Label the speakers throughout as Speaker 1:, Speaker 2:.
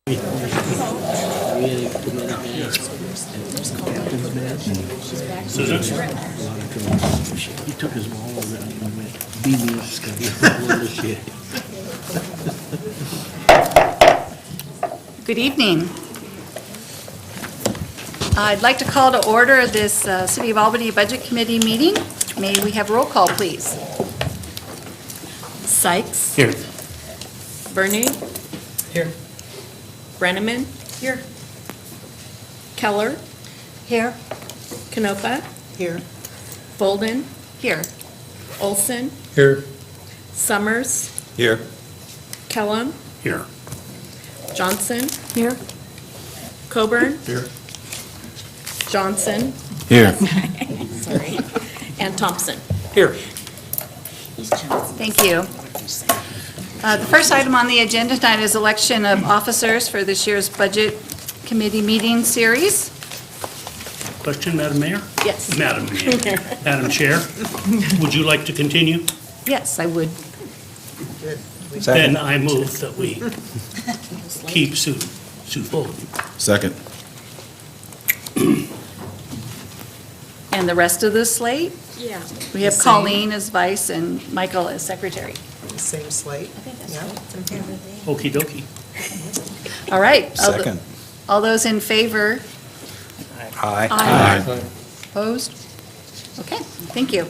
Speaker 1: He took his ball over and went, beat me up, Scotty. Shit.
Speaker 2: Good evening. I'd like to call to order this City of Albany Budget Committee meeting. May we have roll call, please?
Speaker 3: Sykes.
Speaker 1: Here.
Speaker 3: Bernie.
Speaker 1: Here.
Speaker 3: Brenneman.
Speaker 2: Here.
Speaker 3: Keller.
Speaker 2: Here.
Speaker 3: Canopa.
Speaker 2: Here.
Speaker 3: Bolden.
Speaker 2: Here.
Speaker 3: Olson.
Speaker 1: Here.
Speaker 3: Summers.
Speaker 1: Here.
Speaker 3: Kellum.
Speaker 1: Here.
Speaker 3: Johnson.
Speaker 2: Here.
Speaker 3: Coburn.
Speaker 1: Here.
Speaker 3: Johnson.
Speaker 1: Here.
Speaker 3: Sorry. And Thompson.
Speaker 1: Here.
Speaker 2: Thank you. The first item on the agenda tonight is election of officers for this year's Budget Committee meeting series.
Speaker 4: Question, Madam Mayor?
Speaker 2: Yes.
Speaker 4: Madam Mayor. Madam Chair, would you like to continue?
Speaker 2: Yes, I would.
Speaker 4: Then I move that we keep Sue Bolden.
Speaker 5: Second.
Speaker 2: And the rest of the slate?
Speaker 3: Yeah.
Speaker 2: We have
Speaker 6: The same.
Speaker 2: Colleen as vice and Michael as secretary.
Speaker 6: Same slate. Yeah.
Speaker 4: Okey dokey.
Speaker 2: All right.
Speaker 5: Second.
Speaker 2: All those in favor?
Speaker 5: Aye.
Speaker 2: Aye. Opposed? Okay, thank you.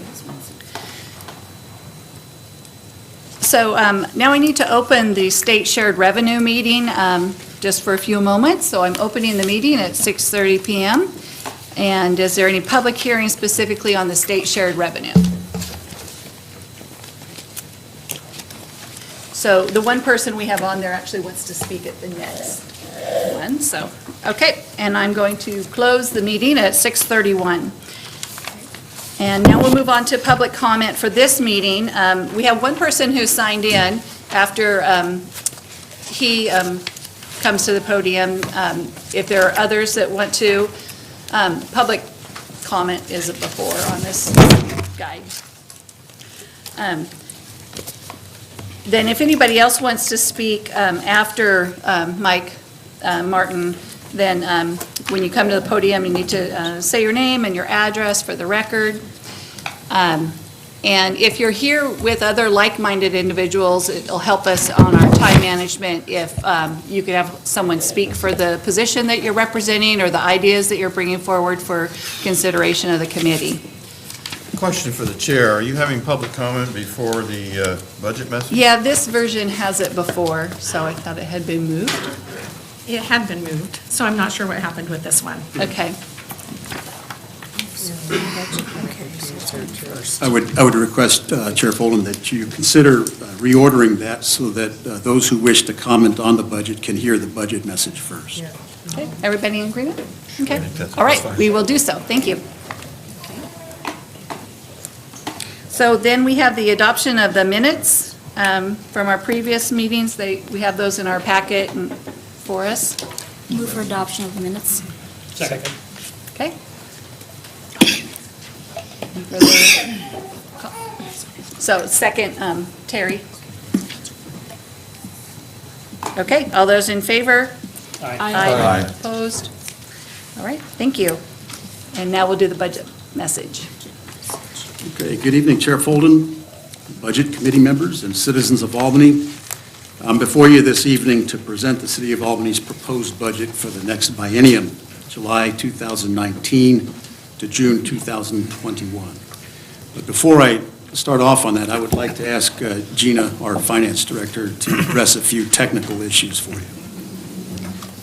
Speaker 2: So now we need to open the state shared revenue meeting just for a few moments. So I'm opening the meeting at 6:30 PM. And is there any public hearing specifically on the state shared revenue? So the one person we have on there actually wants to speak at the next one, so, okay. And I'm going to close the meeting at 6:31. And now we'll move on to public comment for this meeting. We have one person who signed in after he comes to the podium. If there are others that want to, public comment is before on this guide. Then if anybody else wants to speak after Mike Martin, then when you come to the podium, you need to say your name and your address for the record. And if you're here with other like-minded individuals, it'll help us on our time management if you could have someone speak for the position that you're representing or the ideas that you're bringing forward for consideration of the committee.
Speaker 5: Question for the chair. Are you having public comment before the budget message?
Speaker 2: Yeah, this version has it before, so I thought it had been moved.
Speaker 7: It had been moved, so I'm not sure what happened with this one.
Speaker 2: Okay.
Speaker 8: I would request, Chair Folden, that you consider reordering that so that those who wish to comment on the budget can hear the budget message first.
Speaker 2: Okay, everybody in agreement? Okay,
Speaker 5: that's
Speaker 2: all right,
Speaker 5: fine.
Speaker 2: we will do so, thank you. So then we have the adoption of the minutes from our previous meetings. We have those in our packet and for us,
Speaker 9: Move for adoption of minutes.
Speaker 4: Second.
Speaker 2: okay? Any further So second, Terry. Okay, all those in favor?
Speaker 4: Aye.
Speaker 2: Opposed? All right, thank you. And now we'll do the budget message.
Speaker 8: Okay, good evening, Chair Folden, Budget Committee members, and citizens of Albany. I'm before you this evening to present the City of Albany's proposed budget for the next biennium, July 2019 to June 2021. But before I start off on that, I would like to ask Gina, our Finance Director, to address a few technical issues for you.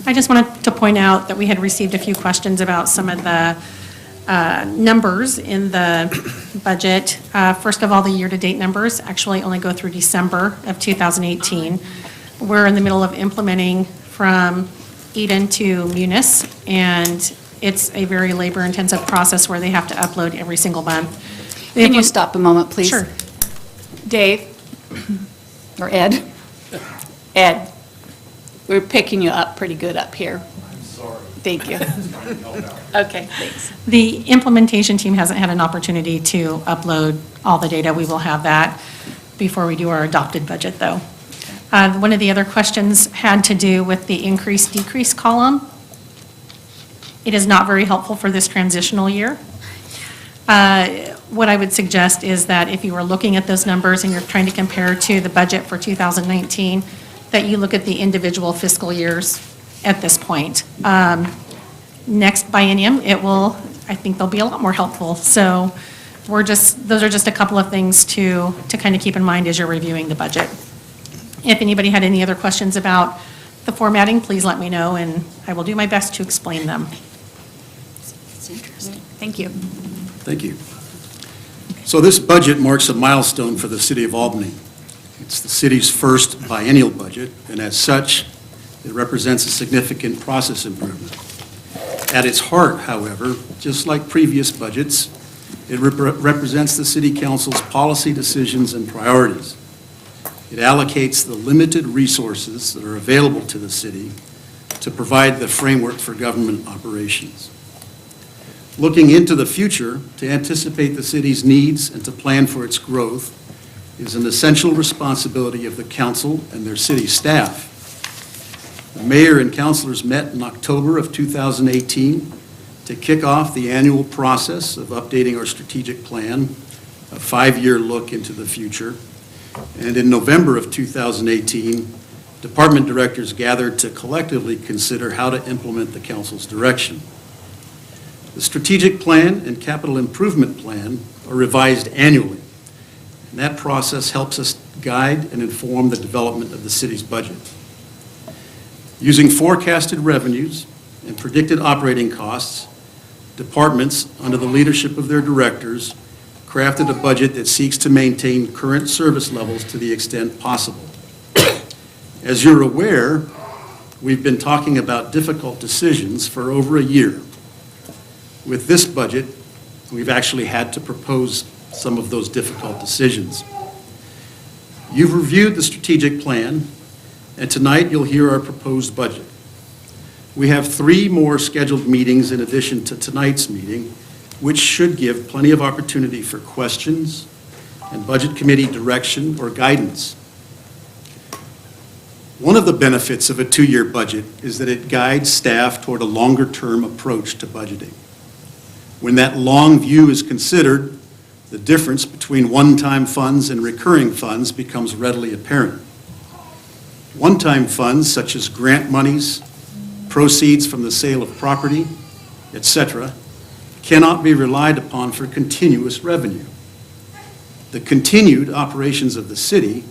Speaker 7: I just wanted to point out that we had received a few questions about some of the numbers in the budget. First of all, the year-to-date numbers actually only go through December of 2018. We're in the middle of implementing from Eden to Munis, and it's a very labor-intensive process where they have to upload every single month.
Speaker 2: Can you stop a moment, please?
Speaker 7: Sure.
Speaker 2: Dave, or Ed? Ed, we're picking you up pretty good up here. I'm sorry. Thank you. Okay, thanks.
Speaker 7: The implementation team hasn't had an opportunity to upload all the data. We will have that before we do our adopted budget, though. One of the other questions had to do with the increase-decrease column. It is not very helpful for this transitional year. What I would suggest is that if you were looking at those numbers and you're trying to compare to the budget for 2019, that you look at the individual fiscal years at this point. Next biennium, I think they'll be a lot more helpful. So those are just a couple of things to kind of keep in mind as you're reviewing the budget. If anybody had any other questions about the formatting, please let me know, and I will do my best to explain them.
Speaker 2: It's interesting. Thank you.
Speaker 8: Thank you. So this budget marks a milestone for the city of Albany. It's the city's first biennial budget, and as such, it represents a significant process improvement. At its heart, however, just like previous budgets, it represents the city council's policy decisions and priorities. It allocates the limited resources that are available to the city to provide the framework for government operations. Looking into the future, to anticipate the city's needs and to plan for its growth is an essential responsibility of the council and their city staff. The mayor and councilors met in October of 2018 to kick off the annual process of updating our strategic plan, a 5-year look into the future. And in November of 2018, department directors gathered to collectively consider how to implement the council's direction. The strategic plan and capital improvement plan are revised annually, and that process helps us guide and inform the development of the city's budget. Using forecasted revenues and predicted operating costs, departments, under the leadership of their directors, crafted a budget that seeks to maintain current service levels to the extent possible. As you're aware, we've been talking about difficult decisions for over a year. With this budget, we've actually had to propose some of those difficult decisions. You've reviewed the strategic plan, and tonight you'll hear our proposed budget. We have 3 more scheduled meetings in addition to tonight's meeting, which should give plenty of opportunity for questions and budget committee direction or guidance. One of the benefits of a 2-year budget is that it guides staff toward a longer-term approach to budgeting. When that long view is considered, the difference between one-time funds and recurring funds becomes readily apparent. One-time funds, such as grant monies, proceeds from the sale of property, etc., cannot be relied upon for continuous revenue. The continued operations of the city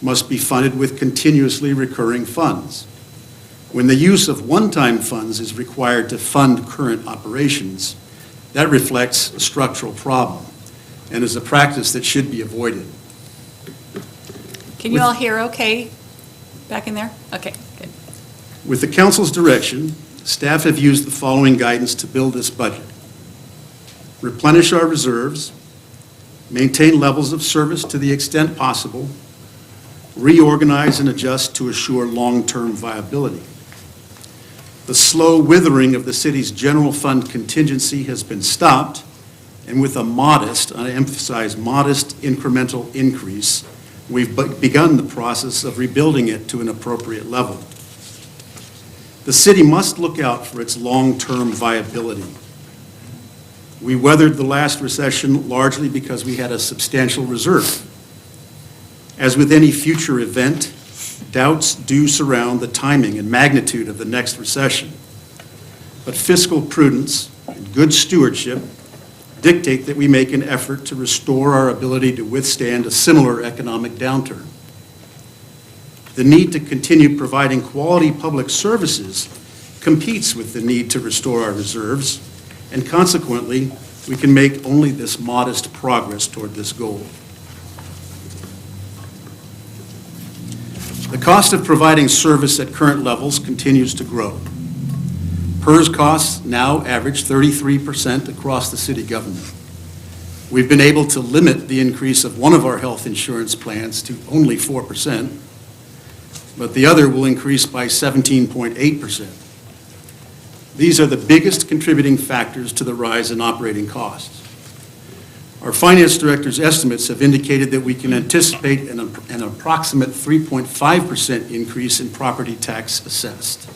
Speaker 8: must be funded with continuously recurring funds. When the use of one-time funds is required to fund current operations, that reflects a structural problem and is a practice that should be avoided.
Speaker 2: Can you all hear okay back in there? Okay, good.
Speaker 8: With the council's direction, staff have used the following guidance to build this budget. Replenish our reserves, maintain levels of service to the extent possible, reorganize and adjust to assure long-term viability. The slow withering of the city's general fund contingency has been stopped, and with a modest, I emphasize modest, incremental increase, we've begun the process of rebuilding it to an appropriate level. The city must look out for its long-term viability. We weathered the last recession largely because we had a substantial reserve. As with any future event, doubts do surround the timing and magnitude of the next recession. But fiscal prudence and good stewardship dictate that we make an effort to restore our ability to withstand a similar economic downturn. The need to continue providing quality public services competes with the need to restore our reserves, and consequently, we can make only this modest progress toward this goal. The cost of providing service at current levels continues to grow. PERS costs now average 33% across the city government. We've been able to limit the increase of one of our health insurance plans to only 4%, but the other will increase by 17.8%. These are the biggest contributing factors to the rise in operating costs. Our finance director's estimates have indicated that we can anticipate an approximate 3.5% increase in property tax assessed.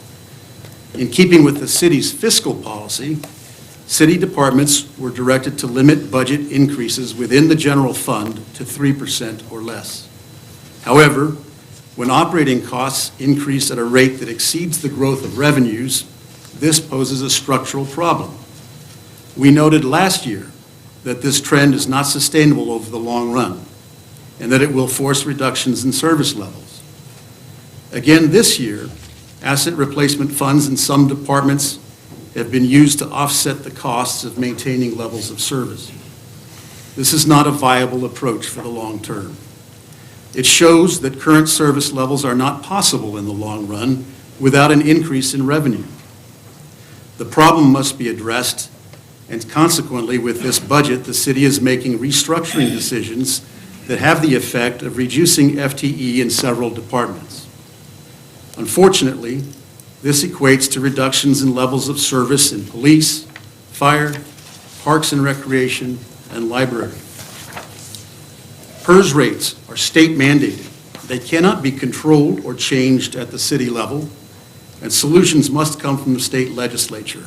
Speaker 8: In keeping with the city's fiscal policy, city departments were directed to limit budget increases within the general fund to 3% or less. However, when operating costs increase at a rate that exceeds the growth of revenues, this poses a structural problem. We noted last year that this trend is not sustainable over the long run, and that it will force reductions in service levels. Again, this year, asset replacement funds in some departments have been used to offset the costs of maintaining levels of service. This is not a viable approach for the long term. It shows that current service levels are not possible in the long run without an increase in revenue. The problem must be addressed, and consequently, with this budget, the city is making restructuring decisions that have the effect of reducing FTE in several departments. Unfortunately, this equates to reductions in levels of service in police, fire, parks and recreation, and library. PERS rates are state mandated. They cannot be controlled or changed at the city level, and solutions must come from the state legislature.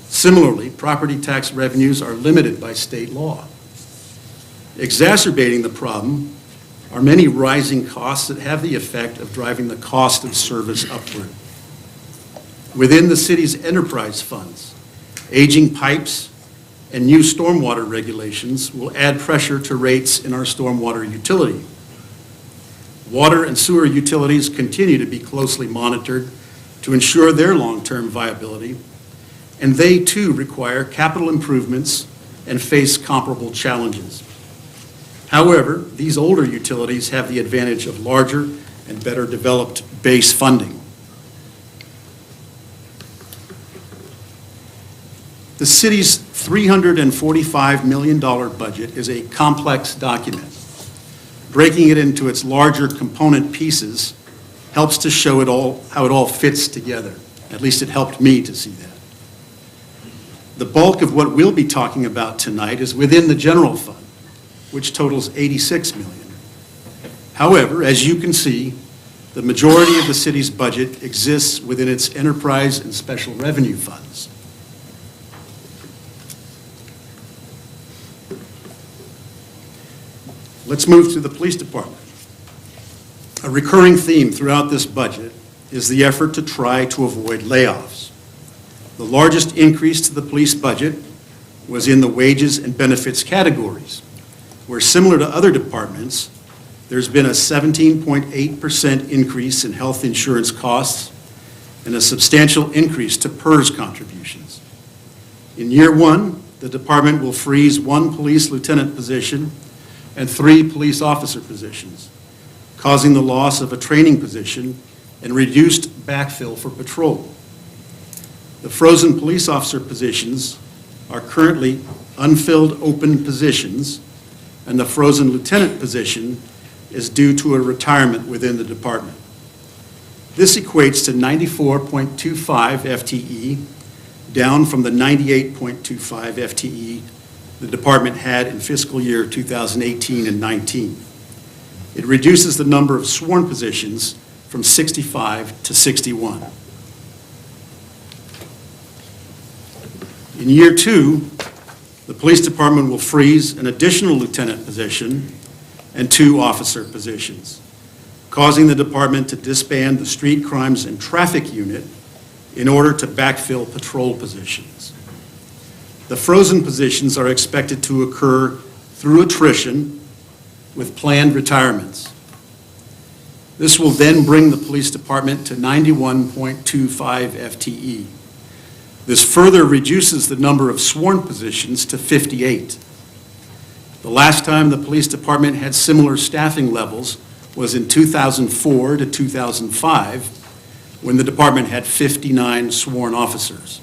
Speaker 8: Similarly, property tax revenues are limited by state law. Exacerbating the problem are many rising costs that have the effect of driving the cost of service upward. Within the city's enterprise funds, aging pipes and new stormwater regulations will add pressure to rates in our stormwater utility. Water and sewer utilities continue to be closely monitored to ensure their long-term viability, and they too require capital improvements and face comparable challenges. However, these older utilities have the advantage of larger and better developed base funding. The city's $345 million budget is a complex document. Breaking it into its larger component pieces helps to show how it all fits together. At least it helped me to see that. The bulk of what we'll be talking about tonight is within the general fund, which totals $86 million. However, as you can see, the majority of the city's budget exists within its enterprise and special revenue funds. Let's move to the police department. A recurring theme throughout this budget is the effort to try to avoid layoffs. The largest increase to the police budget was in the wages and benefits categories, where similar to other departments, there's been a 17.8% increase in health insurance costs and a substantial increase to PERS contributions. In year one, the department will freeze 1 police lieutenant position and 3 police officer positions, causing the loss of a training position and reduced backfill for patrol. The frozen police officer positions are currently unfilled open positions, and the frozen lieutenant position is due to a retirement within the department. This equates to 94.25 FTE, down from the 98.25 FTE the department had in fiscal year 2018 and 19. It reduces the number of sworn positions from 65 to 61. In year two, the police department will freeze an additional lieutenant position and 2 officer positions, causing the department to disband the street crimes and traffic unit in order to backfill patrol positions. The frozen positions are expected to occur through attrition with planned retirements. This will then bring the police department to 91.25 FTE. This further reduces the number of sworn positions to 58. The last time the police department had similar staffing levels was in 2004 to 2005, when the department had 59 sworn officers.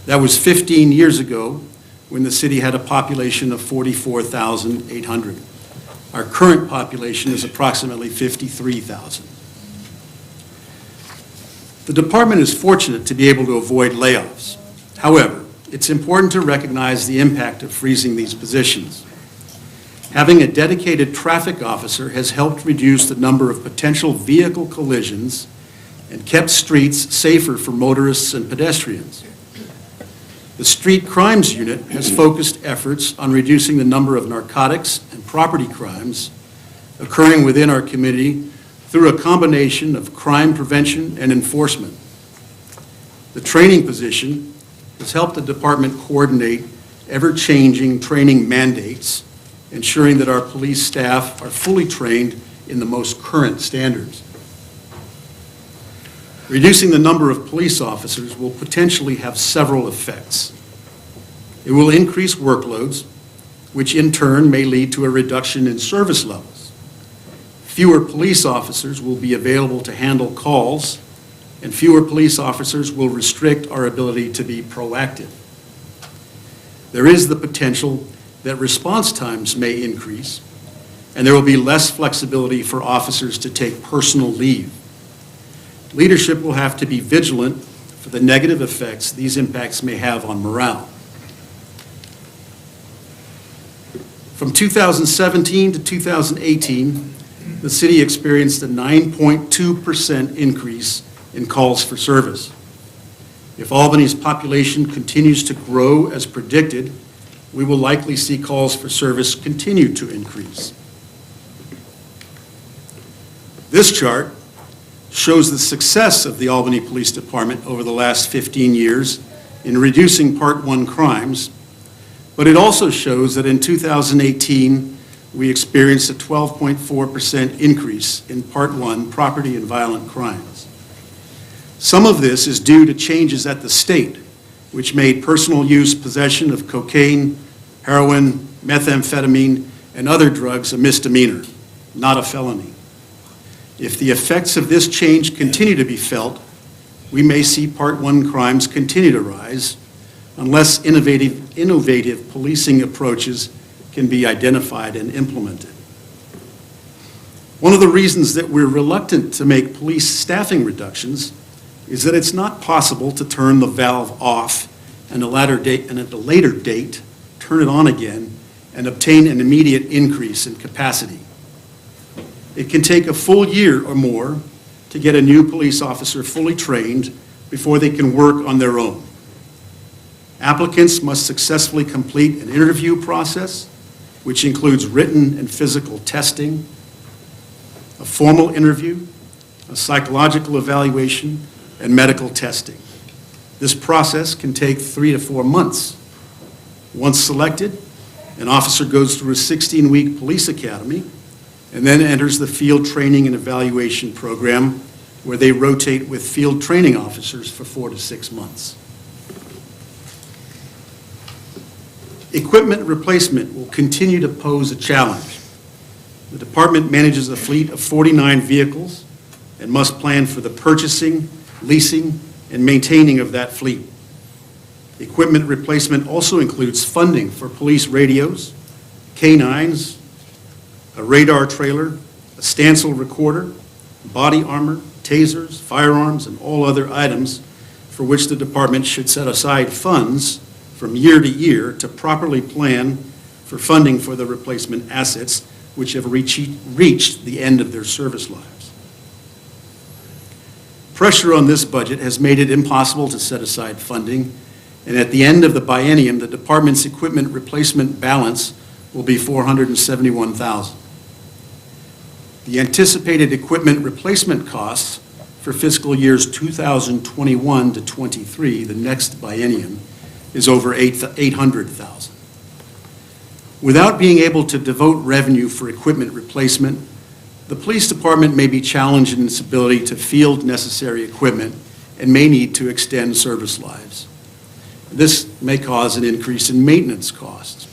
Speaker 8: That was 15 years ago, when the city had a population of 44,800. Our current population is approximately 53,000. The department is fortunate to be able to avoid layoffs. However, it's important to recognize the impact of freezing these positions. Having a dedicated traffic officer has helped reduce the number of potential vehicle collisions and kept streets safer for motorists and pedestrians. The Street Crimes Unit has focused efforts on reducing the number of narcotics and property crimes occurring within our community through a combination of crime prevention and enforcement. The training position has helped the department coordinate ever-changing training mandates, ensuring that our police staff are fully trained in the most current standards. Reducing the number of police officers will potentially have several effects. It will increase workloads, which in turn may lead to a reduction in service levels. Fewer police officers will be available to handle calls, and fewer police officers will restrict our ability to be proactive. There is the potential that response times may increase, and there will be less flexibility for officers to take personal leave. Leadership will have to be vigilant for the negative effects these impacts may have on morale. From 2017 to 2018, the city experienced a 9.2% increase in calls for service. If Albany's population continues to grow as predicted, we will likely see calls for service continue to increase. This chart shows the success of the Albany Police Department over the last 15 years in reducing Part 1 crimes, but it also shows that in 2018, we experienced a 12.4% increase in Part 1 property and violent crimes. Some of this is due to changes at the state, which made personal use possession of cocaine, heroin, methamphetamine, and other drugs a misdemeanor, not a felony. If the effects of this change continue to be felt, we may see Part 1 crimes continue to rise unless innovative policing approaches can be identified and implemented. One of the reasons that we're reluctant to make police staffing reductions is that it's not possible to turn the valve off and at a later date, turn it on again and obtain an immediate increase in capacity. It can take a full year or more to get a new police officer fully trained before they can work on their own. Applicants must successfully complete an interview process, which includes written and physical testing, a formal interview, a psychological evaluation, and medical testing. This process can take 3 to 4 months. Once selected, an officer goes through a 16-week police academy and then enters the field training and evaluation program where they rotate with field training officers for 4 to 6 months. Equipment replacement will continue to pose a challenge. The department manages a fleet of 49 vehicles and must plan for the purchasing, leasing, and maintaining of that fleet. Equipment replacement also includes funding for police radios, canines, a radar trailer, a Stancil recorder, body armor, tasers, firearms, and all other items for which the department should set aside funds from year to year to properly plan for funding for the replacement assets which have reached the end of their service lives. Pressure on this budget has made it impossible to set aside funding, and at the end of the biennium, the department's equipment replacement balance will be $471,000. The anticipated equipment replacement costs for fiscal years 2021 to 23, the next biennium, is over $800,000. Without being able to devote revenue for equipment replacement, the police department may be challenged in its ability to field necessary equipment and may need to extend service lives. This may cause an increase in maintenance costs.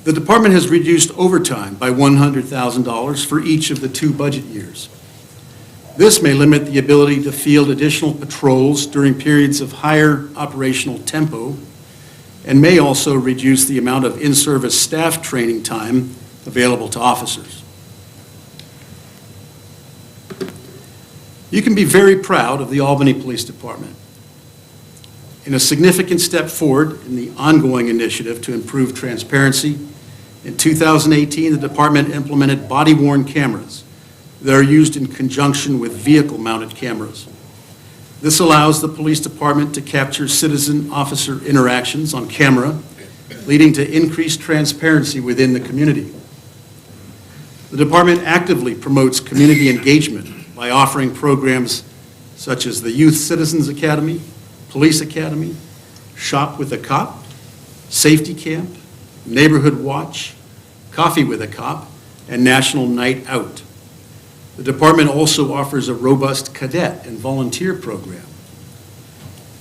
Speaker 8: The department has reduced overtime by $100,000 for each of the 2 budget years. This may limit the ability to field additional patrols during periods of higher operational tempo and may also reduce the amount of in-service staff training time available to officers. You can be very proud of the Albany Police Department. In a significant step forward in the ongoing initiative to improve transparency, in 2018, the department implemented body-worn cameras that are used in conjunction with vehicle-mounted cameras. This allows the police department to capture citizen-officer interactions on camera, leading to increased transparency within the community. The department actively promotes community engagement by offering programs such as the Youth Citizens Academy, Police Academy, Shop with a Cop, Safety Camp, Neighborhood Watch, Coffee with a Cop, and National Night Out. The department also offers a robust cadet and volunteer program.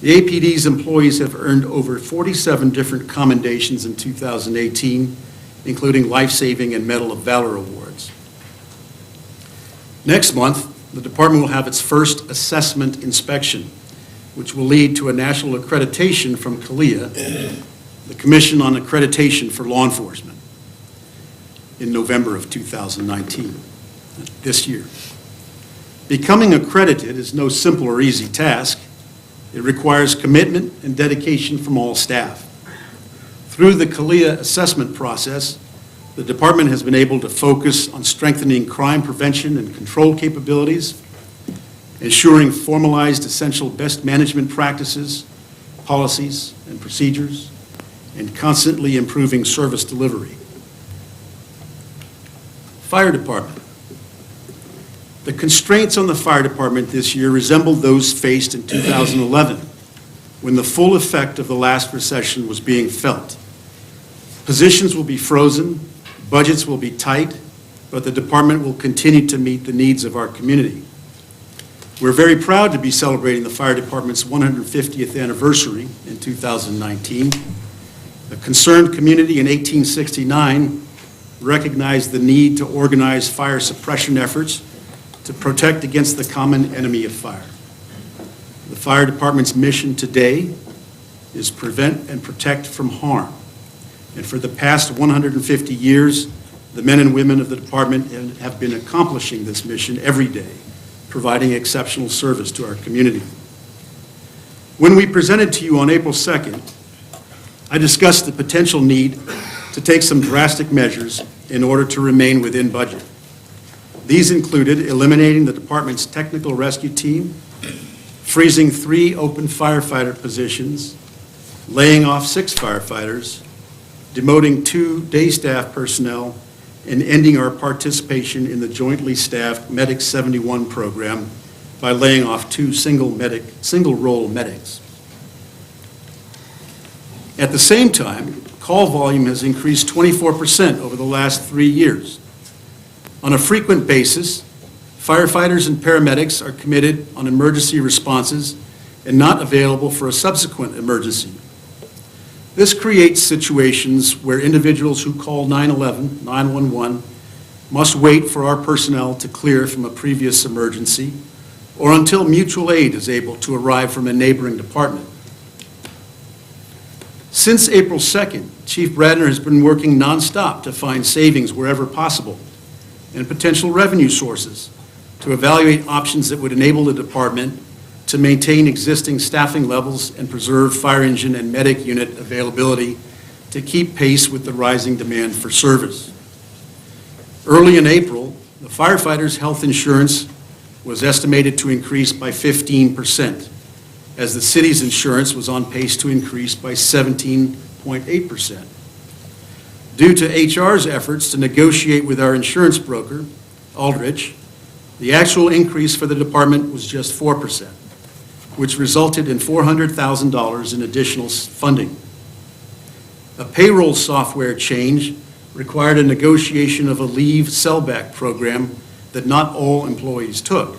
Speaker 8: The APD's employees have earned over 47 different commendations in 2018, including life-saving and Medal of Valor awards. Next month, the department will have its first assessment inspection, which will lead to a national accreditation from CALIA, the Commission on Accreditation for Law Enforcement, in November of 2019, this year. Becoming accredited is no simple or easy task. It requires commitment and dedication from all staff. Through the CALIA assessment process, the department has been able to focus on strengthening crime prevention and control capabilities, ensuring formalized essential best management practices, policies, and procedures, and constantly improving service delivery. Fire department. The constraints on the fire department this year resemble those faced in 2011, when the full effect of the last recession was being felt. Positions will be frozen, budgets will be tight, but the department will continue to meet the needs of our community. We're very proud to be celebrating the fire department's 150th anniversary in 2019. A concerned community in 1869 recognized the need to organize fire suppression efforts to protect against the common enemy of fire. The fire department's mission today is prevent and protect from harm. And for the past 150 years, the men and women of the department have been accomplishing this mission every day, providing exceptional service to our community. When we presented to you on April 2nd, I discussed the potential need to take some drastic measures in order to remain within budget. These included eliminating the department's technical rescue team, freezing 3 open firefighter positions, laying off 6 firefighters, demoting 2 day staff personnel, and ending our participation in the jointly staffed Medic 71 program by laying off 2 single-role medics. At the same time, call volume has increased 24% over the last 3 years. On a frequent basis, firefighters and paramedics are committed on emergency responses and not available for a subsequent emergency. This creates situations where individuals who call 911, 911, must wait for our personnel to clear from a previous emergency or until mutual aid is able to arrive from a neighboring department. Since April 2nd, Chief Bradner has been working nonstop to find savings wherever possible and potential revenue sources to evaluate options that would enable the department to maintain existing staffing levels and preserve fire engine and medic unit availability to keep pace with the rising demand for service. Early in April, the firefighters' health insurance was estimated to increase by 15%, as the city's insurance was on pace to increase by 17.8%. Due to HR's efforts to negotiate with our insurance broker, Aldrich, the actual increase for the department was just 4%, which resulted in $400,000 in additional funding. A payroll software change required a negotiation of a leave sellback program that not all employees took.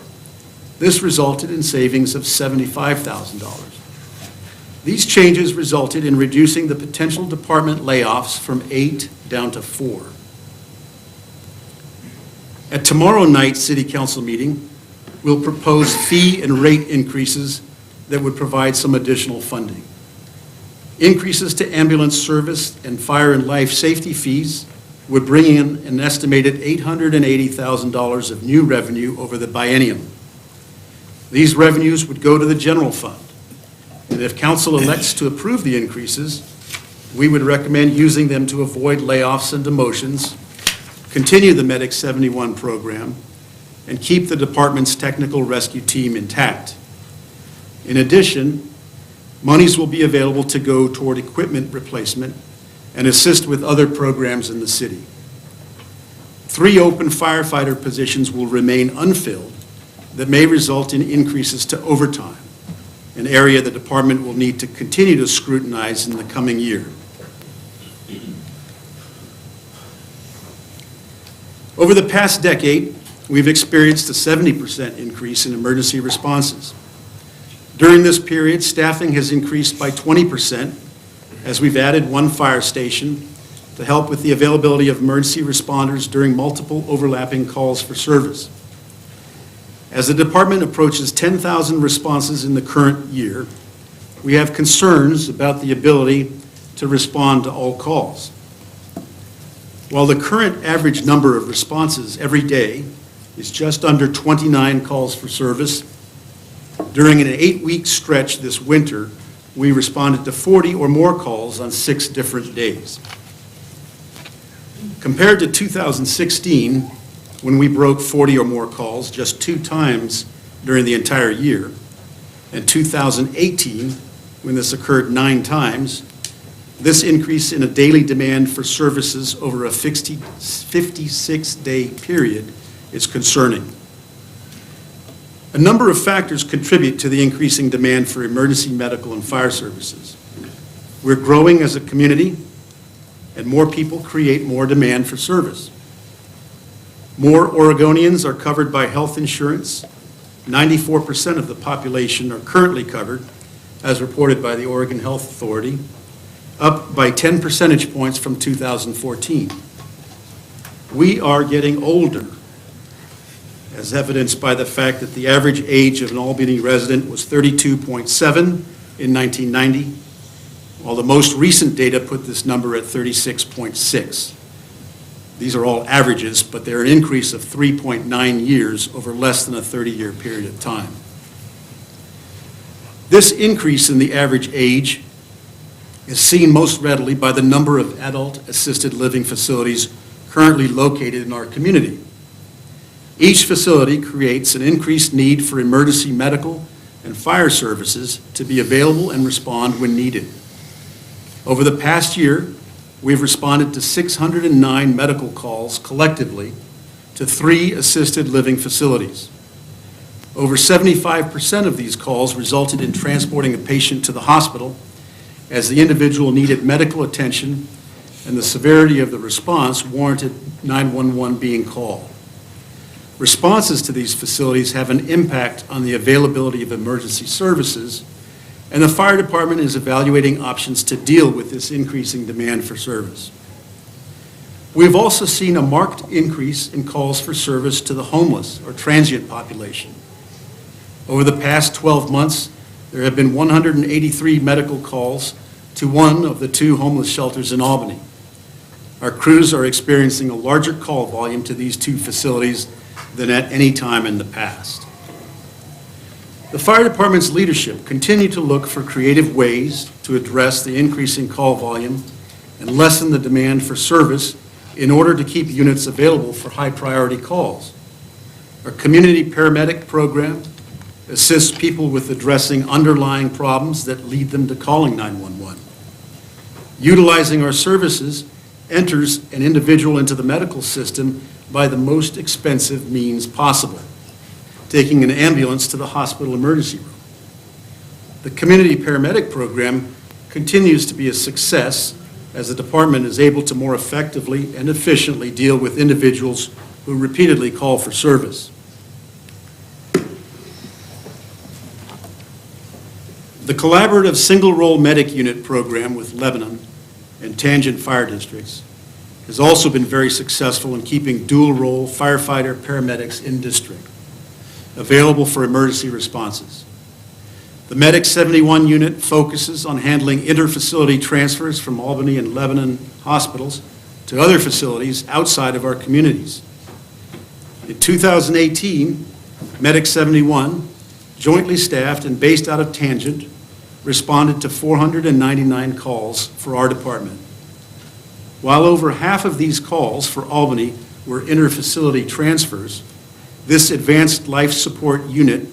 Speaker 8: This resulted in savings of $75,000. These changes resulted in reducing the potential department layoffs from 8 down to 4. At tomorrow night's City Council meeting, we'll propose fee and rate increases that would provide some additional funding. Increases to ambulance service and fire and life safety fees would bring in an estimated $880,000 of new revenue over the biennium. These revenues would go to the general fund, And if council elects to approve the increases, we would recommend using them to avoid layoffs and demotions, continue the Medic 71 program, and keep the department's technical rescue team intact. In addition, monies will be available to go toward equipment replacement and assist with other programs in the city. 3 open firefighter positions will remain unfilled that may result in increases to overtime, an area the department will need to continue to scrutinize in the coming year. Over the past decade, we've experienced a 70% increase in emergency responses. During this period, staffing has increased by 20% as we've added 1 fire station to help with the availability of emergency responders during multiple overlapping calls for service. As the department approaches 10,000 responses in the current year, we have concerns about the ability to respond to all calls. While the current average number of responses every day is just under 29 calls for service, during an 8-week stretch this winter, we responded to 40 or more calls on 6 different days. Compared to 2016, when we broke 40 or more calls just 2 times during the entire year, and 2018, when this occurred 9 times, this increase in a daily demand for services over a 56-day period is concerning. A number of factors contribute to the increasing demand for emergency medical and fire services. We're growing as a community, and more people create more demand for service. More Oregonians are covered by health insurance. 94% of the population are currently covered, as reported by the Oregon Health Authority, up by 10 percentage points from 2014. We are getting older, as evidenced by the fact that the average age of an Albany resident was 32.7 in 1990, while the most recent data put this number at 36.6. These are all averages, but they're an increase of 3.9 years over less than a 30-year period of time. This increase in the average age is seen most readily by the number of adult assisted living facilities currently located in our community. Each facility creates an increased need for emergency medical and fire services to be available and respond when needed. Over the past year, we've responded to 609 medical calls collectively to 3 assisted living facilities. Over 75% of these calls resulted in transporting a patient to the hospital as the individual needed medical attention and the severity of the response warranted 911 being called. Responses to these facilities have an impact on the availability of emergency services, and the fire department is evaluating options to deal with this increasing demand for service. We've also seen a marked increase in calls for service to the homeless or transient population. Over the past 12 months, there have been 183 medical calls to one of the 2 homeless shelters in Albany. Our crews are experiencing a larger call volume to these 2 facilities than at any time in the past. The fire department's leadership continue to look for creative ways to address the increasing call volume and lessen the demand for service in order to keep units available for high-priority calls. Our community paramedic program assists people with addressing underlying problems that lead them to calling 911. Utilizing our services enters an individual into the medical system by the most expensive means possible, taking an ambulance to the hospital emergency room. The community paramedic program continues to be a success as the department is able to more effectively and efficiently deal with individuals who repeatedly call for service. The collaborative single-role medic unit program with Lebanon and Tangent Fire Districts has also been very successful in keeping dual-role firefighter paramedics in district, available for emergency responses. The Medic 71 unit focuses on handling inter-facility transfers from Albany and Lebanon hospitals to other facilities outside of our communities. In 2018, Medic 71, jointly staffed and based out of Tangent, responded to 499 calls for our department. While over half of these calls for Albany were inter-facility transfers, this advanced life support unit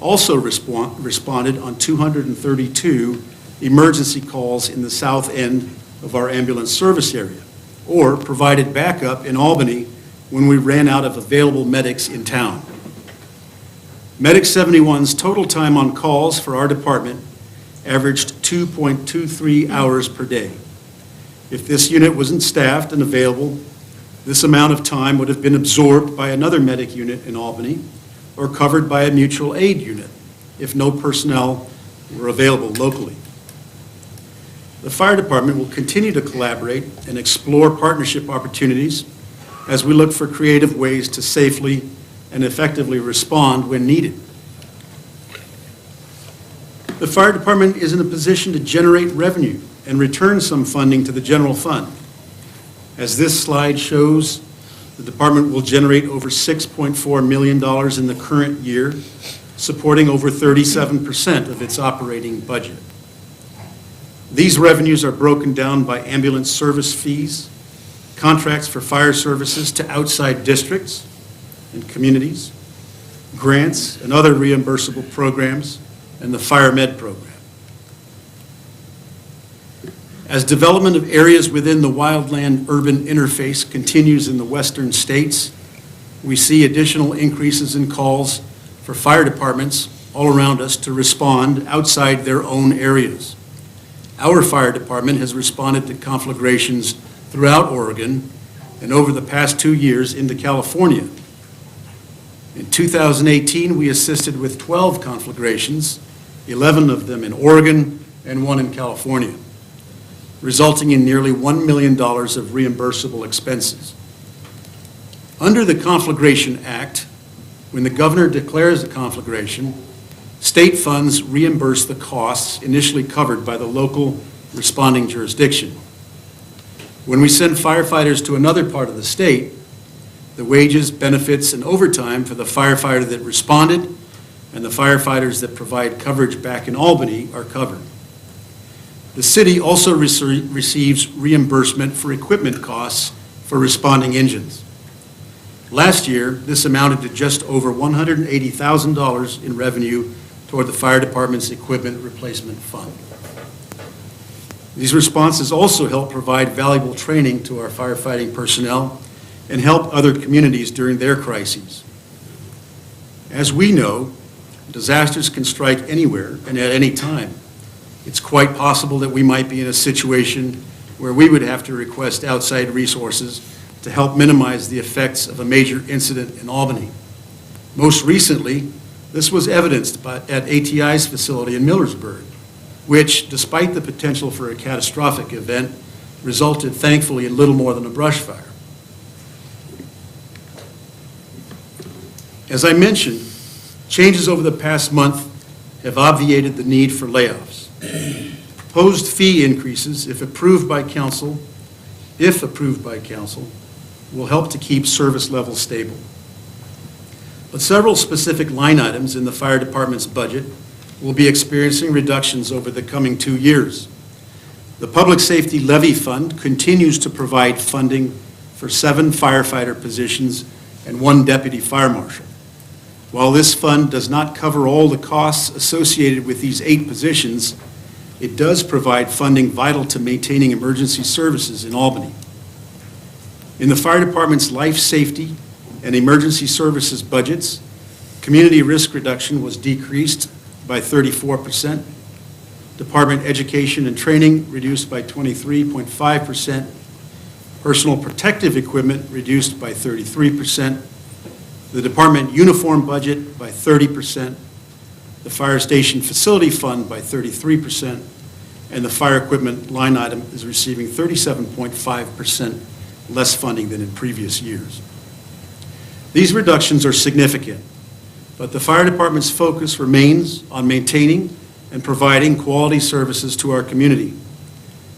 Speaker 8: also responded on 232 emergency calls in the south end of our ambulance service area, or provided backup in Albany when we ran out of available medics in town. Medic 71's total time on calls for our department averaged 2.23 hours per day. If this unit wasn't staffed and available, this amount of time would have been absorbed by another medic unit in Albany or covered by a mutual aid unit if no personnel were available locally. The fire department will continue to collaborate and explore partnership opportunities as we look for creative ways to safely and effectively respond when needed. The fire department is in a position to generate revenue and return some funding to the general fund. As this slide shows, the department will generate over $6.4 million in the current year, supporting over 37% of its operating budget. These revenues are broken down by ambulance service fees, contracts for fire services to outside districts and communities, grants and other reimbursable programs, and the Fire Med program. As development of areas within the wildland-urban interface continues in the western states, we see additional increases in calls for fire departments all around us to respond outside their own areas. Our fire department has responded to conflagrations throughout Oregon and over the past 2 years into California. In 2018, we assisted with 12 conflagrations, 11 of them in Oregon and 1 in California, resulting in nearly $1 million of reimbursable expenses. Under the Conflagration Act, when the governor declares a conflagration, state funds reimburse the costs initially covered by the local responding jurisdiction. When we send firefighters to another part of the state, the wages, benefits, and overtime for the firefighter that responded and the firefighters that provide coverage back in Albany are covered. The city also receives reimbursement for equipment costs for responding engines. Last year, this amounted to just over $180,000 in revenue toward the fire department's equipment replacement fund. These responses also help provide valuable training to our firefighting personnel and help other communities during their crises. As we know, disasters can strike anywhere and at any time. It's quite possible that we might be in a situation where we would have to request outside resources to help minimize the effects of a major incident in Albany. Most recently, this was evidenced at ATI's facility in Millersburg, which, despite the potential for a catastrophic event, resulted thankfully in little more than a brush fire. As I mentioned, changes over the past month have obviated the need for layoffs. Proposed fee increases, if approved by council, will help to keep service levels stable. But several specific line items in the fire department's budget will be experiencing reductions over the coming 2 years. The Public Safety Levy Fund continues to provide funding for 7 firefighter positions and 1 deputy fire marshal. While this fund does not cover all the costs associated with these 8 positions, it does provide funding vital to maintaining emergency services in Albany. In the fire department's life safety and emergency services budgets, community risk reduction was decreased by 34%, department education and training reduced by 23.5%, personal protective equipment reduced by 33%, the department uniform budget by 30%, the fire station facility fund by 33%, and the fire equipment line item is receiving 37.5% less funding than in previous years. These reductions are significant, but the fire department's focus remains on maintaining and providing quality services to our community.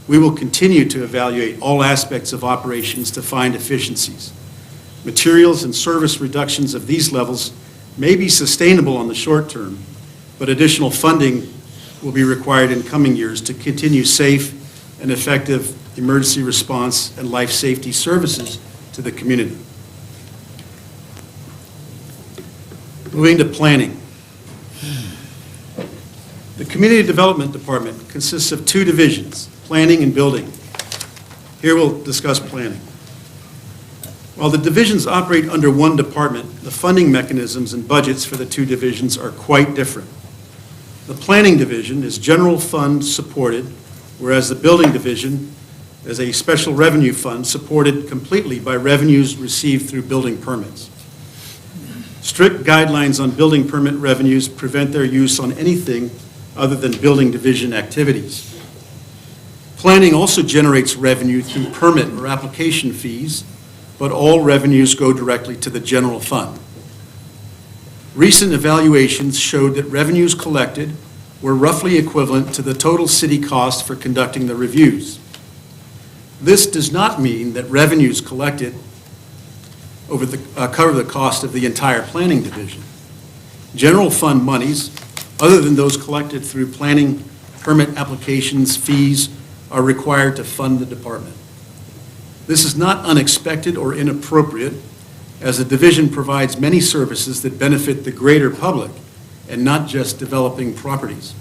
Speaker 8: We will continue to evaluate all aspects of operations to find efficiencies. Materials and service reductions of these levels may be sustainable on the short term, but additional funding will be required in coming years to continue safe and effective emergency response and life safety services to the community. Moving to planning. The Community Development Department consists of two divisions, planning and building. Here we'll discuss planning. While the divisions operate under one department, the funding mechanisms and budgets for the two divisions are quite different. The planning division is general fund supported, whereas the building division is a special revenue fund supported completely by revenues received through building permits. Strict guidelines on building permit revenues prevent their use on anything other than building division activities. Planning also generates revenue through permit or application fees, but all revenues go directly to the general fund. Recent evaluations showed that revenues collected were roughly equivalent to the total city cost for conducting the reviews. This does not mean that revenues collected cover the cost of the entire planning division. General fund monies, other than those collected through planning, permit applications, fees, are required to fund the department. This is not unexpected or inappropriate, as the division provides many services that benefit the greater public and not just developing properties.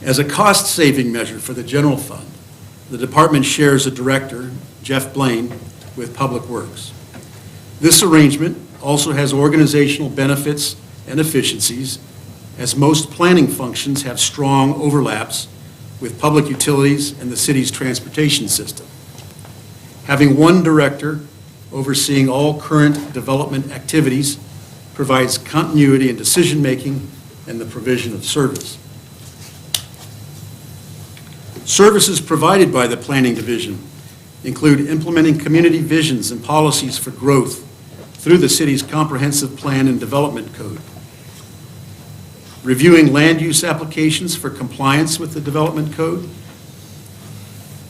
Speaker 8: As a cost-saving measure for the general fund, the department shares a director, Jeff Blaine, with Public Works. This arrangement also has organizational benefits and efficiencies, as most planning functions have strong overlaps with public utilities and the city's transportation system. Having one director overseeing all current development activities provides continuity in decision-making and the provision of service. Services provided by the Planning Division include implementing community visions and policies for growth through the city's Comprehensive Plan and Development Code, reviewing land use applications for compliance with the Development Code,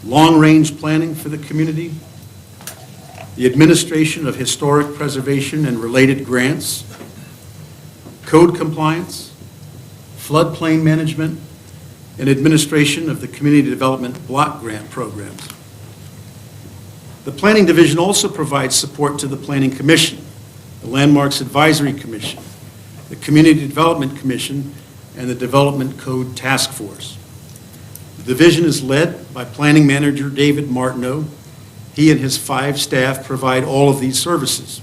Speaker 8: long-range planning for the community, the administration of historic preservation and related grants, code compliance, floodplain management, and administration of the Community Development Block Grant programs. The Planning Division also provides support to the Planning Commission, the Landmarks Advisory Commission, the Community Development Commission, and the Development Code Task Force. The division is led by Planning Manager David Martineau. He and his 5 staff provide all of these services.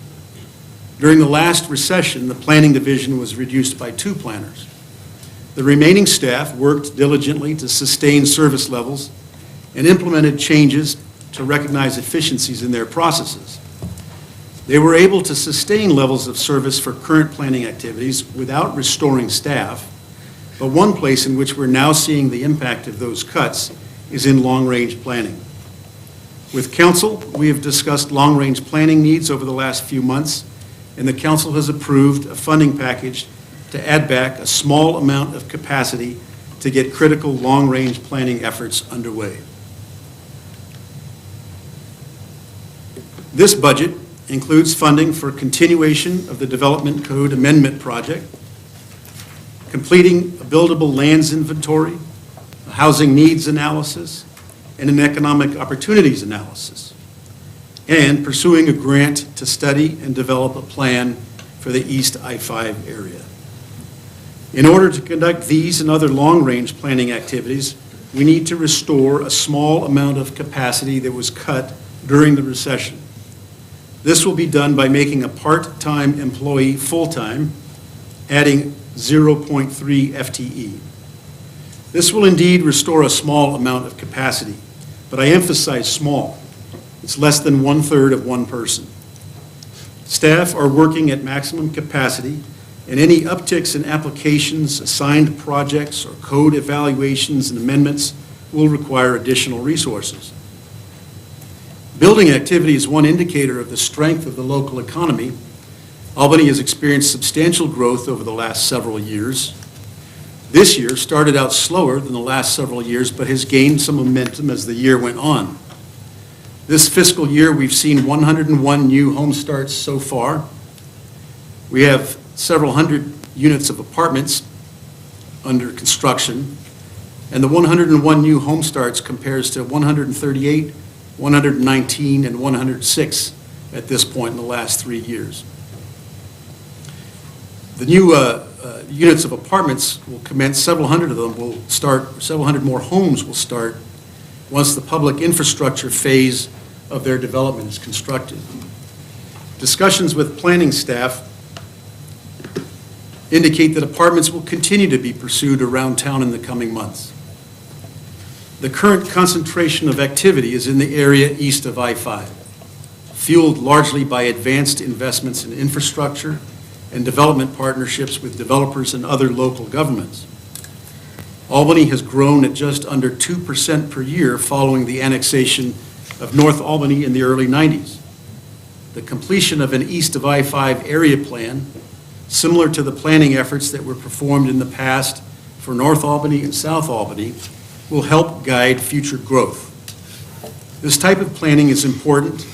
Speaker 8: During the last recession, the Planning Division was reduced by 2 planners. The remaining staff worked diligently to sustain service levels and implemented changes to recognize efficiencies in their processes. They were able to sustain levels of service for current planning activities without restoring staff, but one place in which we're now seeing the impact of those cuts is in long-range planning. With Council, we have discussed long-range planning needs over the last few months, and the Council has approved a funding package to add back a small amount of capacity to get critical long-range planning efforts underway. This budget includes funding for continuation of the Development Code Amendment Project, completing a buildable lands inventory, a housing needs analysis, and an economic opportunities analysis, and pursuing a grant to study and develop a plan for the East I-5 area. In order to conduct these and other long-range planning activities, we need to restore a small amount of capacity that was cut during the recession. This will be done by making a part-time employee full-time, adding 0.3 FTE. This will indeed restore a small amount of capacity, but I emphasize small. It's less than 1/3 of one person. Staff are working at maximum capacity, and any upticks in applications, assigned projects, or code evaluations and amendments will require additional resources. Building activity is one indicator of the strength of the local economy. Albany has experienced substantial growth over the last several years. This year started out slower than the last several years, but has gained some momentum as the year went on. This fiscal year, we've seen 101 new home starts so far. We have several hundred units of apartments under construction, and the 101 new home starts compares to 138, 119, and 106 at this point in the last 3 years. The new units of apartments will commence, several hundred of them will start, several hundred more homes will start once the public infrastructure phase of their development is constructed. Discussions with planning staff indicate that apartments will continue to be pursued around town in the coming months. The current concentration of activity is in the area east of I-5, fueled largely by advanced investments in infrastructure and development partnerships with developers and other local governments. Albany has grown at just under 2% per year following the annexation of North Albany in the early 90s. The completion of an east of I-5 area plan, similar to the planning efforts that were performed in the past for North Albany and South Albany, will help guide future growth. This type of planning is important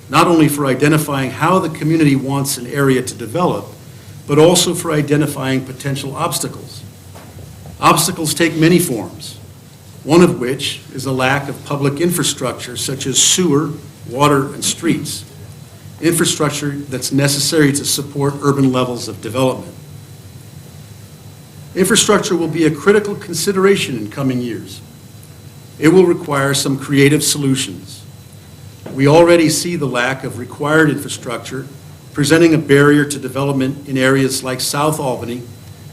Speaker 8: not only for identifying how the community wants an area to develop, but also for identifying potential obstacles. Obstacles take many forms, one of which is a lack of public infrastructure such as sewer, water, and streets, infrastructure that's necessary to support urban levels of development. Infrastructure will be a critical consideration in coming years. It will require some creative solutions. We already see the lack of required infrastructure presenting a barrier to development in areas like South Albany,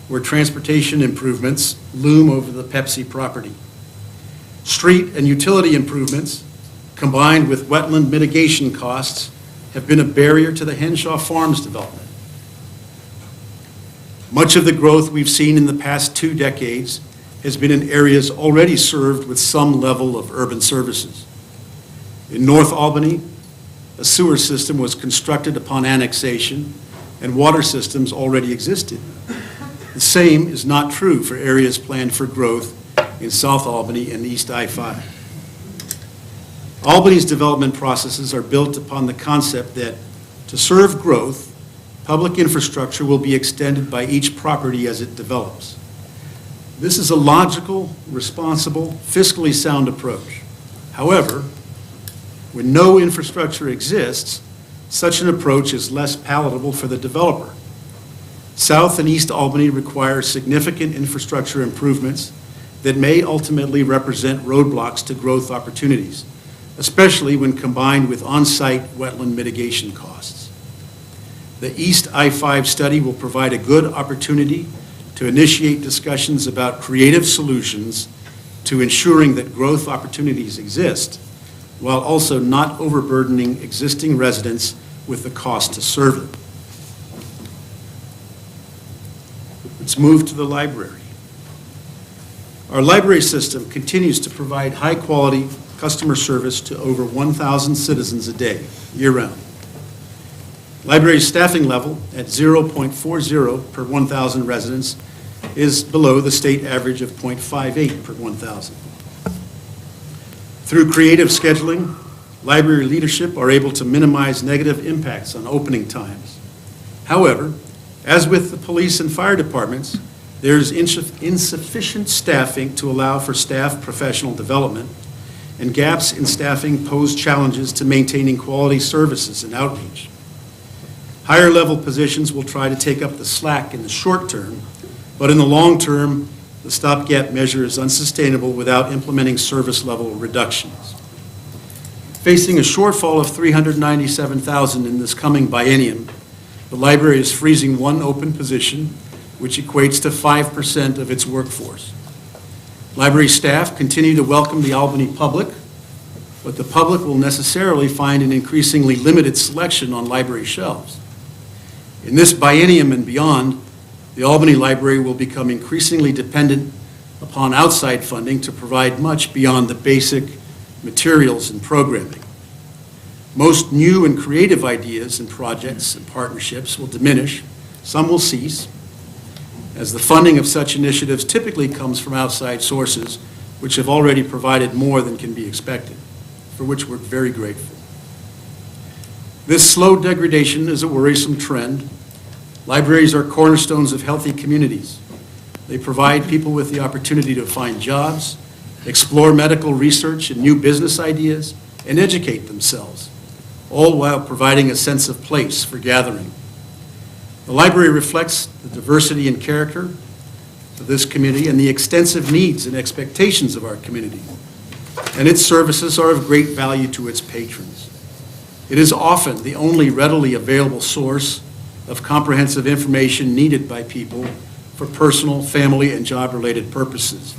Speaker 8: where transportation improvements loom over the Pepsi property. Street and utility improvements, combined with wetland mitigation costs, have been a barrier to the Henshaw Farms development. Much of the growth we've seen in the past 2 decades has been in areas already served with some level of urban services. In North Albany, a sewer system was constructed upon annexation, and water systems already existed. The same is not true for areas planned for growth in South Albany and East I-5. Albany's development processes are built upon the concept that to serve growth, public infrastructure will be extended by each property as it develops. This is a logical, responsible, fiscally sound approach. However, when no infrastructure exists, such an approach is less palatable for the developer. South and East Albany require significant infrastructure improvements that may ultimately represent roadblocks to growth opportunities, especially when combined with on-site wetland mitigation costs. The East I-5 study will provide a good opportunity to initiate discussions about creative solutions to ensuring that growth opportunities exist, while also not overburdening existing residents with the cost to serve them. Let's move to the library. Our library system continues to provide high-quality customer service to over 1,000 citizens a day, year-round. Library staffing level at 0.40 per 1,000 residents is below the state average of 0.58 per 1,000. Through creative scheduling, library leadership are able to minimize negative impacts on opening times. However, as with the police and fire departments, there is insufficient staffing to allow for staff professional development, and gaps in staffing pose challenges to maintaining quality services and outreach. Higher level positions will try to take up the slack in the short term, but in the long term, the stopgap measure is unsustainable without implementing service level reductions. Facing a shortfall of $397,000 in this coming biennium, the library is freezing one open position, which equates to 5% of its workforce. Library staff continue to welcome the Albany public, but the public will necessarily find an increasingly limited selection on library shelves. In this biennium and beyond, the Albany Library will become increasingly dependent upon outside funding to provide much beyond the basic materials and programming. Most new and creative ideas and projects and partnerships will diminish, some will cease, as the funding of such initiatives typically comes from outside sources, which have already provided more than can be expected, for which we're very grateful. This slow degradation is a worrisome trend. Libraries are cornerstones of healthy communities. They provide people with the opportunity to find jobs, explore medical research and new business ideas, and educate themselves, all while providing a sense of place for gathering. The library reflects the diversity and character of this community and the extensive needs and expectations of our community, and its services are of great value to its patrons. It is often the only readily available source of comprehensive information needed by people for personal, family, and job-related purposes.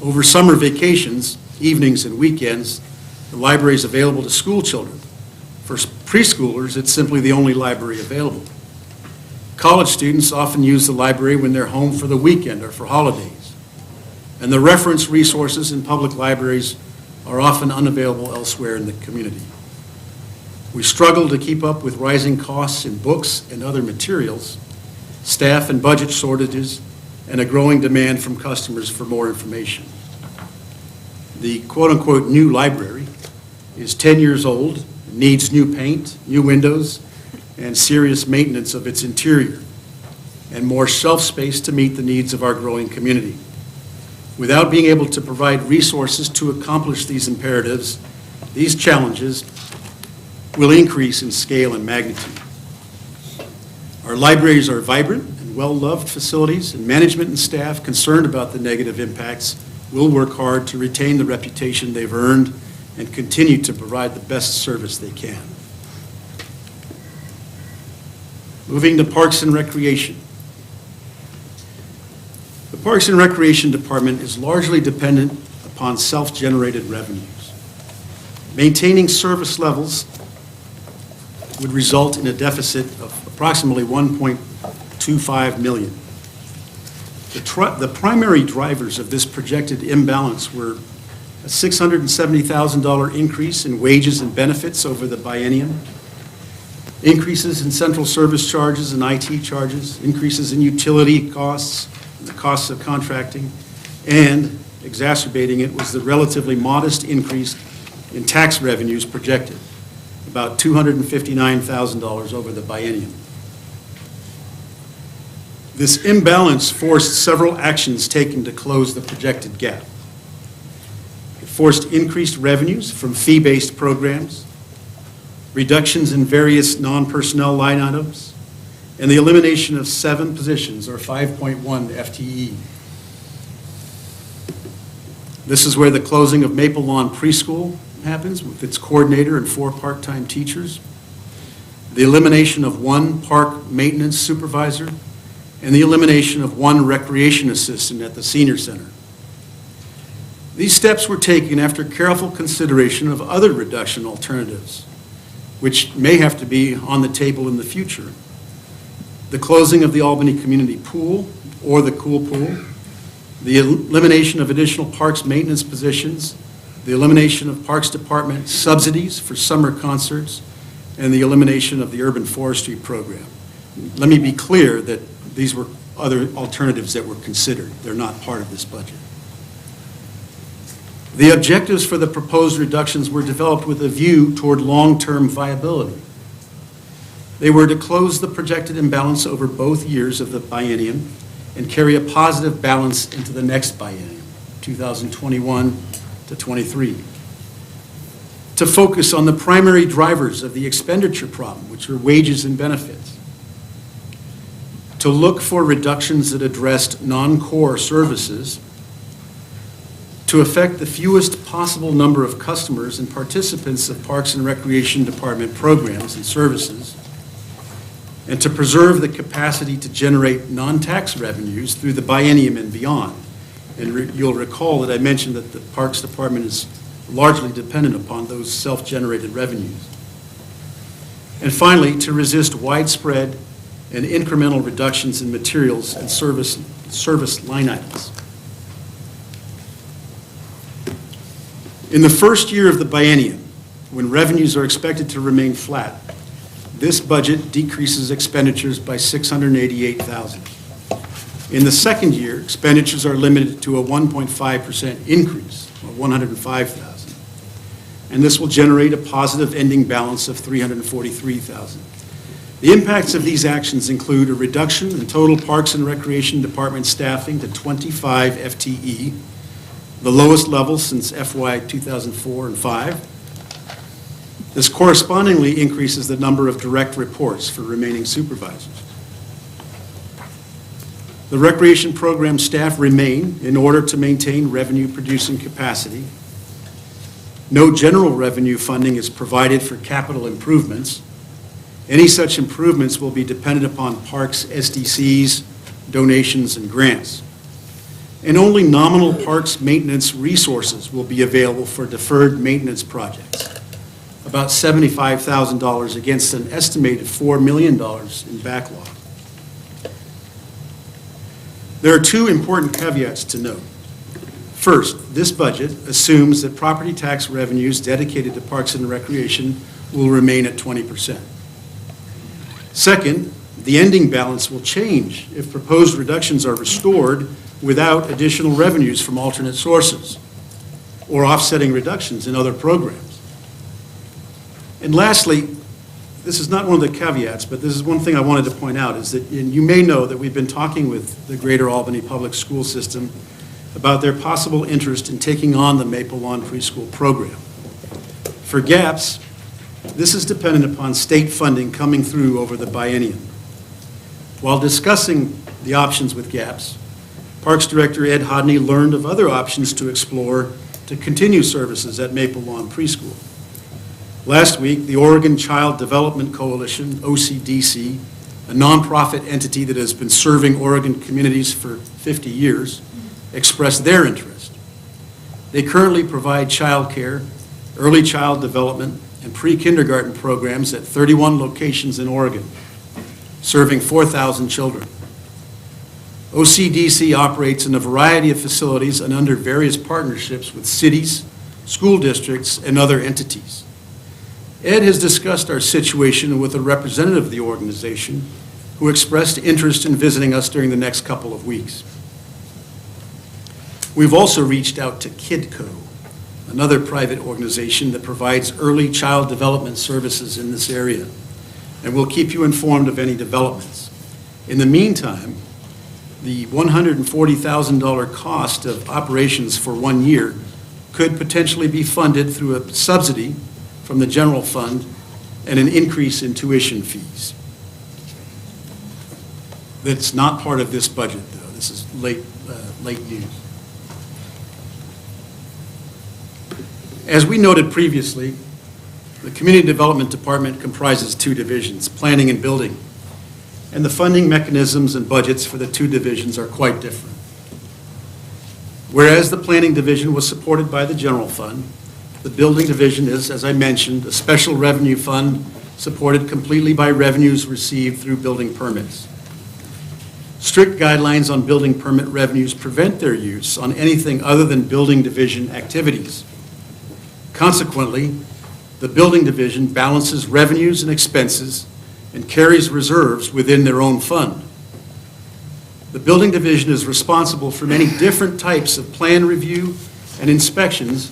Speaker 8: Over summer vacations, evenings, and weekends, the library is available to school children. For preschoolers, it's simply the only library available. College students often use the library when they're home for the weekend or for holidays. And the reference resources in public libraries are often unavailable elsewhere in the community. We struggle to keep up with rising costs in books and other materials, staff and budget shortages, and a growing demand from customers for more information. The quote-unquote new library is 10 years old, needs new paint, new windows, and serious maintenance of its interior, and more shelf space to meet the needs of our growing community. Without being able to provide resources to accomplish these imperatives, these challenges will increase in scale and magnitude. Our libraries are vibrant and well-loved facilities, and management and staff concerned about the negative impacts will work hard to retain the reputation they've earned and continue to provide the best service they can. Moving to Parks and Recreation. The Parks and Recreation Department is largely dependent upon self-generated revenues. Maintaining service levels would result in a deficit of approximately $1.25 million. The primary drivers of this projected imbalance were a $670,000 increase in wages and benefits over the biennium, increases in central service charges and IT charges, increases in utility costs, and the costs of contracting, and exacerbating it was the relatively modest increase in tax revenues projected, about $259,000 over the biennium. This imbalance forced several actions taken to close the projected gap. It forced increased revenues from fee-based programs, reductions in various non-personnel line items, and the elimination of 7 positions, or 5.1 FTE. This is where the closing of Maple Lawn Preschool happens with its coordinator and 4 part-time teachers, the elimination of 1 park maintenance supervisor, and the elimination of 1 recreation assistant at the senior center. These steps were taken after careful consideration of other reduction alternatives, which may have to be on the table in the future. The closing of the Albany Community Pool, or the Cool Pool, the elimination of additional parks maintenance positions, the elimination of Parks Department subsidies for summer concerts, and the elimination of the urban forestry program. Let me be clear that these were other alternatives that were considered. They're not part of this budget. The objectives for the proposed reductions were developed with a view toward long-term viability. They were to close the projected imbalance over both years of the biennium and carry a positive balance into the next biennium, 2021 to 23. To focus on the primary drivers of the expenditure problem, which are wages and benefits. To look for reductions that addressed non-core services, to affect the fewest possible number of customers and participants of Parks and Recreation Department programs and services, and to preserve the capacity to generate non-tax revenues through the biennium and beyond. And you'll recall that I mentioned that the Parks Department is largely dependent upon those self-generated revenues. And finally, to resist widespread and incremental reductions in materials and service line items. In the first year of the biennium, when revenues are expected to remain flat, this budget decreases expenditures by $688,000. In the second year, expenditures are limited to a 1.5% increase, or $105,000. And this will generate a positive ending balance of $343,000. The impacts of these actions include a reduction in total Parks and Recreation Department staffing to 25 FTE, the lowest level since FY 2004 and 5. This correspondingly increases the number of direct reports for remaining supervisors. The recreation program staff remain in order to maintain revenue-producing capacity. No general revenue funding is provided for capital improvements. Any such improvements will be dependent upon parks, SDCs, donations, and grants. And only nominal parks maintenance resources will be available for deferred maintenance projects, about $75,000 against an estimated $4 million in backlog. There are two important caveats to note. First, this budget assumes that property tax revenues dedicated to Parks and Recreation will remain at 20%. Second, the ending balance will change if proposed reductions are restored without additional revenues from alternate sources or offsetting reductions in other programs. And lastly, this is not one of the caveats, but this is one thing I wanted to point out, is that, and you may know that we've been talking with the Greater Albany Public School System about their possible interest in taking on the Maple Lawn Preschool program. For GAPS, this is dependent upon state funding coming through over the biennium. While discussing the options with GAPS, Parks Director Ed Hodney learned of other options to explore to continue services at Maple Lawn Preschool. Last week, the Oregon Child Development Coalition, OCDC, a nonprofit entity that has been serving Oregon communities for 50 years, expressed their interest. They currently provide child care, early child development, and pre-kindergarten programs at 31 locations in Oregon, serving 4,000 children. OCDC operates in a variety of facilities and under various partnerships with cities, school districts, and other entities. Ed has discussed our situation with a representative of the organization who expressed interest in visiting us during the next couple of weeks. We've also reached out to KidCo, another private organization that provides early child development services in this area, and we'll keep you informed of any developments. In the meantime, the $140,000 cost of operations for 1 year could potentially be funded through a subsidy from the general fund and an increase in tuition fees. That's not part of this budget, though. This is late news. As we noted previously, the Community Development Department comprises two divisions, planning and building, and the funding mechanisms and budgets for the two divisions are quite different. Whereas the planning division was supported by the general fund, the building division is, as I mentioned, a special revenue fund supported completely by revenues received through building permits. Strict guidelines on building permit revenues prevent their use on anything other than building division activities. Consequently, the building division balances revenues and expenses and carries reserves within their own fund. The building division is responsible for many different types of plan review and inspections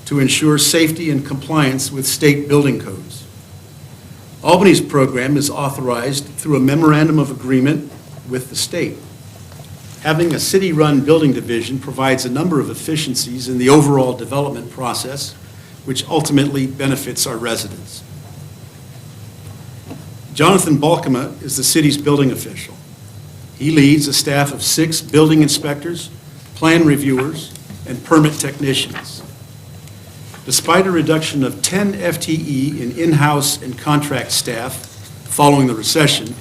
Speaker 8: to ensure safety and compliance with state building codes. Albany's program is authorized through a memorandum of agreement with the state. Having a city-run building division provides a number of efficiencies in the overall development process, which ultimately benefits our residents. Jonathan Balkema is the city's building official. He leads a staff of 6 building inspectors, plan reviewers, and permit technicians. Despite a reduction of 10 FTE in in-house and contract staff following the recession,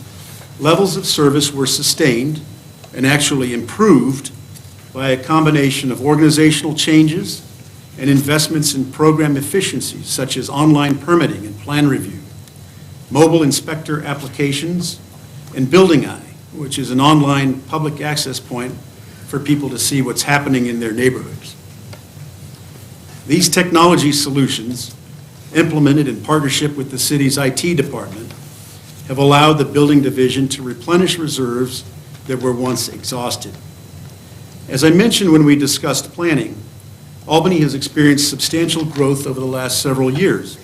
Speaker 8: levels of service were sustained and actually improved by a combination of organizational changes and investments in program efficiencies such as online permitting and plan review, mobile inspector applications, and Building Eye, which is an online public access point for people to see what's happening in their neighborhoods. These technology solutions, implemented in partnership with the city's IT department, have allowed the building division to replenish reserves that were once exhausted. As I mentioned when we discussed planning, Albany has experienced substantial growth over the last several years.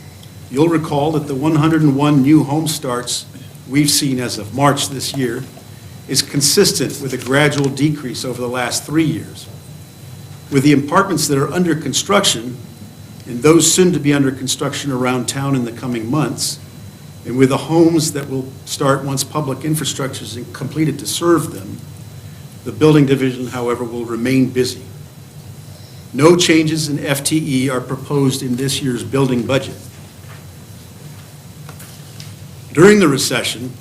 Speaker 8: You'll recall that the 101 new home starts we've seen as of March this year is consistent with a gradual decrease over the last 3 years. With the apartments that are under construction and those soon to be under construction around town in the coming months, and with the homes that will start once public infrastructure is completed to serve them, the building division, however, will remain busy. No changes in FTE are proposed in this year's building budget. During the recession,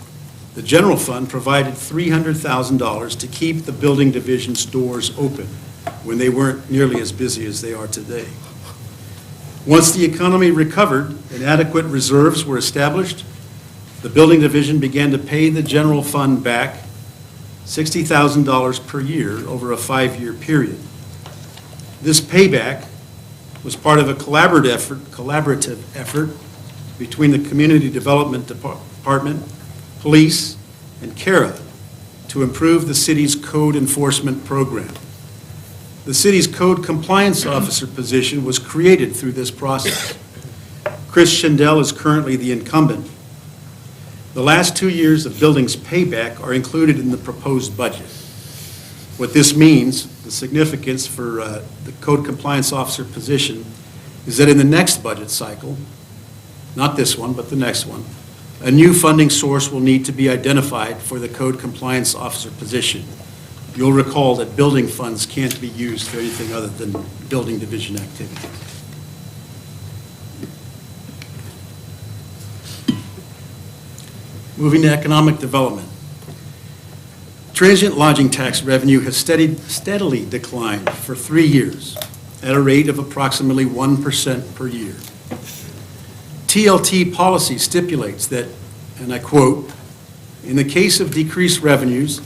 Speaker 8: the general fund provided $300,000 to keep the building division's doors open when they weren't nearly as busy as they are today. Once the economy recovered and adequate reserves were established, the building division began to pay the general fund back $60,000 per year over a 5-year period. This payback was part of a collaborative effort between the Community Development Department, Police, and CARA to improve the city's code enforcement program. The city's code compliance officer position was created through this process. Chris Schindel is currently the incumbent. The last 2 years of buildings payback are included in the proposed budget. What this means, the significance for the code compliance officer position, is that in the next budget cycle, not this one, but the next one, a new funding source will need to be identified for the code compliance officer position. You'll recall that building funds can't be used for anything other than building division activities. Moving to economic development. Transient lodging tax revenue has steadily declined for 3 years at a rate of approximately 1% per year. TLT policy stipulates that, and I quote, "In the case of decreased revenues,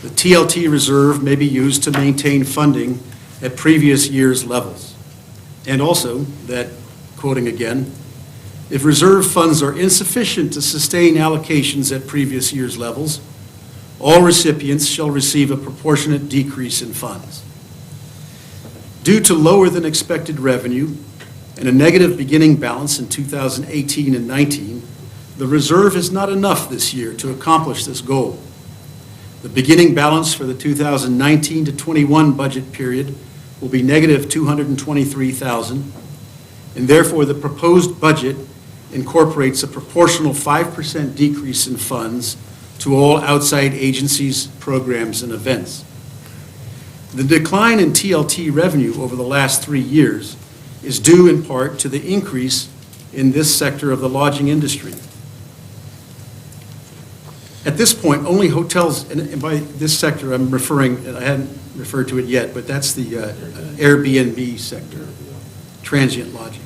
Speaker 8: the TLT reserve may be used to maintain funding at previous year's levels." And also that, quoting again, "If reserve funds are insufficient to sustain allocations at previous year's levels, all recipients shall receive a proportionate decrease in funds." Due to lower than expected revenue and a negative beginning balance in 2018 and 19, the reserve is not enough this year to accomplish this goal. The beginning balance for the 2019 to 21 budget period will be negative $223,000, and therefore the proposed budget incorporates a proportional 5% decrease in funds to all outside agencies, programs, and events. The decline in TLT revenue over the last 3 years is due in part to the increase in this sector of the lodging industry. At this point, only hotels, and by this sector I'm referring, and I hadn't referred to it yet, but that's the Airbnb sector, transient lodging.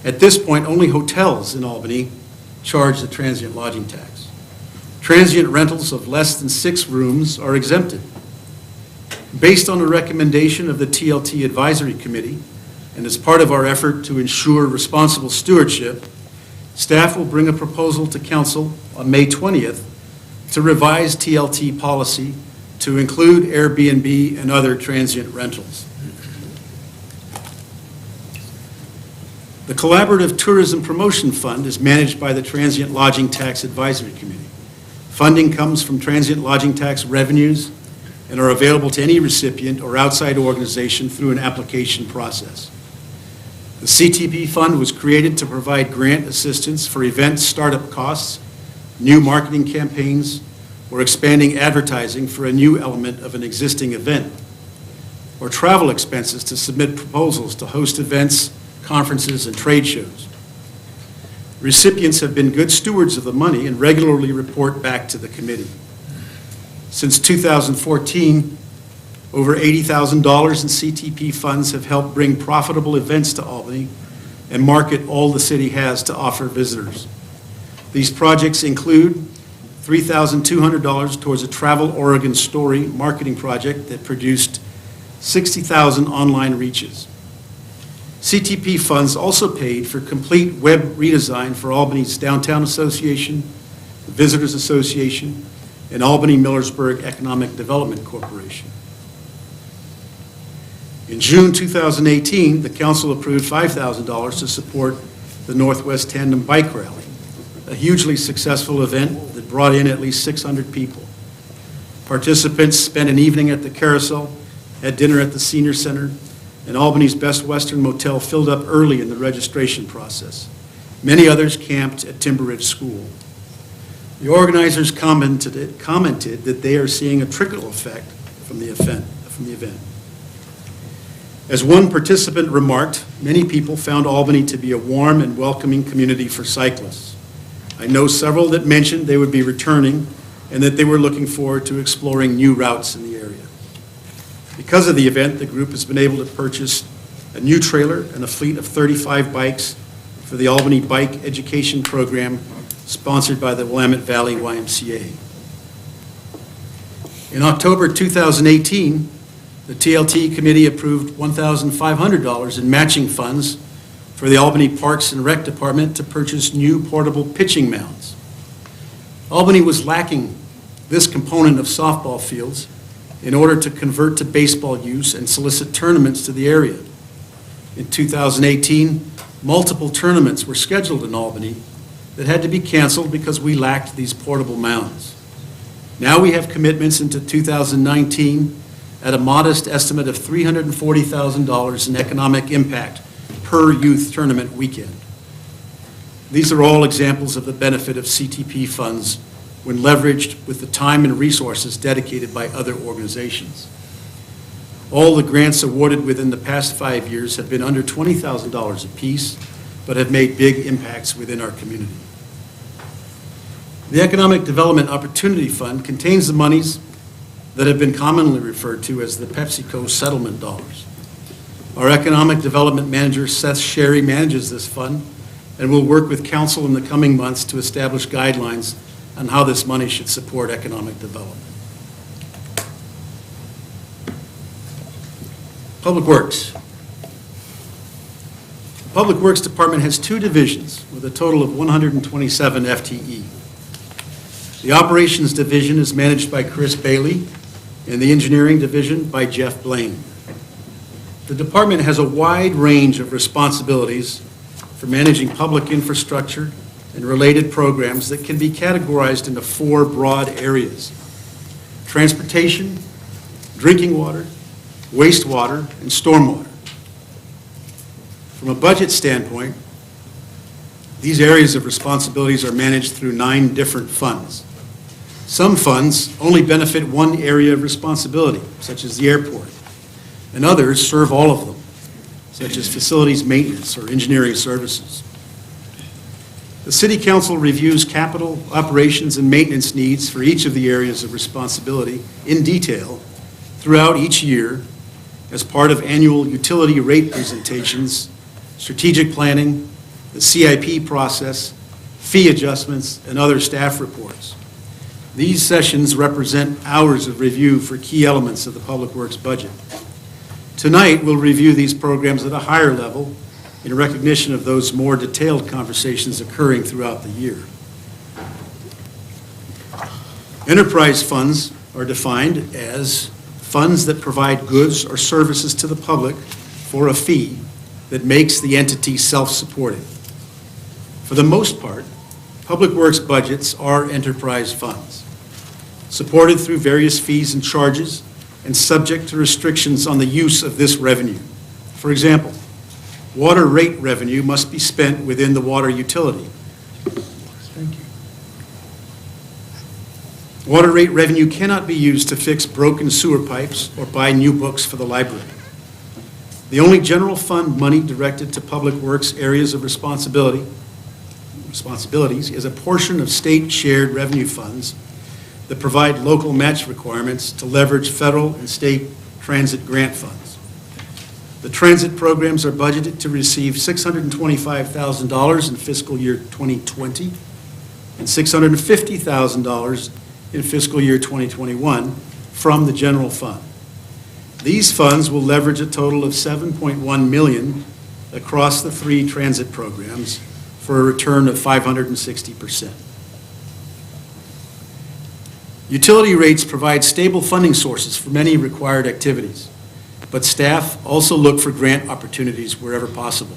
Speaker 8: At this point, only hotels in Albany charge the transient lodging tax. Transient rentals of less than 6 rooms are exempted. Based on a recommendation of the TLT Advisory Committee, and as part of our effort to ensure responsible stewardship, staff will bring a proposal to council on May 20th to revise TLT policy to include Airbnb and other transient rentals. The Collaborative Tourism Promotion Fund is managed by the Transient Lodging Tax Advisory Committee. Funding comes from transient lodging tax revenues and are available to any recipient or outside organization through an application process. The CTP fund was created to provide grant assistance for event startup costs, new marketing campaigns, or expanding advertising for a new element of an existing event, or travel expenses to submit proposals to host events, conferences, and trade shows. Recipients have been good stewards of the money and regularly report back to the committee. Since 2014, over $80,000 in CTP funds have helped bring profitable events to Albany and market all the city has to offer visitors. These projects include $3,200 towards a Travel Oregon Story marketing project that produced 60,000 online reaches. CTP funds also paid for complete web redesign for Albany's Downtown Association, the Visitors Association, and Albany-Millersburg Economic Development Corporation. In June 2018, the council approved $5,000 to support the Northwest Tandem Bike Rally, a hugely successful event that that brought in at least 600 people. Participants spent an evening at the Carousel, had dinner at the Senior Center, and Albany's Best Western Motel filled up early in the registration process. Many others camped at Timber Ridge School. The organizers commented that they are seeing a trickle effect from the event. As one participant remarked, many people found Albany to be a warm and welcoming community for cyclists. I know several that mentioned they would be returning and that they were looking forward to exploring new routes in the area. Because of the event, the group has been able to purchase a new trailer and a fleet of 35 bikes for the Albany Bike Education Program sponsored by the Willamette Valley YMCA. In October 2018, the TLT committee approved $1,500 in matching funds for the Albany Parks and Rec Department to purchase new portable pitching mounds. Albany was lacking this component of softball fields in order to convert to baseball use and solicit tournaments to the area. In 2018, multiple tournaments were scheduled in Albany that had to be canceled because we lacked these portable mounds. Now we have commitments into 2019 at a modest estimate of $340,000 in economic impact per youth tournament weekend. These are all examples of the benefit of CTP funds when leveraged with the time and resources dedicated by other organizations. All the grants awarded within the past 5 years have been under $20,000 apiece, but have made big impacts within our community. The Economic Development Opportunity Fund contains the monies that have been commonly referred to as the PepsiCo settlement dollars. Our Economic Development Manager, Seth Sherry, manages this fund and will work with council in the coming months to establish guidelines on how this money should support economic development. Public Works. The Public Works Department has 2 divisions with a total of 127 FTE. The Operations Division is managed by Chris Bailey and the Engineering Division by Jeff Blaine. The department has a wide range of responsibilities for managing public infrastructure and related programs that can be categorized into 4 broad areas: transportation, drinking water, wastewater, and stormwater. From a budget standpoint, these areas of responsibilities are managed through 9 different funds. Some funds only benefit one area of responsibility, such as the airport, and others serve all of them, such as facilities maintenance or engineering services. The City Council reviews capital, operations, and maintenance needs for each of the areas of responsibility in detail throughout each year as part of annual utility rate presentations, strategic planning, the CIP process, fee adjustments, and other staff reports. These sessions represent hours of review for key elements of the Public Works budget. Tonight, we'll review these programs at a higher level in recognition of those more detailed conversations occurring throughout the year. Enterprise funds are defined as funds that provide goods or services to the public for a fee that makes the entity self-supporting. For the most part, Public Works budgets are enterprise funds, supported through various fees and charges and subject to restrictions on the use of this revenue. For example, water rate revenue must be spent within the water utility. Thank you. Water rate revenue cannot be used to fix broken sewer pipes or buy new books for the library. The only general fund money directed to Public Works areas of responsibilities is a portion of state shared revenue funds that provide local match requirements to leverage federal and state transit grant funds. The transit programs are budgeted to receive $625,000 in fiscal year 2020 and $650,000 in fiscal year 2021 from the general fund. These funds will leverage a total of $7.1 million across the 3 transit programs for a return of 560%. Utility rates provide stable funding sources for many required activities, but staff also look for grant opportunities wherever possible.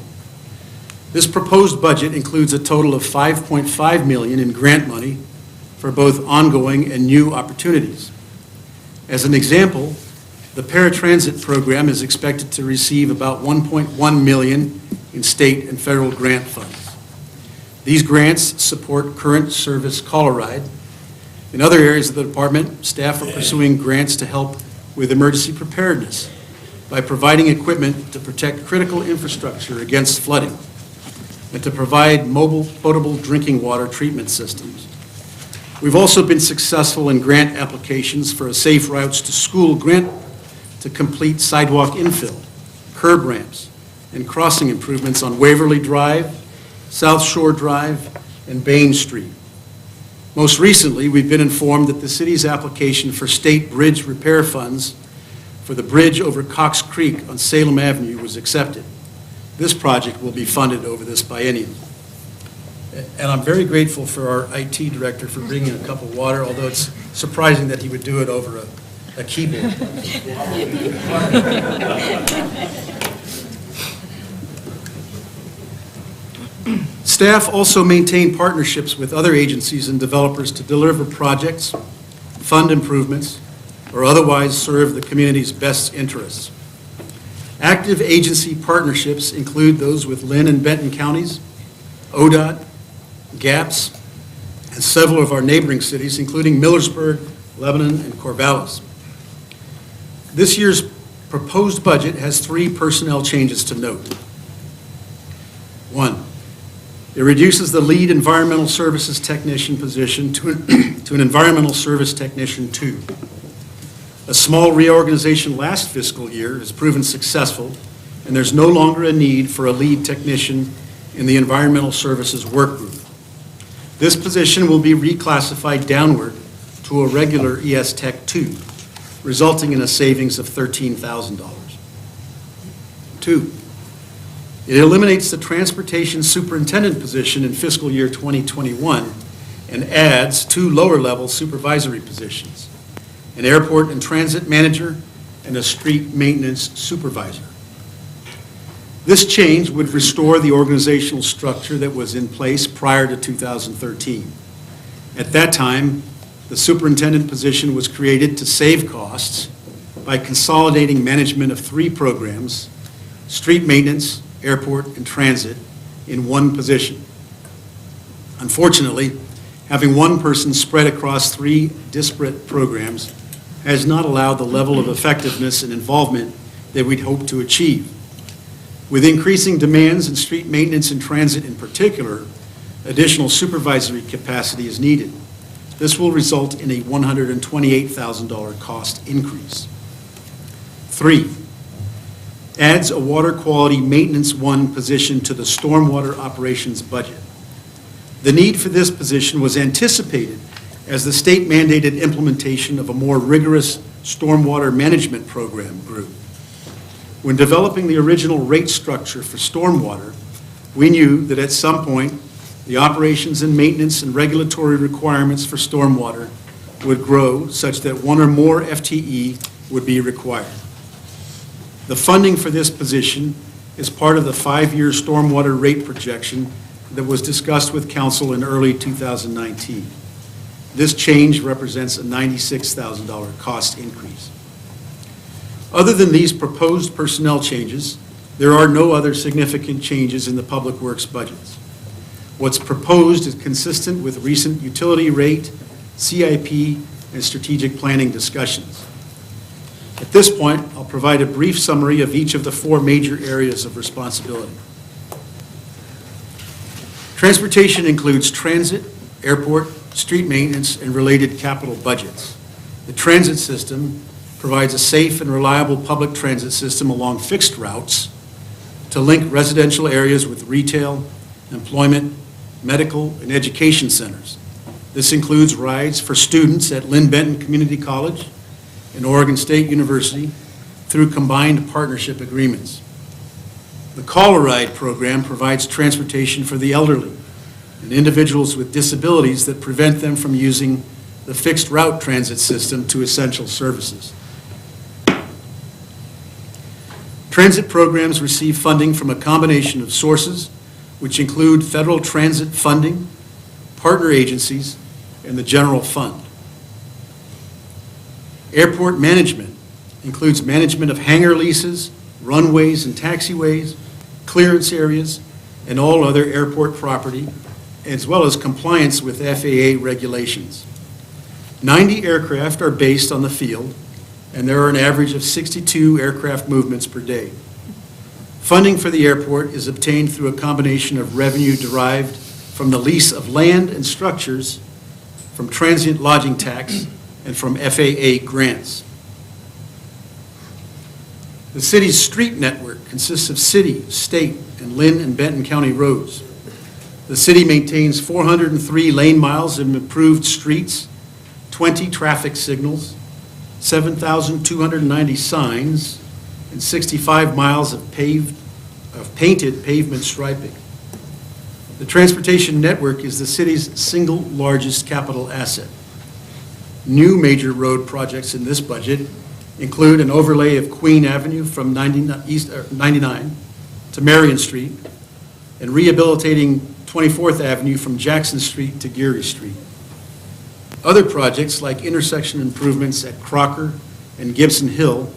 Speaker 8: This proposed budget includes a total of $5.5 million in grant money for both ongoing and new opportunities. As an example, the paratransit program is expected to receive about $1.1 million in state and federal grant funds. These grants support current service caller ride. In other areas of the department, staff are pursuing grants to help with emergency preparedness by providing equipment to protect critical infrastructure against flooding and to provide mobile potable drinking water treatment systems. We've also been successful in grant applications for a Safe Routes to School grant to complete sidewalk infill, curb ramps, and crossing improvements on Waverly Drive, South Shore Drive, and Bain Street. Most recently, we've been informed that the city's application for state bridge repair funds for the bridge over Cox Creek on Salem Avenue was accepted. This project will be funded over this biennium. And I'm very grateful for our IT director for bringing a cup of water, although it's surprising that he would do it over a keyboard. Staff also maintain partnerships with other agencies and developers to deliver projects, fund improvements, or otherwise serve the community's best interests. Active agency partnerships include those with Lynn and Benton counties, ODOT, GAPS, and several of our neighboring cities, including Millersburg, Lebanon, and Corvallis. This year's proposed budget has 3 personnel changes to note. 1, it reduces the lead environmental services technician position to an environmental service technician 2. A small reorganization last fiscal year has proven successful, and there's no longer a need for a lead technician in the environmental services work group. This position will be reclassified downward to a regular ES Tech 2, resulting in a savings of $13,000. 2, it eliminates the transportation superintendent position in fiscal year 2021 and adds 2 lower-level supervisory positions, an airport and transit manager and a street maintenance supervisor. This change would restore the organizational structure that was in place prior to 2013. At that time, the superintendent position was created to save costs by consolidating management of 3 programs, street maintenance, airport, and transit, in one position. Unfortunately, having one person spread across 3 disparate programs has not allowed the level of effectiveness and involvement that we'd hoped to achieve. With increasing demands in street maintenance and transit in particular, additional supervisory capacity is needed. This will result in a $128,000 cost increase. 3, adds a water quality maintenance 1 position to the stormwater operations budget. The need for this position was anticipated as the state mandated implementation of a more rigorous stormwater management program grew. When developing the original rate structure for stormwater, we knew that at some point, the operations and maintenance and regulatory requirements for stormwater would grow such that 1 or more FTE would be required. The funding for this position is part of the 5-year stormwater rate projection that was discussed with Council in early 2019. This change represents a $96,000 cost increase. Other than these proposed personnel changes, there are no other significant changes in the Public Works budgets. What's proposed is consistent with recent utility rate, CIP, and strategic planning discussions. At this point, I'll provide a brief summary of each of the 4 major areas of responsibility. Transportation includes transit, airport, street maintenance, and related capital budgets. The transit system provides a safe and reliable public transit system along fixed routes to link residential areas with retail, employment, medical, and education centers. This includes rides for students at Lynn Benton Community College and Oregon State University through combined partnership agreements. The Caller Ride program provides transportation for the elderly and individuals with disabilities that prevent them from using the fixed route transit system to essential services. Transit programs receive funding from a combination of sources, which include federal transit funding, partner agencies, and the general fund. Airport management includes management of hangar leases, runways and taxiways, clearance areas, and all other airport property, as well as compliance with FAA regulations. 90 aircraft are based on the field, and there are an average of 62 aircraft movements per day. Funding for the airport is obtained through a combination of revenue derived from the lease of land and structures, from transient lodging tax, and from FAA grants. The city's street network consists of city, state, and Lynn and Benton County roads. The city maintains 403 lane miles of improved streets, 20 traffic signals, 7,290 signs, and 65 miles of painted pavement striping. The transportation network is the city's single largest capital asset. New major road projects in this budget include an overlay of Queen Avenue from 99 to Marion Street, and rehabilitating 24th Avenue from Jackson Street to Geary Street. Other projects like intersection improvements at Crocker and Gibson Hill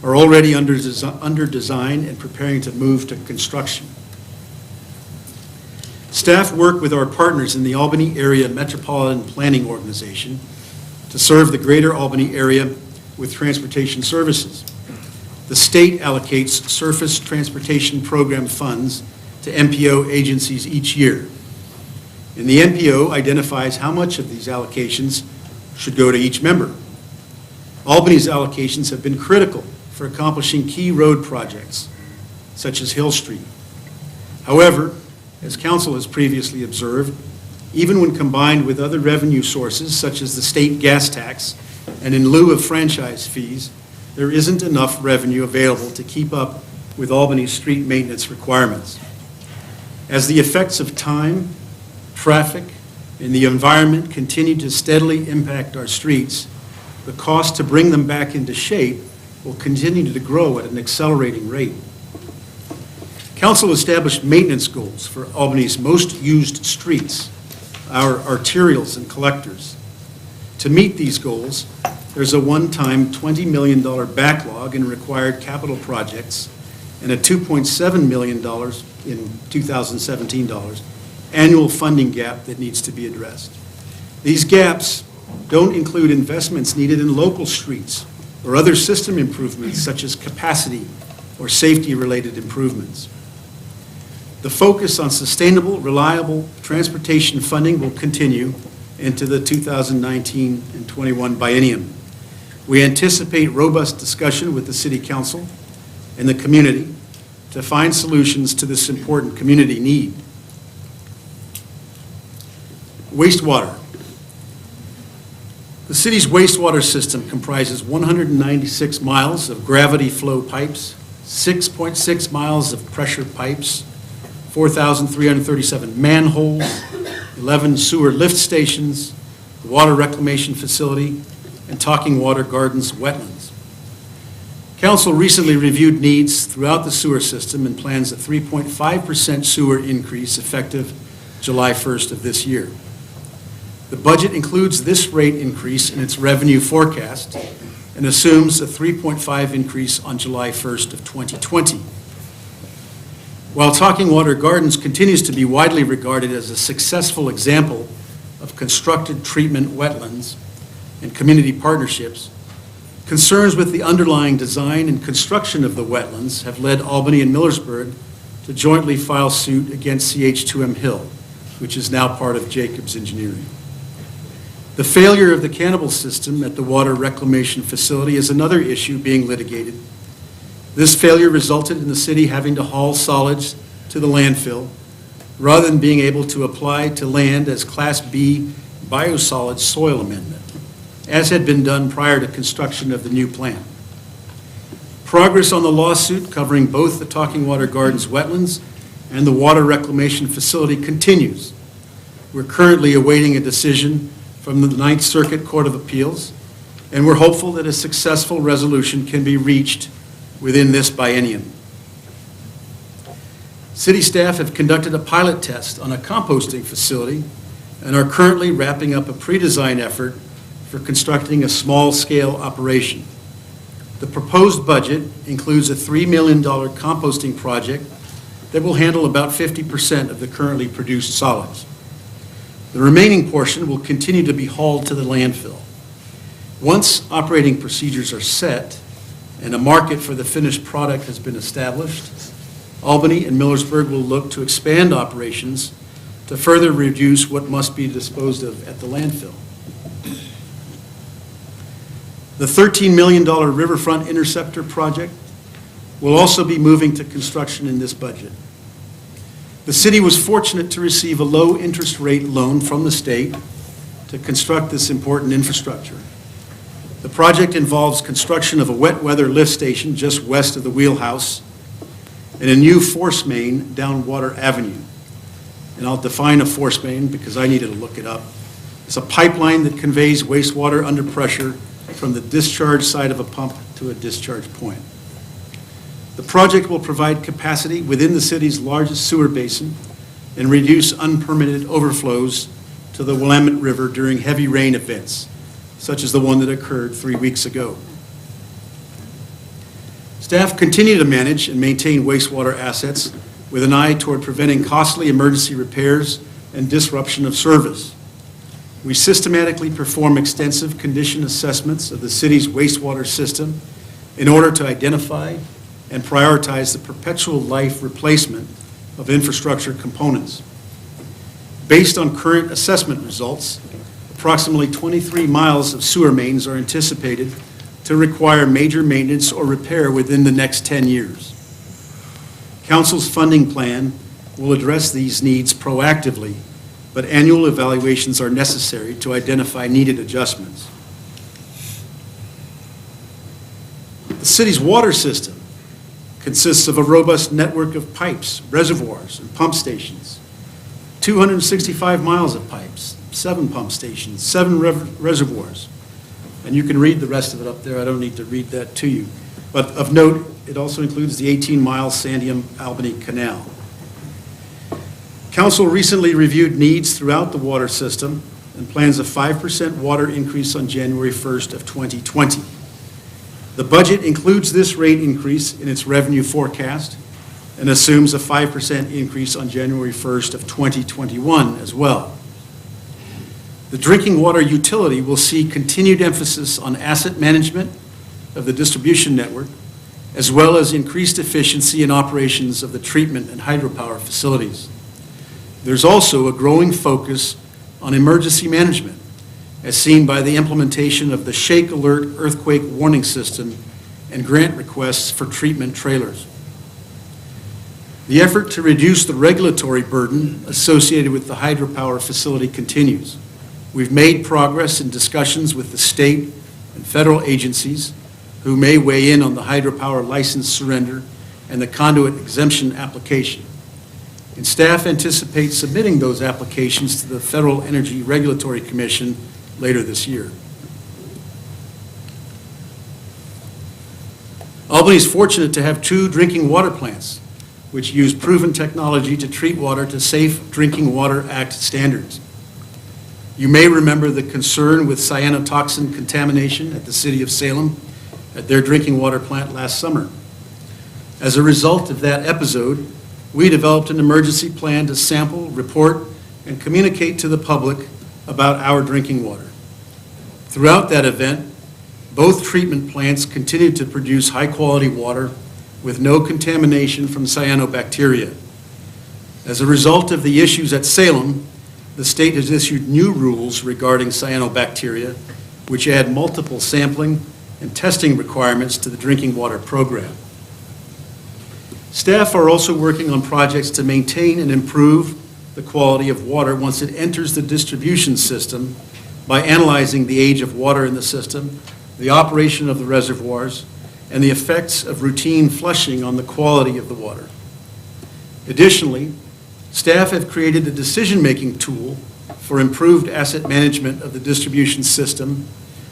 Speaker 8: are already under design and preparing to move to construction. Staff work with our partners in the Albany Area Metropolitan Planning Organization to serve the greater Albany area with transportation services. The state allocates Surface Transportation Program funds to MPO agencies each year. And the MPO identifies how much of these allocations should go to each member. Albany's allocations have been critical for accomplishing key road projects, such as Hill Street. However, as Council has previously observed, even when combined with other revenue sources, such as the state gas tax, and in lieu of franchise fees, there isn't enough revenue available to keep up with Albany's street maintenance requirements. As the effects of time, traffic, and the environment continue to steadily impact our streets, the cost to bring them back into shape will continue to grow at an accelerating rate. Council established maintenance goals for Albany's most used streets, our arterials and collectors. To meet these goals, there's a one-time $20 million backlog in required capital projects and a $2.7 million in 2017 dollars annual funding gap that needs to be addressed. These gaps don't include investments needed in local streets or other system improvements such as capacity or safety-related improvements. The focus on sustainable, reliable transportation funding will continue into the 2019 and 21 biennium. We anticipate robust discussion with the City Council and the community to find solutions to this important community need. Wastewater. The city's wastewater system comprises 196 miles of gravity flow pipes, 6.6 miles of pressure pipes, 4,337 manholes, 11 sewer lift stations, a water reclamation facility, and Talking Water Gardens wetlands. Council recently reviewed needs throughout the sewer system and plans a 3.5% sewer increase effective July 1st of this year. The budget includes this rate increase in its revenue forecast and assumes a 3.5% increase on July 1st of 2020. While Talking Water Gardens continues to be widely regarded as a successful example of constructed treatment wetlands and community partnerships, concerns with the underlying design and construction of the wetlands have led Albany and Millersburg to jointly file suit against CH2M Hill, which is now part of Jacobs Engineering. The failure of the cannibal system at the water reclamation facility is another issue being litigated. This failure resulted in the city having to haul solids to the landfill rather than being able to apply to land as Class B biosolids soil amendment, as had been done prior to construction of the new plant. Progress on the lawsuit covering both the Talking Water Gardens wetlands and the water reclamation facility continues. We're currently awaiting a decision from the Ninth Circuit Court of Appeals, and we're hopeful that a successful resolution can be reached within this biennium. City staff have conducted a pilot test on a composting facility and are currently wrapping up a pre-design effort for constructing a small-scale operation. The proposed budget includes a $3 million composting project that will handle about 50% of the currently produced solids. The remaining portion will continue to be hauled to the landfill. Once operating procedures are set and a market for the finished product has been established, Albany and Millersburg will look to expand operations to further reduce what must be disposed of at the landfill. The $13 million Riverfront Interceptor project will also be moving to construction in this budget. The city was fortunate to receive a low-interest rate loan from the state to construct this important infrastructure. The project involves construction of a wet weather lift station just west of the wheelhouse and a new force main down Water Avenue. And I'll define a force main because I needed to look it up. It's a pipeline that conveys wastewater under pressure from the discharge side of a pump to a discharge point. The project will provide capacity within the city's largest sewer basin and reduce unpermitted overflows to the Willamette River during heavy rain events, such as the one that occurred 3 weeks ago. Staff continue to manage and maintain wastewater assets with an eye toward preventing costly emergency repairs and disruption of service. We systematically perform extensive condition assessments of the city's wastewater system in order to identify and prioritize the perpetual life replacement of infrastructure components. Based on current assessment results, approximately 23 miles of sewer mains are anticipated to require major maintenance or repair within the next 10 years. Council's funding plan will address these needs proactively, but annual evaluations are necessary to identify needed adjustments. The city's water system consists of a robust network of pipes, reservoirs, and pump stations, 265 miles of pipes, 7 pump stations, 7 reservoirs. And you can read the rest of it up there. I don't need to read that to you. But of note, it also includes the 18-mile Sandium-Albany Canal. Council recently reviewed needs throughout the water system and plans a 5% water increase on January 1st of 2020. The budget includes this rate increase in its revenue forecast and assumes a 5% increase on January 1st of 2021 as well. The drinking water utility will see continued emphasis on asset management of the distribution network, as well as increased efficiency in operations of the treatment and hydropower facilities. There's also a growing focus on emergency management, as seen by the implementation of the Shake Alert earthquake warning system and grant requests for treatment trailers. The effort to reduce the regulatory burden associated with the hydropower facility continues. We've made progress in discussions with the state and federal agencies who may weigh in on the hydropower license surrender and the conduit exemption application. And staff anticipates submitting those applications to the Federal Energy Regulatory Commission later this year. Albany is fortunate to have 2 drinking water plants which use proven technology to treat water to Safe Drinking Water Act standards. You may remember the concern with cyanotoxin contamination at the city of Salem at their drinking water plant last summer. As a result of that episode, we developed an emergency plan to sample, report, and communicate to the public about our drinking water. Throughout that event, both treatment plants continued to produce high-quality water with no contamination from cyanobacteria. As a result of the issues at Salem, the state has issued new rules regarding cyanobacteria, which add multiple sampling and testing requirements to the drinking water program. Staff are also working on projects to maintain and improve the quality of water once it enters the distribution system by analyzing the age of water in the system, the operation of the reservoirs, and the effects of routine flushing on the quality of the water. Additionally, staff have created a decision-making tool for improved asset management of the distribution system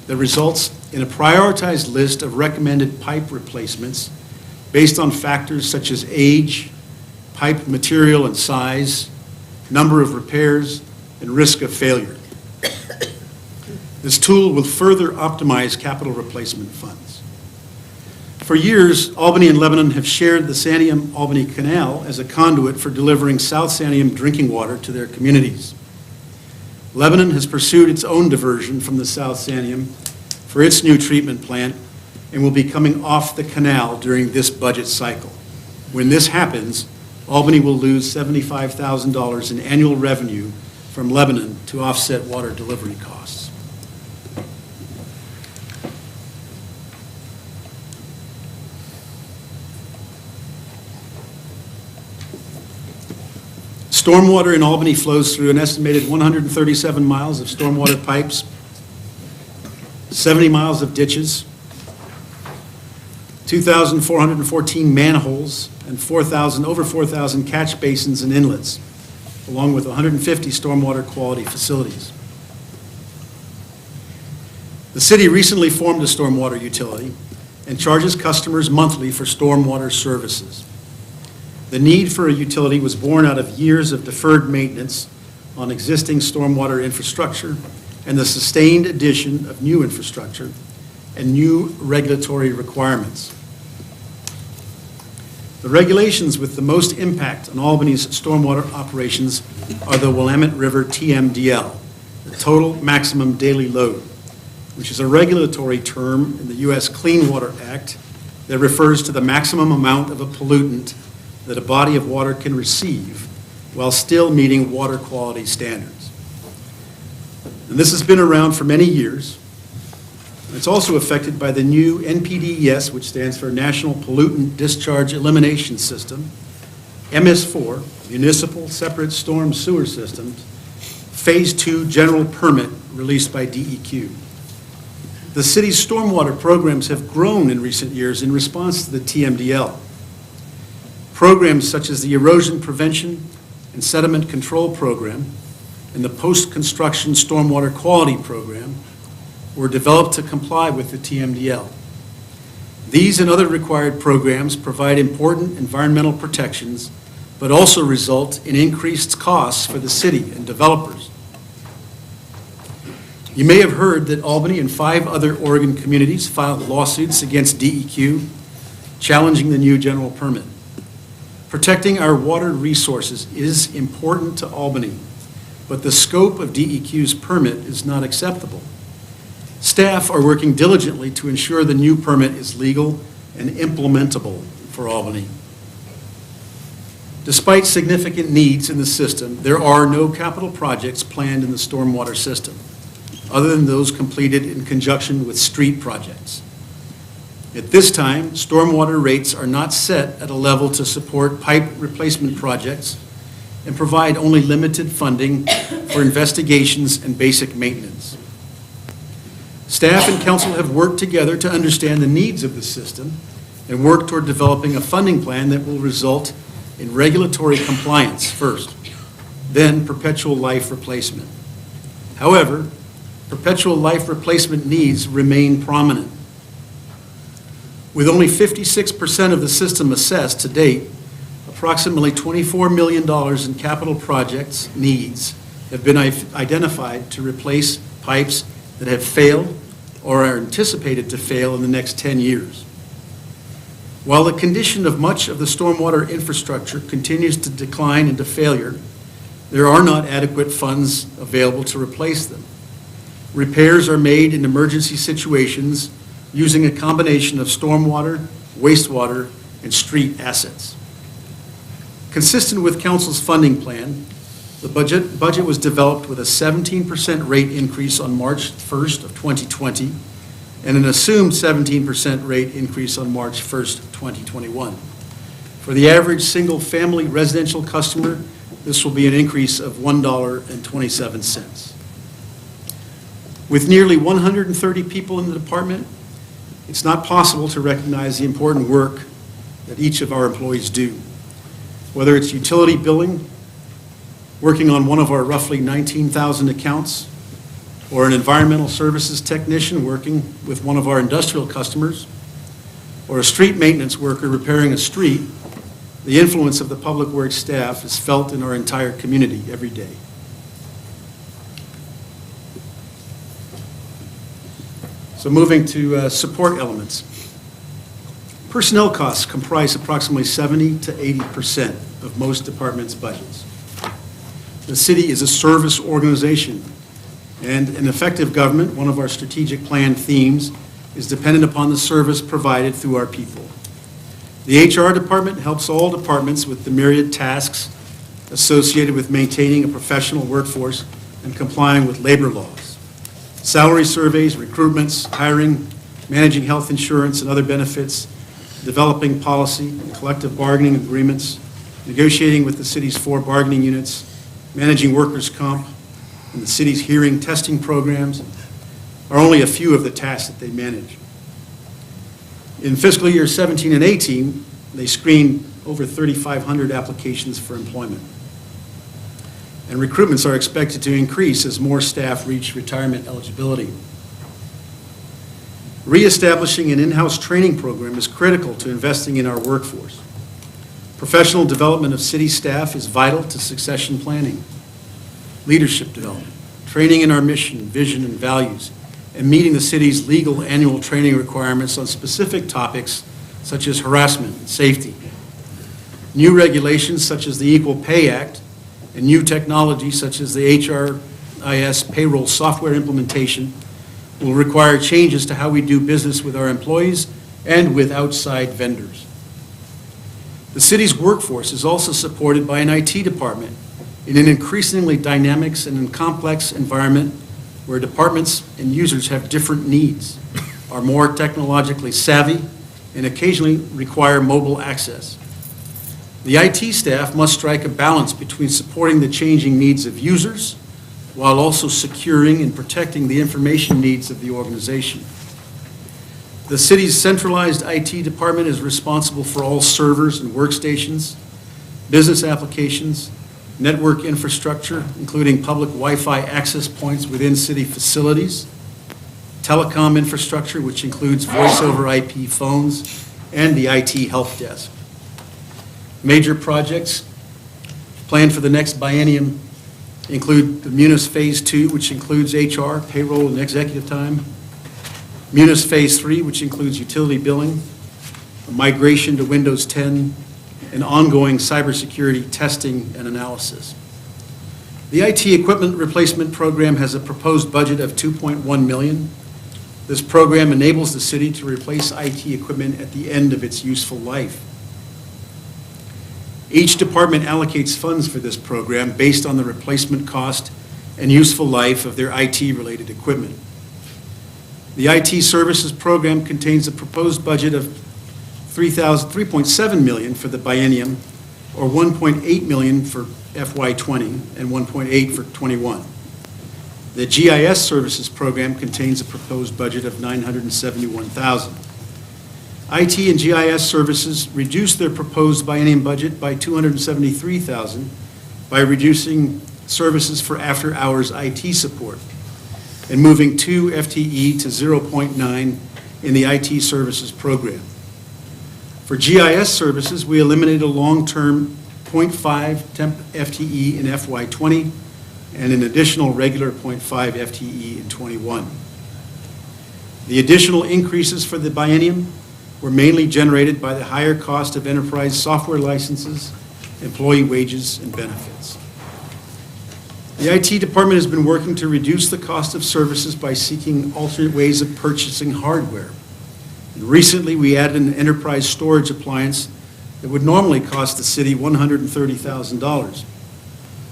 Speaker 8: that results in a prioritized list of recommended pipe replacements based on factors such as age, pipe material and size, number of repairs, and risk of failure. This tool will further optimize capital replacement funds. For years, Albany and Lebanon have shared the Santiam-Albany Canal as a conduit for delivering South Santiam drinking water to their communities. Lebanon has pursued its own diversion from the South Santiam for its new treatment plant and will be coming off the canal during this budget cycle. When this happens, Albany will lose $75,000 in annual revenue from Lebanon to offset water delivery costs. Stormwater in Albany flows through an estimated 137 miles of stormwater pipes, 70 miles of ditches, 2,414 manholes, and over 4,000 catch basins and inlets, along with 150 stormwater quality facilities. The city recently formed a stormwater utility and charges customers monthly for stormwater services. The need for a utility was born out of years of deferred maintenance on existing stormwater infrastructure and the sustained addition of new infrastructure and new regulatory requirements. The regulations with the most impact on Albany's stormwater operations are the Willamette River TMDL, the Total Maximum Daily Load, which is a regulatory term in the U.S. Clean Water Act that refers to the maximum amount of a pollutant that a body of water can receive while still meeting water quality standards. And this has been around for many years. It's also affected by the new NPDES, which stands for National Pollutant Discharge Elimination System, MS4, Municipal Separate Storm Sewer Systems, Phase 2 General Permit released by DEQ. The city's stormwater programs have grown in recent years in response to the TMDL. Programs such as the Erosion Prevention and Sediment Control Program and the Post-Construction Stormwater Quality Program were developed to comply with the TMDL. These and other required programs provide important environmental protections, but also result in increased costs for the city and developers. You may have heard that Albany and 5 other Oregon communities filed lawsuits against DEQ challenging the new general permit. Protecting our water resources is important to Albany, but the scope of DEQ's permit is not acceptable. Staff are working diligently to ensure the new permit is legal and implementable for Albany. Despite significant needs in the system, there are no capital projects planned in the stormwater system, other than those completed in conjunction with street projects. At this time, stormwater rates are not set at a level to support pipe replacement projects and provide only limited funding for investigations and basic maintenance. Staff and council have worked together to understand the needs of the system and work toward developing a funding plan that will result in regulatory compliance first, then perpetual life replacement. However, perpetual life replacement needs remain prominent. With only 56% of the system assessed to date, approximately $24 million in capital projects needs have been identified to replace pipes that have failed or are anticipated to fail in the next 10 years. While the condition of much of the stormwater infrastructure continues to decline into failure, there are not adequate funds available to replace them. Repairs are made in emergency situations using a combination of stormwater, wastewater, and street assets. Consistent with council's funding plan, the budget was developed with a 17% rate increase on March 1st of 2020 and an assumed 17% rate increase on March 1st, 2021. For the average single-family residential customer, this will be an increase of $1.27. With nearly 130 people in the department, it's not possible to recognize the important work that each of our employees do. Whether it's utility billing, working on one of our roughly 19,000 accounts, or an environmental services technician working with one of our industrial customers, or a street maintenance worker repairing a street, the influence of the public works staff is felt in our entire community every day. So moving to support elements. Personnel costs comprise approximately 70 to 80% of most departments' budgets. The city is a service organization, and an effective government, one of our strategic plan themes, is dependent upon the service provided through our people. The HR department helps all departments with the myriad tasks associated with maintaining a professional workforce and complying with labor laws. Salary surveys, recruitments, hiring, managing health insurance and other benefits, developing policy and collective bargaining agreements, negotiating with the city's 4 bargaining units, managing workers' comp, and the city's hearing testing programs are only a few of the tasks that they manage. In fiscal year 17 and 18, they screened over 3,500 applications for employment. And recruitments are expected to increase as more staff reach retirement eligibility. Reestablishing an in-house training program is critical to investing in our workforce. Professional development of city staff is vital to succession planning, leadership development, training in our mission, vision, and values, and meeting the city's legal annual training requirements on specific topics such as harassment and safety. New regulations such as the Equal Pay Act and new technology such as the HRIS payroll software implementation will require changes to how we do business with our employees and with outside vendors. The city's workforce is also supported by an IT department in an increasingly dynamic and complex environment where departments and users have different needs, are more technologically savvy, and occasionally require mobile access. The IT staff must strike a balance between supporting the changing needs of users while also securing and protecting the information needs of the organization. The city's centralized IT department is responsible for all servers and workstations, business applications, network infrastructure, including public Wi-Fi access points within city facilities, telecom infrastructure, which includes voice-over IP phones, and the IT help desk. Major projects planned for the next biennium include the Munis Phase 2, which includes HR, payroll, and executive time, Munis Phase 3, which includes utility billing, a migration to Windows 10, and ongoing cybersecurity testing and analysis. The IT equipment replacement program has a proposed budget of $2.1 million. This program enables the city to replace IT equipment at the end of its useful life. Each department allocates funds for this program based on the replacement cost and useful life of their IT-related equipment. The IT services program contains a proposed budget of $3.7 million for the biennium, or $1.8 million for FY20 and $1.8 for '21. The GIS services program contains a proposed budget of $971,000. IT and GIS services reduced their proposed biennium budget by $273,000 by reducing services for after-hours IT support and moving 2 FTE to 0.9 in the IT services program. For GIS services, we eliminated a long-term 0.5 temp FTE in FY20 and an additional regular 0.5 FTE in '21. The additional increases for the biennium were mainly generated by the higher cost of enterprise software licenses, employee wages, and benefits. The IT department has been working to reduce the cost of services by seeking alternate ways of purchasing hardware. And recently, we added an enterprise storage appliance that would normally cost the city $130,000.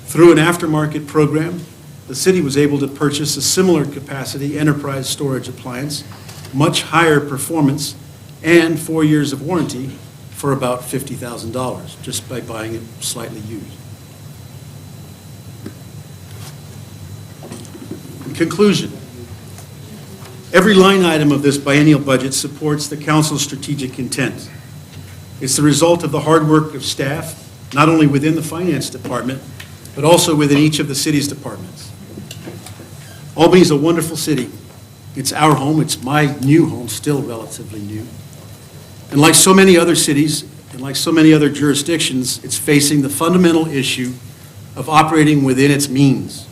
Speaker 8: Through an aftermarket program, the city was able to purchase a similar capacity enterprise storage appliance, much higher performance, and 4 years of warranty for about $50,000, just by buying it slightly used. In conclusion, every line item of this biennial budget supports the council's strategic intent. It's the result of the hard work of staff, not only within the finance department, but also within each of the city's departments. Albany is a wonderful city. It's our home. It's my new home, still relatively new. And like so many other cities, and like so many other jurisdictions, it's facing the fundamental issue of operating within its means.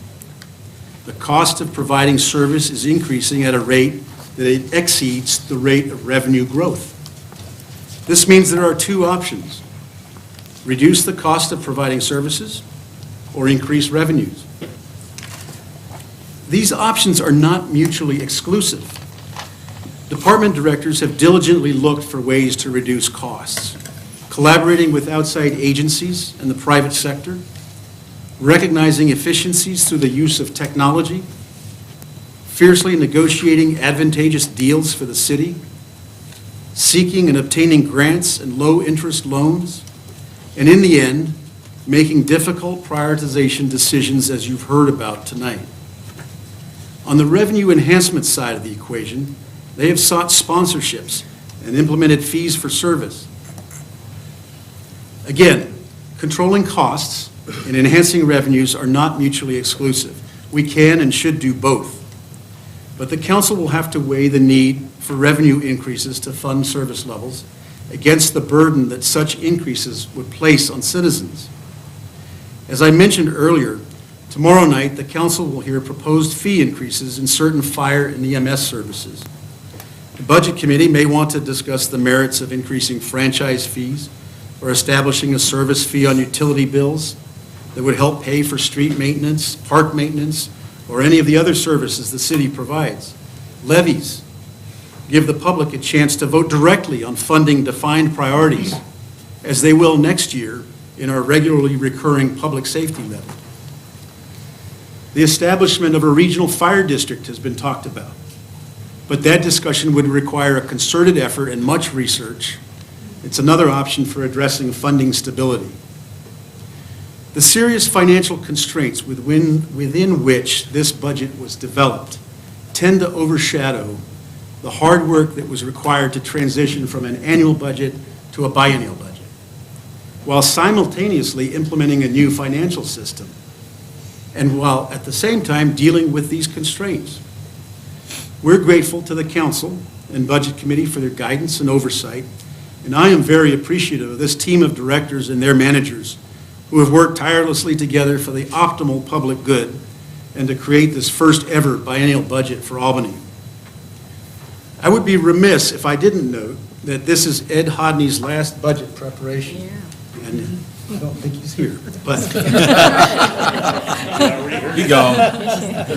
Speaker 8: The cost of providing service is increasing at a rate that it exceeds the rate of revenue growth. This means there are two options: reduce the cost of providing services or increase revenues. These options are not mutually exclusive. Department directors have diligently looked for ways to reduce costs, collaborating with outside agencies and the private sector, recognizing efficiencies through the use of technology, fiercely negotiating advantageous deals for the city, seeking and obtaining grants and low-interest loans, and in the end, making difficult prioritization decisions as you've heard about tonight. On the revenue enhancement side of the equation, they have sought sponsorships and implemented fees for service. Again, controlling costs and enhancing revenues are not mutually exclusive. We can and should do both. But the council will have to weigh the need for revenue increases to fund service levels against the burden that such increases would place on citizens. As I mentioned earlier, tomorrow night, the council will hear proposed fee increases in certain fire and EMS services. The Budget Committee may want to discuss the merits of increasing franchise fees or establishing a service fee on utility bills that would help pay for street maintenance, park maintenance, or any of the other services the city provides. Levies give the public a chance to vote directly on funding defined priorities, as they will next year in our regularly recurring public safety levy. The establishment of a regional fire district has been talked about, but that discussion would require a concerted effort and much research. It's another option for addressing funding stability. The serious financial constraints within which this budget was developed tend to overshadow the hard work that was required to transition from an annual budget to a biennial budget, while simultaneously implementing a new financial system, and while at the same time dealing with these constraints. We're grateful to the council and Budget Committee for their guidance and oversight, and I am very appreciative of this team of directors and their managers who have worked tirelessly together for the optimal public good and to create this first ever biennial budget for Albany. I would be remiss if I didn't note that this is Ed Hodney's last budget preparation. Yeah. And I don't think he's here, but.
Speaker 5: You go.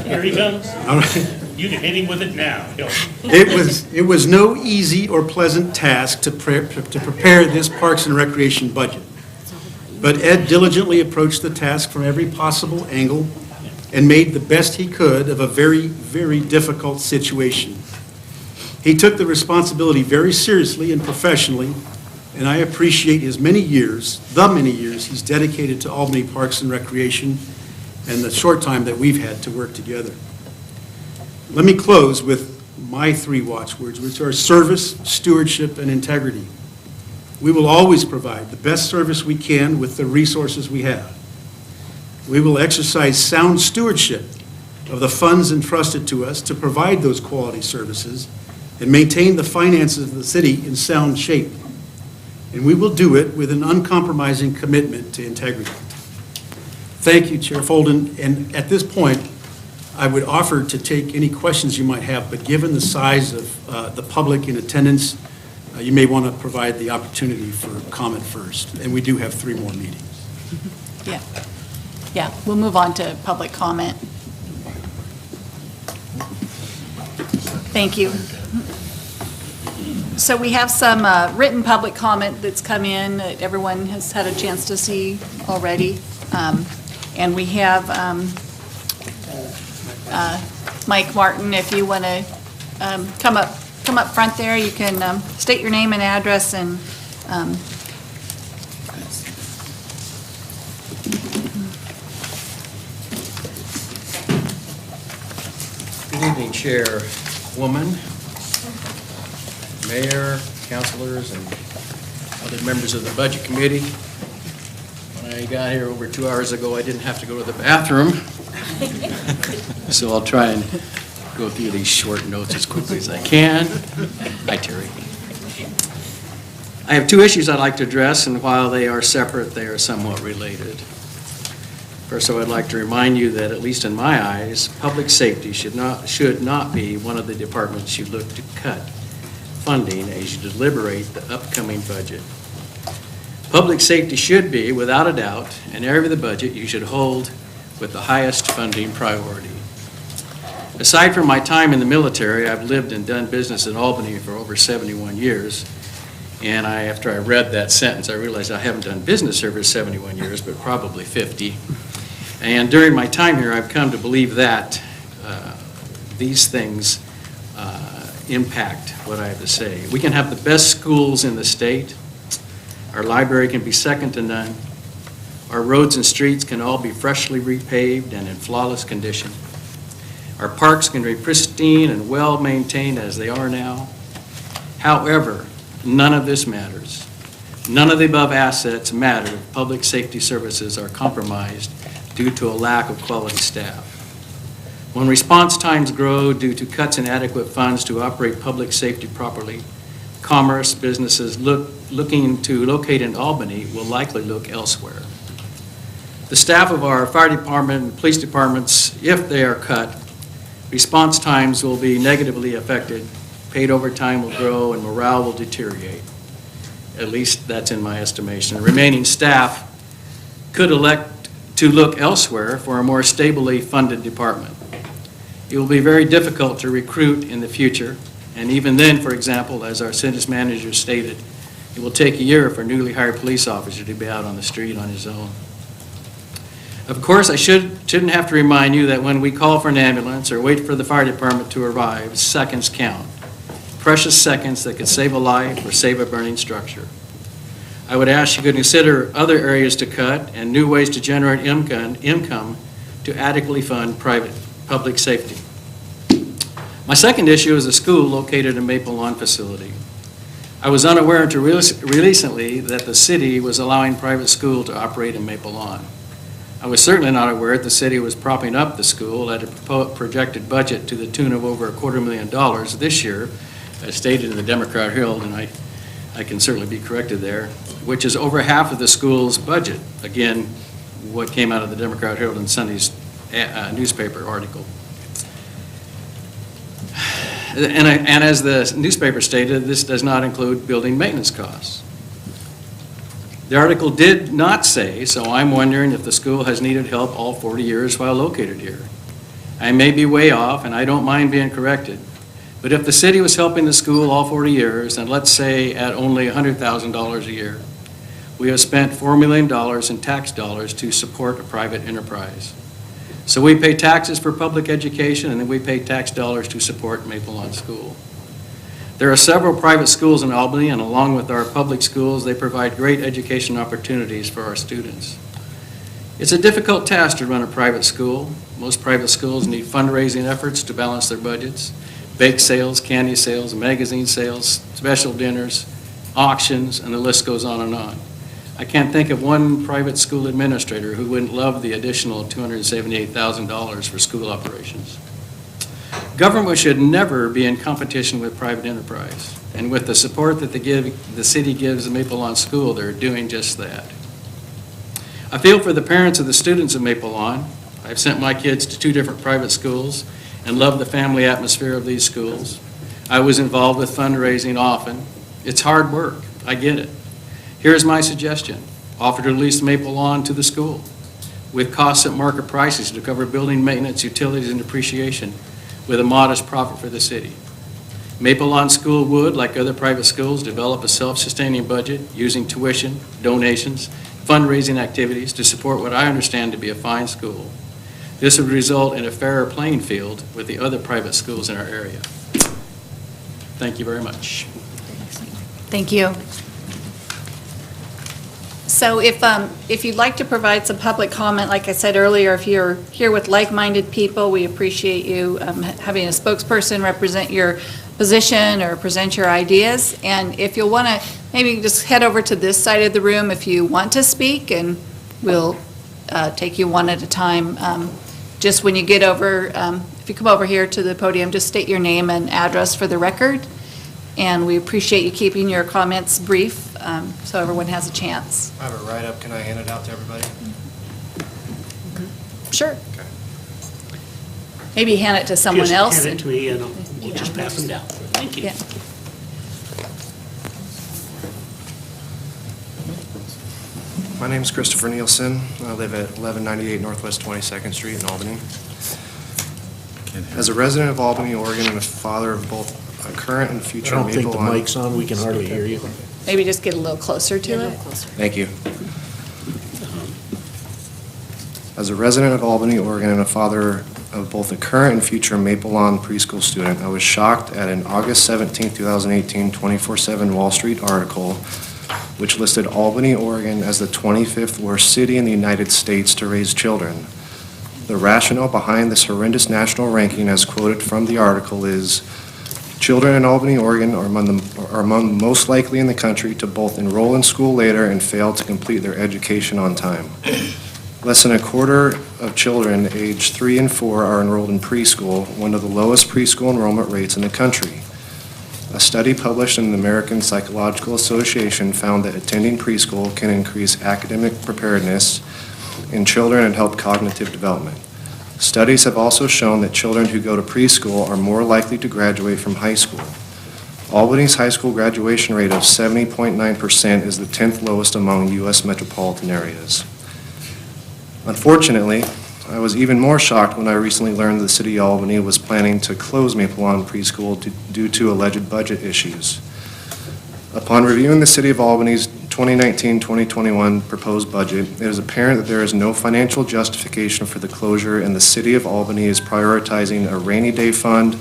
Speaker 4: Here he comes.
Speaker 8: All right.
Speaker 4: You can hit him with it now. Go.
Speaker 8: It was no easy or pleasant task to prepare this Parks and Recreation budget. But Ed diligently approached the task from every possible angle and made the best he could of a very, very difficult situation. He took the responsibility very seriously and professionally, and I appreciate the many years he's dedicated to Albany Parks and Recreation and the short time that we've had to work together. Let me close with my three watchwords, which are service, stewardship, and integrity. We will always provide the best service we can with the resources we have. We will exercise sound stewardship of the funds entrusted to us to provide those quality services and maintain the finances of the city in sound shape. And we will do it with an uncompromising commitment to integrity. Thank you, Chair Folden. And at this point, I would offer to take any questions you might have, but given the size of the public in attendance, you may want to provide the opportunity for comment first. And we do have 3 more meetings.
Speaker 2: Yeah, we'll move on to public comment. Thank you. So we have some written public comment that's come in that everyone has had a chance to see already. And we have Mike Martin, if you want to come up front there, you can state your name and address and
Speaker 1: Good evening, Chairwoman, Mayor, councilors, and other members of the Budget Committee. When I got here over 2 hours ago, I didn't have to go to the bathroom. So I'll try and go through these short notes as quickly as I can. Hi, Terry. I have 2 issues I'd like to address, and while they are separate, they are somewhat related. First, I would like to remind you that, at least in my eyes, public safety should not be one of the departments you look to cut funding as you deliberate the upcoming budget. Public safety should be, without a doubt, an area of the budget you should hold with the highest funding priority. Aside from my time in the military, I've lived and done business in Albany for over 71 years. And after I read that sentence, I realized I haven't done business here for 71 years, but probably 50. And during my time here, I've come to believe that these things impact what I have to say. We can have the best schools in the state. Our library can be second to none. Our roads and streets can all be freshly repaved and in flawless condition. Our parks can be pristine and well-maintained as they are now. However, none of this matters. None of the above assets matter if public safety services are compromised due to a lack of quality staff. When response times grow due to cuts in adequate funds to operate public safety properly, commerce businesses looking to locate in Albany will likely look elsewhere. The staff of our fire department and police departments, if they are cut, response times will be negatively affected, paid overtime will grow, and morale will deteriorate. At least that's in my estimation. The remaining staff could elect to look elsewhere for a more stably funded department. It will be very difficult to recruit in the future, and even then, for example, as our city manager stated, it will take a year for a newly hired police officer to be out on the street on his own. Of course, I shouldn't have to remind you that when we call for an ambulance or wait for the fire department to arrive, seconds count. Precious seconds that could save a life or save a burning structure. I would ask you to consider other areas to cut and new ways to generate income to adequately fund public safety. My second issue is a school located in Maple Lawn facility. I was unaware until recently that the city was allowing private school to operate in Maple Lawn. I was certainly not aware that the city was propping up the school at a projected budget to the tune of over $250,000 this year, as stated in the Democrat Herald, and I can certainly be corrected there, which is over half of the school's budget. Again, what came out of the Democrat Herald in Sunday's newspaper article. And as the newspaper stated, this does not include building maintenance costs. The article did not say, so I'm wondering if the school has needed help all 40 years while located here. I may be way off, and I don't mind being corrected. But if the city was helping the school all 40 years, and let's say at only $100,000 a year, we have spent $4 million in tax dollars to support a private enterprise. So we pay taxes for public education, and then we pay tax dollars to support Maple Lawn School. There are several private schools in Albany, and along with our public schools, they provide great education opportunities for our students. It's a difficult task to run a private school. Most private schools need fundraising efforts to balance their budgets. Bake sales, candy sales, magazine sales, special dinners, auctions, and the list goes on and on. I can't think of one private school administrator who wouldn't love the additional $278,000 for school operations. Government should never be in competition with private enterprise, and with the support that the city gives the Maple Lawn School, they're doing just that. I feel for the parents of the students of Maple Lawn. I've sent my kids to 2 different private schools and love the family atmosphere of these schools. I was involved with fundraising often. It's hard work, I get it. Here's my suggestion. Offer to lease Maple Lawn to the school with costs at market prices to cover building maintenance, utilities, and depreciation with a modest profit for the city. Maple Lawn School would, like other private schools, develop a self-sustaining budget using tuition, donations, fundraising activities to support what I understand to be a fine school. This would result in a fairer playing field with the other private schools in our area. Thank you very much.
Speaker 2: Thank you. So if you'd like to provide some public comment, like I said earlier, if you're here with like-minded people, we appreciate you having a spokesperson represent your position or present your ideas. And if you'll want to, maybe just head over to this side of the room if you want to speak, and we'll take you one at a time. Just when you get over, if you come over here to the podium, just state your name and address for the record. And we appreciate you keeping your comments brief so everyone has a chance.
Speaker 10: I have it right up. Can I hand it out to everybody?
Speaker 2: Sure. Maybe hand it to someone
Speaker 4: Just
Speaker 2: else.
Speaker 4: hand it to me, and we'll just pass them down. Thank you.
Speaker 2: Yeah.
Speaker 10: My name is Christopher Nielsen. I live at 1198 Northwest 22nd Street in Albany. As a resident of Albany, Oregon, and a father of both a current and
Speaker 11: I
Speaker 10: future
Speaker 11: don't think
Speaker 10: Maple
Speaker 11: the
Speaker 10: Lawn.
Speaker 11: mic's on, we can hardly hear you.
Speaker 2: Maybe just get a little closer to it.
Speaker 10: Thank you. As a resident of Albany, Oregon, and a father of both a current and future Maple Lawn preschool student, I was shocked at an August 17, 2018 24/7 Wall Street article which listed Albany, Oregon as the 25th worst city in the United States to raise children. The rationale behind this horrendous national ranking, as quoted from the article, is children in Albany, Oregon are among the most likely in the country to both enroll in school later and fail to complete their education on time. Less than a quarter of children aged 3 and 4 are enrolled in preschool, one of the lowest preschool enrollment rates in the country. A study published in the American Psychological Association found that attending preschool can increase academic preparedness in children and help cognitive development. Studies have also shown that children who go to preschool are more likely to graduate from high school. Albany's high school graduation rate of 70.9% is the 10th lowest among U.S. metropolitan areas. Unfortunately, I was even more shocked when I recently learned the city of Albany was planning to close Maple Lawn Preschool due to alleged budget issues. Upon reviewing the city of Albany's 2019-2021 proposed budget, it is apparent that there is no financial justification for the closure, and the city of Albany is prioritizing a rainy day fund,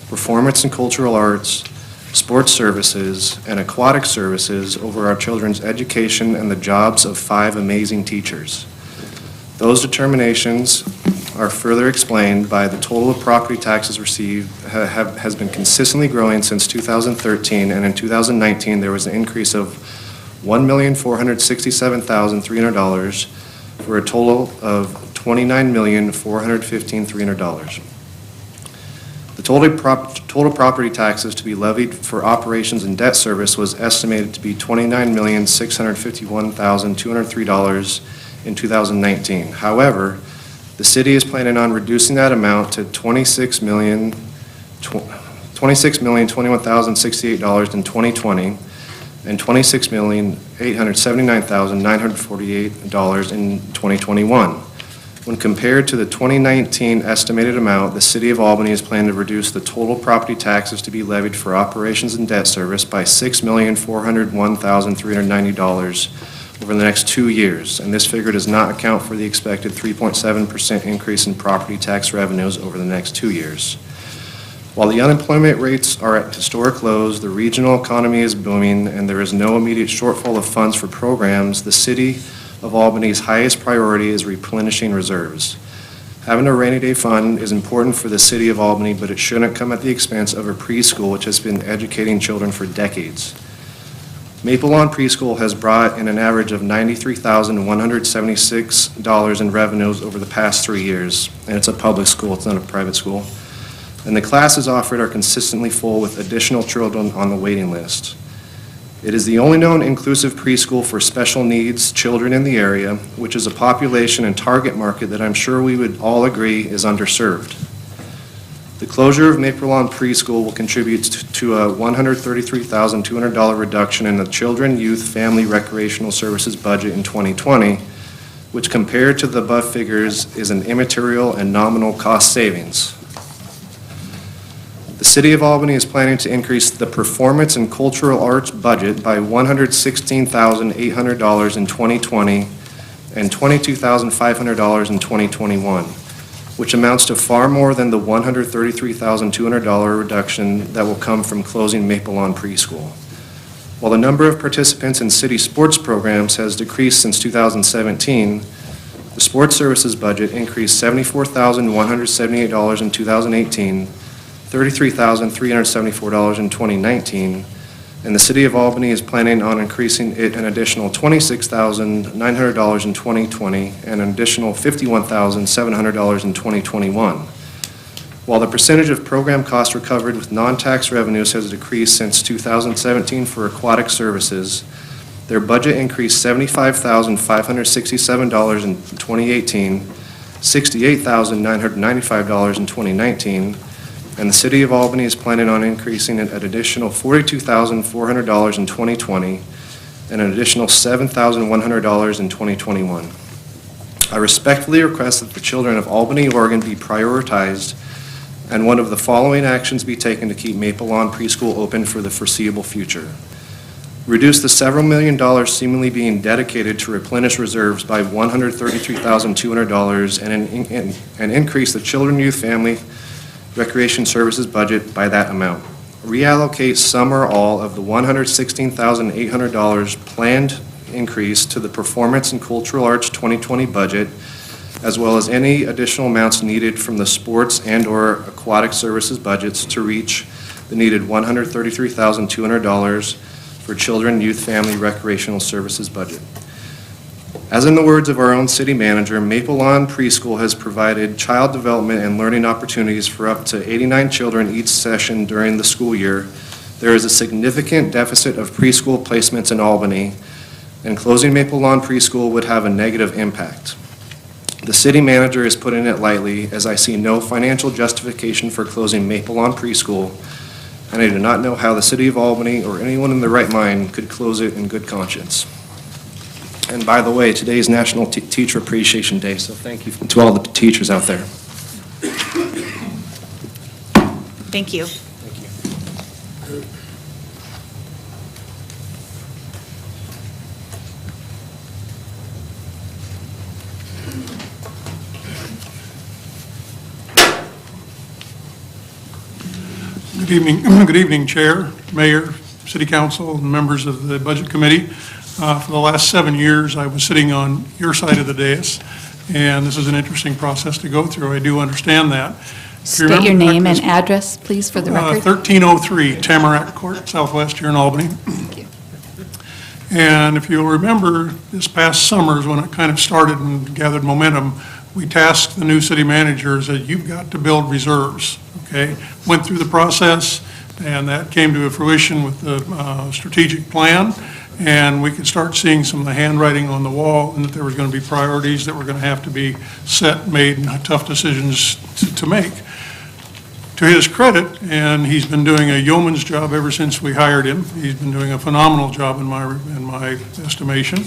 Speaker 10: performance and cultural arts, sports services, and aquatic services over our children's education and the jobs of 5 amazing teachers. Those determinations are further explained by the total of property taxes received has been consistently growing since 2013, and in 2019 there was an increase of $1,467,300 for a total of $29,415,300. The total property taxes to be levied for operations and debt service was estimated to be $29,651,203 in 2019. However, the city is planning on reducing that amount to $26,021,068 in 2020 and $26,879,948 in 2021. When compared to the 2019 estimated amount, the city of Albany is planning to reduce the total property taxes to be levied for operations and debt service by $6,401,390 over the next 2 years, and this figure does not account for the expected 3.7% increase in property tax revenues over the next 2 years. While the unemployment rates are at historic lows, the regional economy is booming, and there is no immediate shortfall of funds for programs, the city of Albany's highest priority is replenishing reserves. Having a rainy day fund is important for the city of Albany, but it shouldn't come at the expense of a preschool which has been educating children for decades. Maple Lawn Preschool has brought in an average of $93,176 in revenues over the past 3 years, and it's a public school, it's not a private school. And the classes offered are consistently full with additional children on the waiting list. It is the only known inclusive preschool for special needs children in the area, which is a population and target market that I'm sure we would all agree is underserved. The closure of Maple Lawn Preschool will contribute to a $133,200 reduction in the Children, Youth, Family, Recreational Services budget in 2020, which compared to the above figures is an immaterial and nominal cost savings. The City of Albany is planning to increase the Performance and Cultural Arts budget by $116,800 in 2020 and $22,500 in 2021. Which amounts to far more than the $133,200 reduction that will come from closing Maple Lawn Preschool. While the number of participants in city sports programs has decreased since 2017, the sports services budget increased $74,178 in 2018, $33,374 in 2019, and the City of Albany is planning on increasing it an additional $26,900 in 2020 and an additional $51,700 in 2021. While the percentage of program costs recovered with non-tax revenues has decreased since 2017 for aquatic services, their budget increased $75,567 in 2018, $68,995 in 2019, and the City of Albany is planning on increasing it an additional $42,400 in 2020 and an additional $7,100 in 2021. I respectfully request that the children of Albany, Oregon be prioritized and one of the following actions be taken to keep Maple Lawn Preschool open for the foreseeable future. Reduce the several million dollars seemingly being dedicated to replenish reserves by $133,200 and increase the Children, Youth, Family, Recreation Services budget by that amount. Reallocate some or all of the $116,800 planned increase to the Performance and Cultural Arts 2020 budget, as well as any additional amounts needed from the sports and/or aquatic services budgets to reach the needed $133,200 for Children, Youth, Family, Recreational Services budget. As in the words of our own city manager, Maple Lawn Preschool has provided child development and learning opportunities for up to 89 children each session during the school year. There is a significant deficit of preschool placements in Albany, and closing Maple Lawn Preschool would have a negative impact. The city manager is putting it lightly, as I see no financial justification for closing Maple Lawn Preschool, and I do not know how the City of Albany or anyone in their right mind could close it in good conscience. And by the way, today is National Teacher Appreciation Day, so thank you to all the teachers out there.
Speaker 3: Thank you.
Speaker 11: Good evening, Chair, Mayor, City Council, and members of the Budget Committee. For the last 7 years, I was sitting on your side of the dais, and this is an interesting process to go through. I do understand that.
Speaker 2: State your name and address, please, for the record.
Speaker 11: 1303 Tamarack Court, Southwest, here in Albany.
Speaker 2: Thank you.
Speaker 11: And if you'll remember, this past summer is when it kind of started and gathered momentum. We tasked the new city managers that you've got to build reserves, okay? Went through the process, and that came to a fruition with the strategic plan, and we could start seeing some of the handwriting on the wall, and that there was going to be priorities that were going to have to be set, made, and tough decisions to make. To his credit, and he's been doing a yeoman's job ever since we hired him. He's been doing a phenomenal job in my estimation.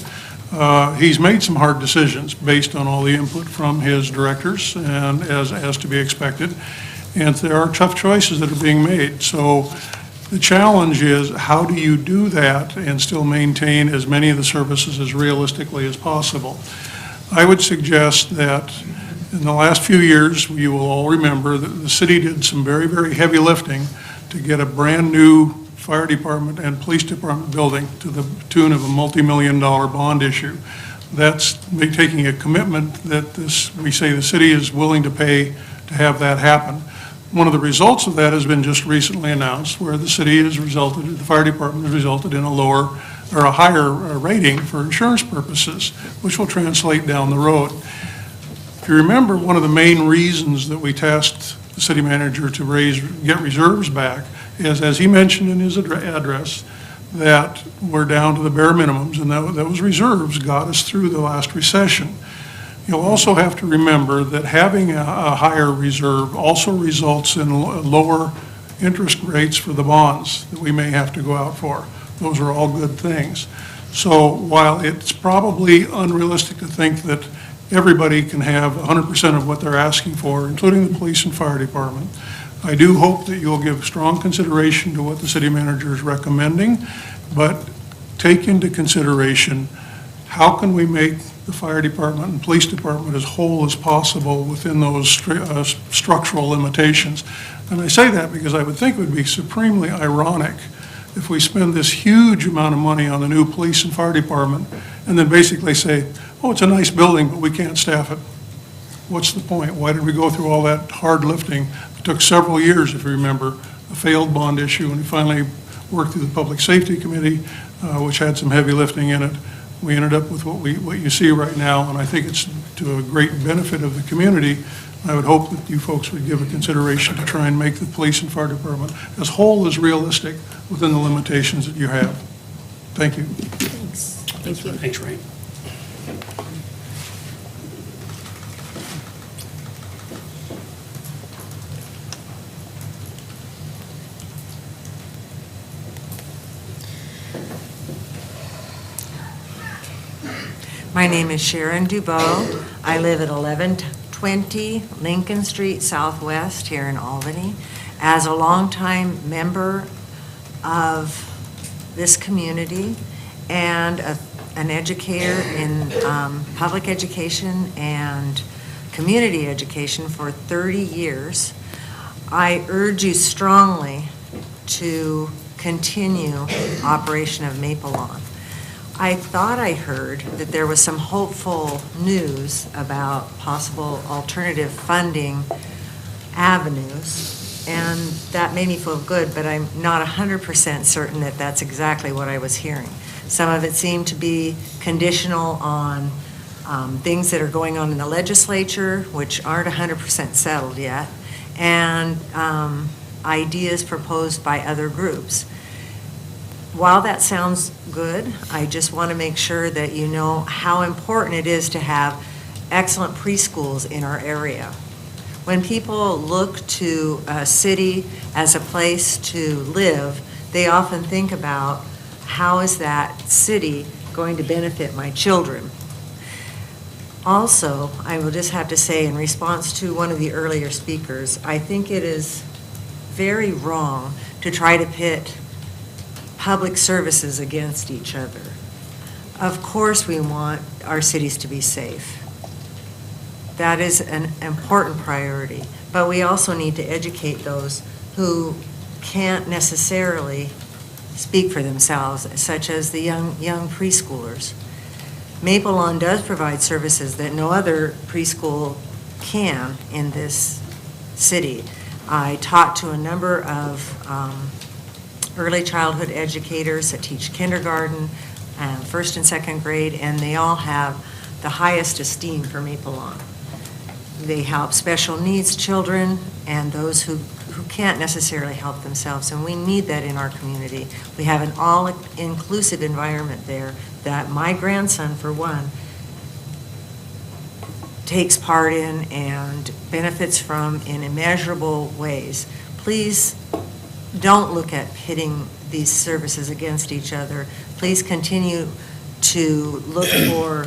Speaker 11: He's made some hard decisions based on all the input from his directors, and as to be expected. And there are tough choices that are being made. So the challenge is, how do you do that and still maintain as many of the services as realistically as possible? I would suggest that in the last few years, you will all remember that the city did some very, very heavy lifting to get a brand-new fire department and police department building to the tune of a multi-million-dollar bond issue. That's taking a commitment that we say the city is willing to pay to have that happen. One of the results of that has been just recently announced, where the city has the fire department has resulted in a lower or a higher rating for insurance purposes, which will translate down the road. If you remember, one of the main reasons that we tasked the city manager to get reserves back is, as he mentioned in his address, that we're down to the bare minimums, and those reserves got us through the last recession. You'll also have to remember that having a higher reserve also results in lower interest rates for the bonds that we may have to go out for. Those are all good things. So while it's probably unrealistic to think that everybody can have 100% of what they're asking for, including the police and fire department, I do hope that you'll give strong consideration to what the city manager is recommending, but take into consideration, how can we make the fire department and police department as whole as possible within those structural limitations? And I say that because I would think it would be supremely ironic if we spend this huge amount of money on the new police and fire department and then basically say, oh, it's a nice building, but we can't staff it. What's the point? Why did we go through all that hard lifting? It took several years, if you remember, a failed bond issue, and we finally worked through the Public Safety Committee, which had some heavy lifting in it. We ended up with what you see right now, and I think it's to a great benefit of the community. I would hope that you folks would give a consideration to try and make the police and fire department as whole as realistic within the limitations that you have. Thank you.
Speaker 3: Thanks. Thank you.
Speaker 4: Thanks, Ray.
Speaker 6: My name is Sharon Dubow. I live at 1120 Lincoln Street Southwest here in Albany. As a longtime member of this community and an educator in public education and community education for 30 years, I urge you strongly to continue operation of Maple Lawn. I thought I heard that there was some hopeful news about possible alternative funding avenues, and that made me feel good, but I'm not 100% certain that that's exactly what I was hearing. Some of it seemed to be conditional on things that are going on in the legislature, which aren't 100% settled yet, and ideas proposed by other groups. While that sounds good, I just want to make sure that you know how important it is to have excellent preschools in our area. When people look to a city as a place to live, they often think about how is that city going to benefit my children. Also, I will just have to say in response to one of the earlier speakers, I think it is very wrong to try to pit public services against each other. Of course, we want our cities to be safe. That is an important priority, but we also need to educate those who can't necessarily speak for themselves, such as the young preschoolers. Maple Lawn does provide services that no other preschool can in this city. I talked to a number of early childhood educators that teach kindergarten, first and second grade, and they all have the highest esteem for Maple Lawn. They help special needs children and those who can't necessarily help themselves, and we need that in our community. We have an all-inclusive environment there that my grandson, for one, takes part in and benefits from in immeasurable ways. Please don't look at pitting these services against each other. Please continue to look for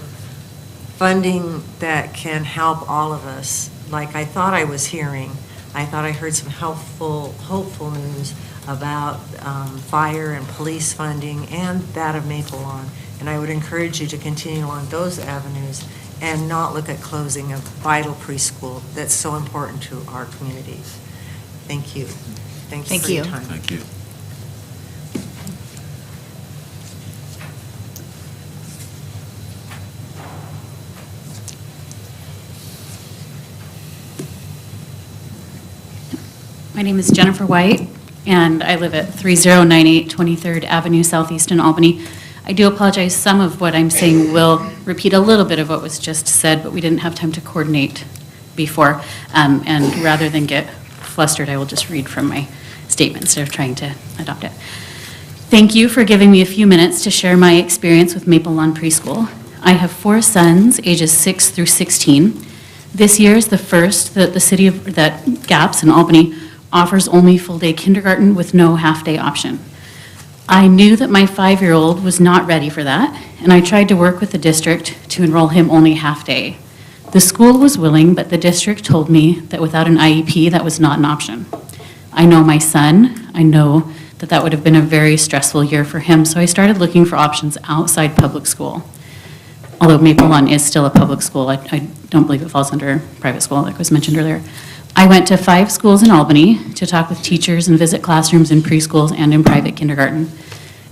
Speaker 6: funding that can help all of us. Like I thought I was hearing, I thought I heard some hopeful news about fire and police funding and that of Maple Lawn. And I would encourage you to continue along those avenues and not look at closing a vital preschool that's so important to our communities. Thank you. Thank you for your time.
Speaker 5: Thank you.
Speaker 12: My name is Jennifer White, and I live at 3098 23rd Avenue Southeast in Albany. I do apologize, some of what I'm saying will repeat a little bit of what was just said, but we didn't have time to coordinate before. And rather than get flustered, I will just read from my statement instead of trying to adopt it. Thank you for giving me a few minutes to share my experience with Maple Lawn Preschool. I have 4 sons, ages 6 through 16. This year is the first that that GAPS in Albany offers only full-day kindergarten with no half-day option. I knew that my 5-year-old was not ready for that, and I tried to work with the district to enroll him only half-day. The school was willing, but the district told me that without an IEP, that was not an option. I know my son. I know that that would have been a very stressful year for him, so I started looking for options outside public school. Although Maple Lawn is still a public school, I don't believe it falls under private school, like was mentioned earlier. I went to 5 schools in Albany to talk with teachers and visit classrooms in preschools and in private kindergarten.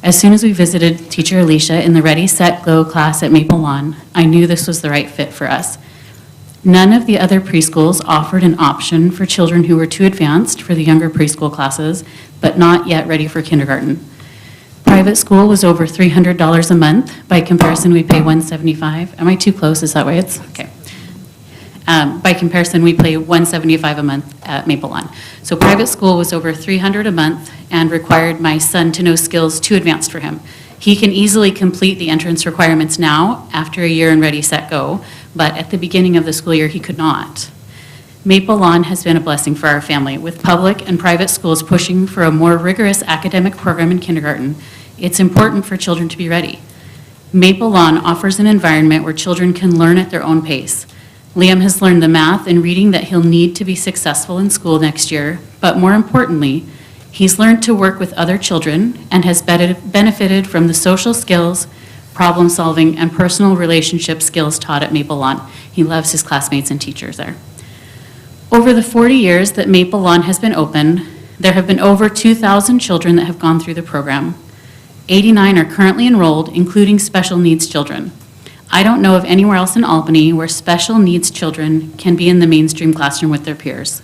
Speaker 12: As soon as we visited teacher Alicia in the Ready, Set, Go class at Maple Lawn, I knew this was the right fit for us. None of the other preschools offered an option for children who were too advanced for the younger preschool classes, but not yet ready for kindergarten. Private school was over $300 a month. By comparison, we pay $175. Am I too close? Is that way? It's okay. By comparison, we pay $175 a month at Maple Lawn. So private school was over $300 a month and required my son to know skills too advanced for him. He can easily complete the entrance requirements now after a year in Ready, Set, Go, but at the beginning of the school year, he could not. Maple Lawn has been a blessing for our family. With public and private schools pushing for a more rigorous academic program in kindergarten, it's important for children to be ready. Maple Lawn offers an environment where children can learn at their own pace. Liam has learned the math and reading that he'll need to be successful in school next year, but more importantly, he's learned to work with other children and has benefited from the social skills, problem solving, and personal relationship skills taught at Maple Lawn. He loves his classmates and teachers there. Over the 40 years that Maple Lawn has been open, there have been over 2,000 children that have gone through the program. 89 are currently enrolled, including special needs children. I don't know of anywhere else in Albany where special needs children can be in the mainstream classroom with their peers.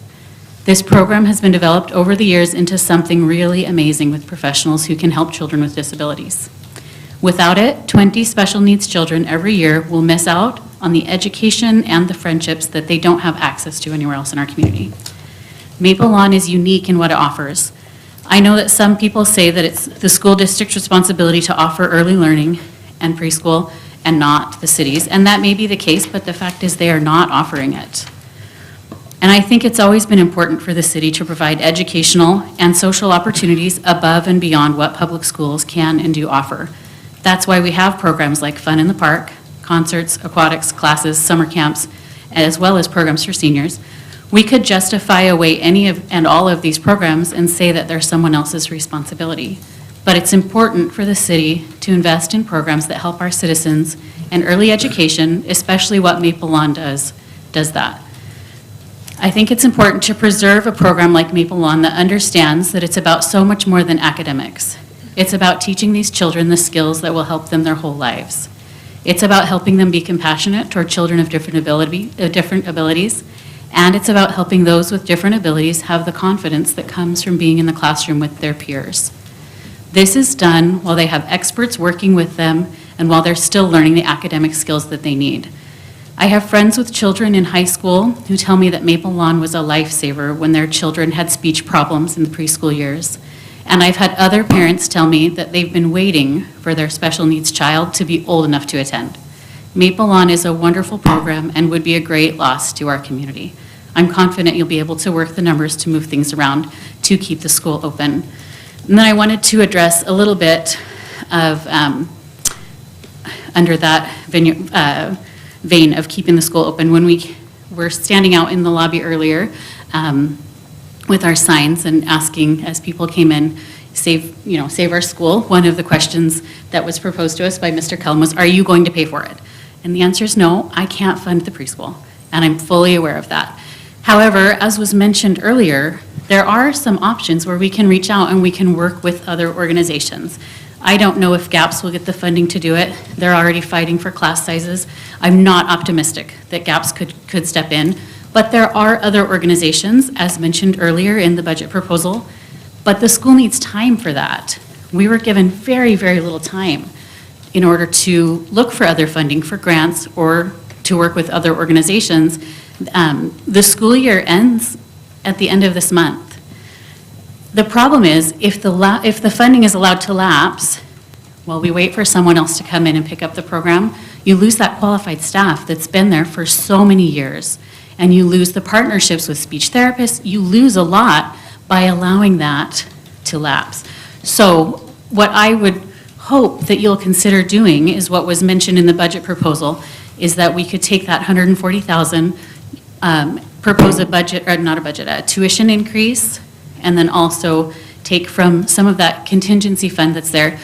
Speaker 12: This program has been developed over the years into something really amazing with professionals who can help children with disabilities. Without it, 20 special needs children every year will miss out on the education and the friendships that they don't have access to anywhere else in our community. Maple Lawn is unique in what it offers. I know that some people say that it's the school district's responsibility to offer early learning and preschool and not the city's, and that may be the case, but the fact is they are not offering it. And I think it's always been important for the city to provide educational and social opportunities above and beyond what public schools can and do offer. That's why we have programs like Fun in the Park, concerts, aquatics, classes, summer camps, as well as programs for seniors. We could justify away any of and all of these programs and say that they're someone else's responsibility. But it's important for the city to invest in programs that help our citizens, and early education, especially what Maple Lawn does that. I think it's important to preserve a program like Maple Lawn that understands that it's about so much more than academics. It's about teaching these children the skills that will help them their whole lives. It's about helping them be compassionate toward children of different abilities, and it's about helping those with different abilities have the confidence that comes from being in the classroom with their peers. This is done while they have experts working with them and while they're still learning the academic skills that they need. I have friends with children in high school who tell me that Maple Lawn was a lifesaver when their children had speech problems in the preschool years. And I've had other parents tell me that they've been waiting for their special needs child to be old enough to attend. Maple Lawn is a wonderful program and would be a great loss to our community. I'm confident you'll be able to work the numbers to move things around to keep the school open. And then I wanted to address a little bit of, under that vein of keeping the school open. When we were standing out in the lobby earlier with our signs and asking, as people came in, save our school, one of the questions that was proposed to us by Mr. Kellum was, are you going to pay for it? And the answer is no, I can't fund the preschool, and I'm fully aware of that. However, as was mentioned earlier, there are some options where we can reach out and we can work with other organizations. I don't know if GAPS will get the funding to do it. They're already fighting for class sizes. I'm not optimistic that GAPS could step in, but there are other organizations, as mentioned earlier in the budget proposal, but the school needs time for that. We were given very, very little time in order to look for other funding for grants or to work with other organizations. The school year ends at the end of this month. The problem is, if the funding is allowed to lapse while we wait for someone else to come in and pick up the program, you lose that qualified staff that's been there for so many years, and you lose the partnerships with speech therapists. You lose a lot by allowing that to lapse. So what I would hope that you'll consider doing is what was mentioned in the budget proposal, is that we could take that $140,000, propose a tuition increase, and then also take from some of that contingency fund that's there.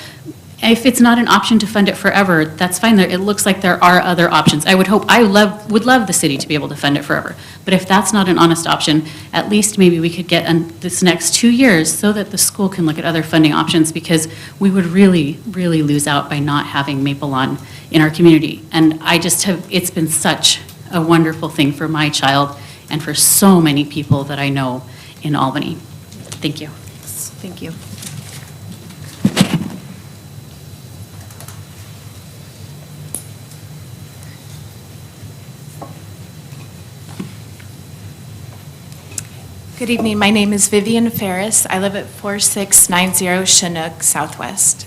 Speaker 12: If it's not an option to fund it forever, that's fine. It looks like there are other options. I would love the city to be able to fund it forever. But if that's not an honest option, at least maybe we could get this next 2 years so that the school can look at other funding options, because we would really, really lose out by not having Maple Lawn in our community. And it's been such a wonderful thing for my child and for so many people that I know in Albany. Thank you.
Speaker 3: Thank you. Good evening. My name is Vivian Ferris. I live at 4690 Chinook Southwest.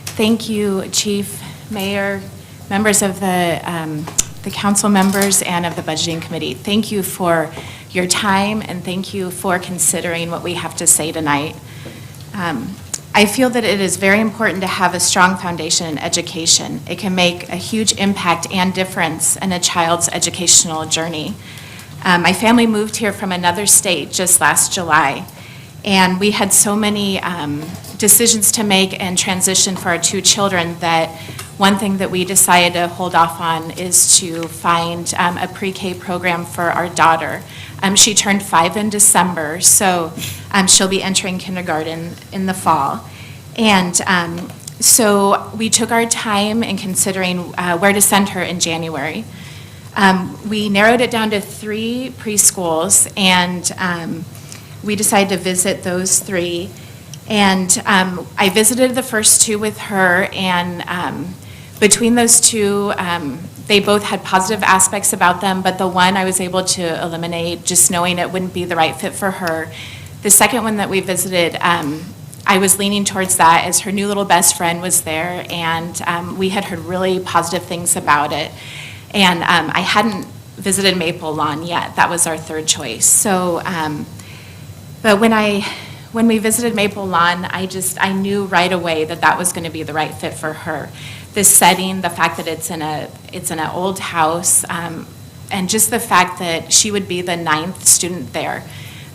Speaker 3: Thank you, Chief, Mayor, members of the council members, and of the budgeting committee. Thank you for your time, and thank you for considering what we have to say tonight. I feel that it is very important to have a strong foundation in education. It can make a huge impact and difference in a child's educational journey. My family moved here from another state just last July, and we had so many decisions to make and transition for our two children that one thing that we decided to hold off on is to find a pre-K program for our daughter. She turned 5 in December, so she'll be entering kindergarten in the fall. And so we took our time in considering where to send her in January. We narrowed it down to 3 preschools, and we decided to visit those 3. And I visited the first 2 with her, and between those 2, they both had positive aspects about them, but the one I was able to eliminate, just knowing it wouldn't be the right fit for her. The second one that we visited, I was leaning towards that as her new little best friend was there, and we had heard really positive things about it. And I hadn't visited Maple Lawn yet. That was our third choice. So, but when we visited Maple Lawn, I knew right away that that was going to be the right fit for her. The setting, the fact that it's in an old house, and just the fact that she would be the 9th student there.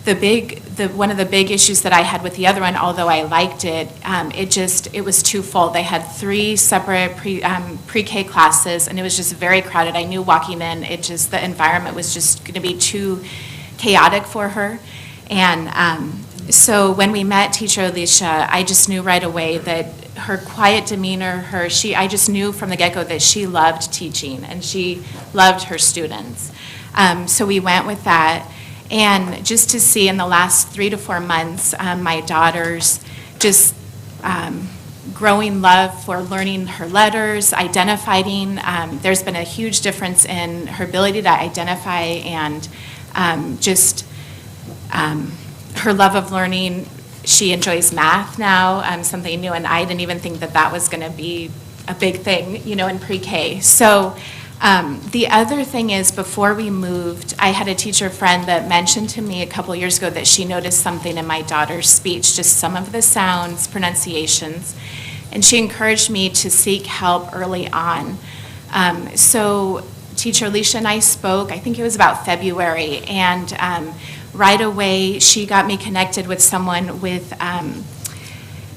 Speaker 3: One of the big issues that I had with the other one, although I liked it, it was too full. They had 3 separate pre-K classes, and it was just very crowded. I knew walking in, the environment was just going to be too chaotic for her. And so when we met Teacher Alicia, I just knew right away that her quiet demeanor, I just knew from the get-go that she loved teaching and she loved her students. So we went with that. And just to see in the last 3 to 4 months, my daughter's just growing love for learning her letters, identifying. There's been a huge difference in her ability to identify and just her love of learning. She enjoys math now, something new, and I didn't even think that that was going to be a big thing, in pre-K. So the other thing is, before we moved, I had a teacher friend that mentioned to me a couple years ago that she noticed something in my daughter's speech, just some of the sounds, pronunciations, and she encouraged me to seek help early on. So Teacher Alicia and I spoke, I think it was about February, and right away she got me connected with someone with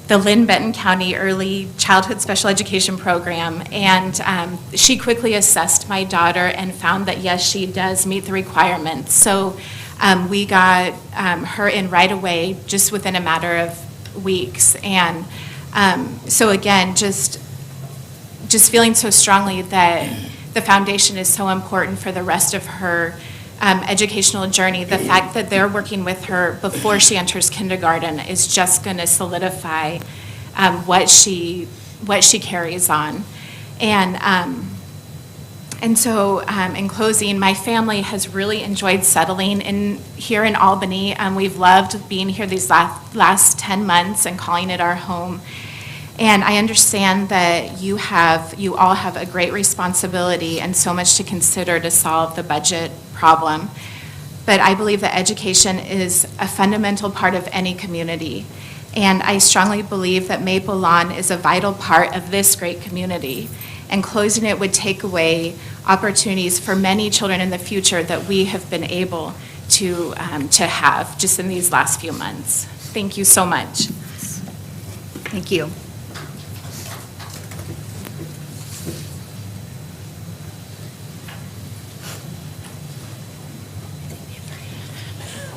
Speaker 3: the Lynn-Benton County Early Childhood Special Education Program, and she quickly assessed my daughter and found that yes, she does meet the requirements. So we got her in right away, just within a matter of weeks. And so again, just feeling so strongly that the foundation is so important for the rest of her educational journey. The fact that they're working with her before she enters kindergarten is just going to solidify what she carries on. And so in closing, my family has really enjoyed settling in here in Albany. We've loved being here these last 10 months and calling it our home. And I understand that you all have a great responsibility and so much to consider to solve the budget problem. But I believe that education is a fundamental part of any community. And I strongly believe that Maple Lawn is a vital part of this great community. And closing it would take away opportunities for many children in the future that we have been able to have just in these last few months. Thank you so much.
Speaker 2: Thank you.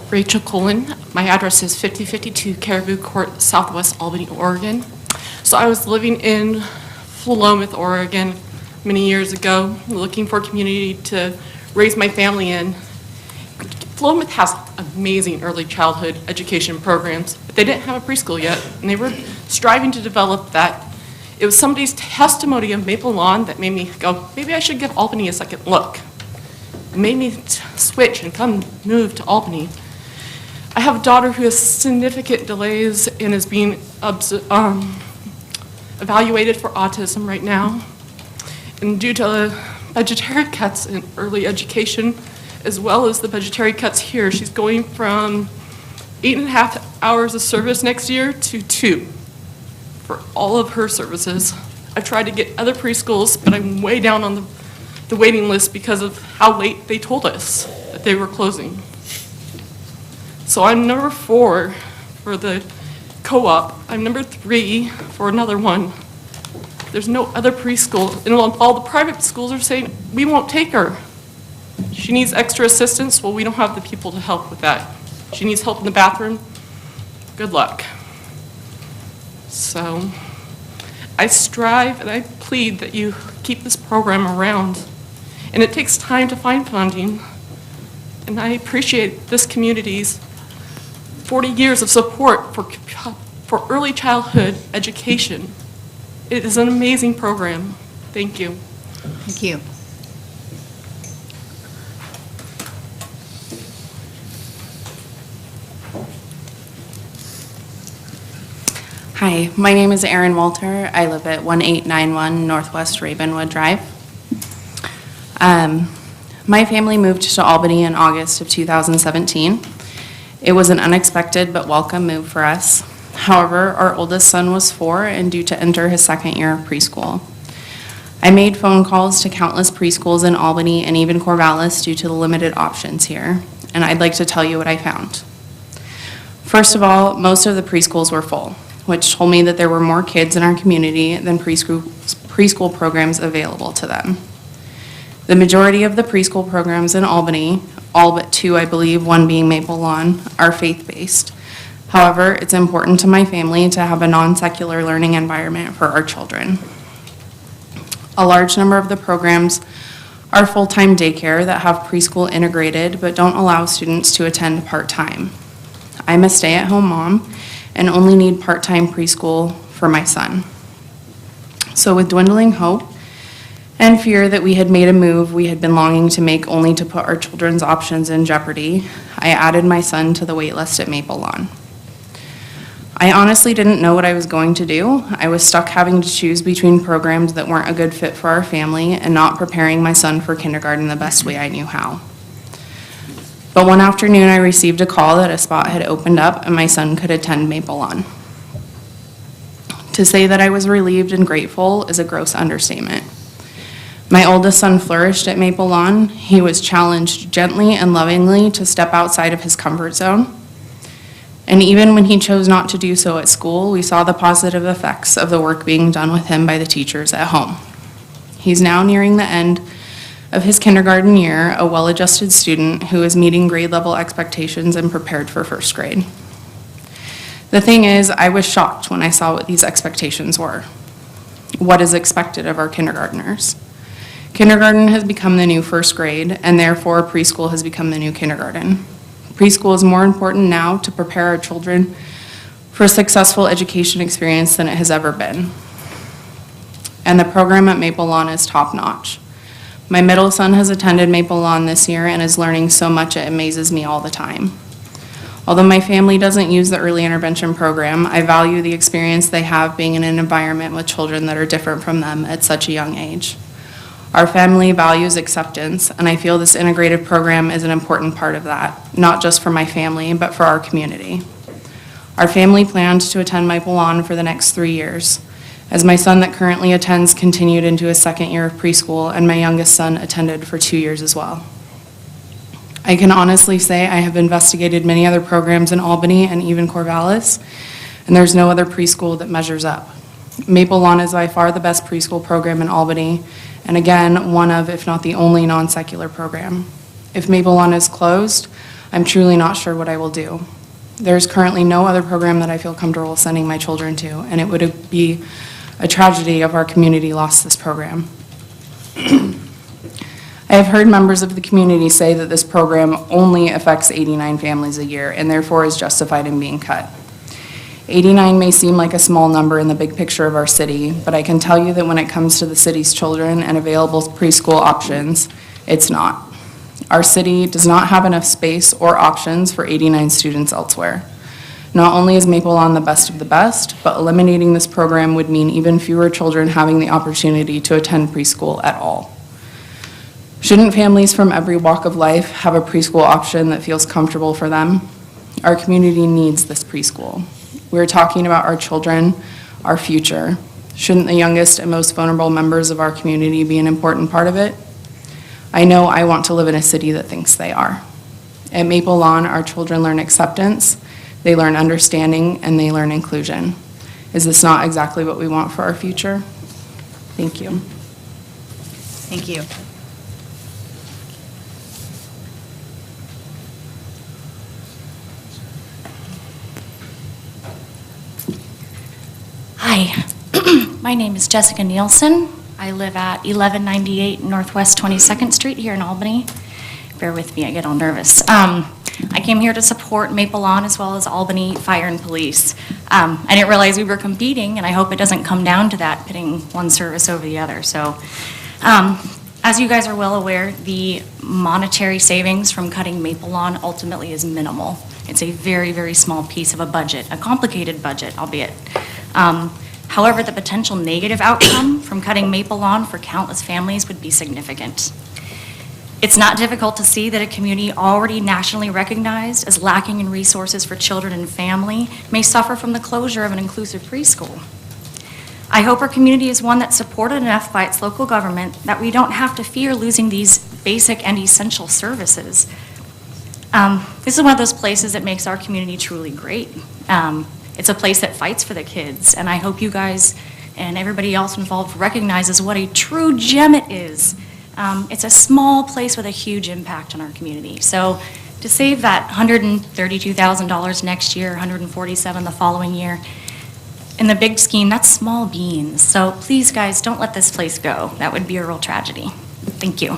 Speaker 13: Rachel Cullen. My address is 5052 Caribou Court, Southwest Albany, Oregon. So I was living in Philomath, Oregon many years ago, looking for a community to raise my family in. Philomath has amazing early childhood education programs, but they didn't have a preschool yet, and they were striving to develop that. It was somebody's testimony of Maple Lawn that made me go, maybe I should give Albany a second look. It made me switch and move to Albany. I have a daughter who has significant delays and is being evaluated for autism right now. And due to budgetary cuts in early education, as well as the budgetary cuts here, she's going from 8.5 hours of service next year to 2. for all of her services. I've tried to get other preschools, but I'm way down on the waiting list because of how late they told us that they were closing. So I'm number 4 for the co-op. I'm number 3 for another one. There's no other preschool, and all the private schools are saying, we won't take her. She needs extra assistance. Well, we don't have the people to help with that. She needs help in the bathroom. Good luck. So I strive and I plead that you keep this program around. And it takes time to find funding. And I appreciate this community's 40 years of support for early childhood education. It is an amazing program. Thank you.
Speaker 2: Thank you.
Speaker 3: Hi, my name is Erin Walter. I live at 1891 Northwest Ravenwood Drive. My family moved to Albany in August of 2017. It was an unexpected but welcome move for us. However, our oldest son was 4 and due to enter his 2nd year of preschool. I made phone calls to countless preschools in Albany and even Corvallis due to the limited options here, and I'd like to tell you what I found. First of all, most of the preschools were full, which told me that there were more kids in our community than preschool programs available to them. The majority of the preschool programs in Albany, all but 2, I believe, one being Maple Lawn, are faith-based. However, it's important to my family to have a non-secular learning environment for our children. A large number of the programs are full-time daycare that have preschool integrated but don't allow students to attend part-time. I'm a stay-at-home mom and only need part-time preschool for my son. So with dwindling hope and fear that we had made a move we had been longing to make only to put our children's options in jeopardy, I added my son to the wait list at Maple Lawn. I honestly didn't know what I was going to do. I was stuck having to choose between programs that weren't a good fit for our family and not preparing my son for kindergarten the best way I knew how. But one afternoon I received a call that a spot had opened up and my son could attend Maple Lawn. To say that I was relieved and grateful is a gross understatement. My oldest son flourished at Maple Lawn. He was challenged gently and lovingly to step outside of his comfort zone. And even when he chose not to do so at school, we saw the positive effects of the work being done with him by the teachers at home. He's now nearing the end of his kindergarten year, a well-adjusted student who is meeting grade level expectations and prepared for 1st grade. The thing is, I was shocked when I saw what these expectations were. What is expected of our kindergartners? Kindergarten has become the new 1st grade, and therefore preschool has become the new kindergarten. Preschool is more important now to prepare our children for a successful education experience than it has ever been. And the program at Maple Lawn is top-notch. My middle son has attended Maple Lawn this year and is learning so much it amazes me all the time. Although my family doesn't use the early intervention program, I value the experience they have being in an environment with children that are different from them at such a young age. Our family values acceptance, and I feel this integrated program is an important part of that, not just for my family, but for our community. Our family planned to attend Maple Lawn for the next 3 years, as my son that currently attends continued into his 2nd year of preschool, and my youngest son attended for 2 years as well. I can honestly say I have investigated many other programs in Albany and even Corvallis, and there's no other preschool that measures up. Maple Lawn is by far the best preschool program in Albany, and again, one of, if not the only, non-secular program. If Maple Lawn is closed, I'm truly not sure what I will do. There's currently no other program that I feel comfortable sending my children to, and it would be a tragedy if our community lost this program. I have heard members of the community say that this program only affects 89 families a year and therefore is justified in being cut. 89 may seem like a small number in the big picture of our city, but I can tell you that when it comes to the city's children and available preschool options, it's not. Our city does not have enough space or options for 89 students elsewhere. Not only is Maple Lawn the best of the best, but eliminating this program would mean even fewer children having the opportunity to attend preschool at all. Shouldn't families from every walk of life have a preschool option that feels comfortable for them? Our community needs this preschool. We're talking about our children,
Speaker 13: our future? Shouldn't the youngest and most vulnerable members of our community be an important part of it? I know I want to live in a city that thinks they are. At Maple Lawn, our children learn acceptance, they learn understanding, and they learn inclusion. Is this not exactly what we want for our future? Thank you.
Speaker 2: Thank you.
Speaker 9: Hi, my name is Jessica Nielsen. I live at 1198 Northwest 22nd Street here in Albany. Bear with me, I get all nervous. I came here to support Maple Lawn as well as Albany Fire and Police. I didn't realize we were competing, and I hope it doesn't come down to that, pitting one service over the other. So, as you guys are well aware, the monetary savings from cutting Maple Lawn ultimately is minimal. It's a very, very small piece of a budget, a complicated budget, albeit. However, the potential negative outcome from cutting Maple Lawn for countless families would be significant. It's not difficult to see that a community already nationally recognized as lacking in resources for children and family may suffer from the closure of an inclusive preschool. I hope our community is one that's supported enough by its local government that we don't have to fear losing these basic and essential services. This is one of those places that makes our community truly great. It's a place that fights for the kids, and I hope you guys and everybody else involved recognizes what a true gem it is. It's a small place with a huge impact on our community. So to save that $132,000 next year, $147,000 the following year, in the big scheme, that's small beans. So please, guys, don't let this place go. That would be a real tragedy. Thank you.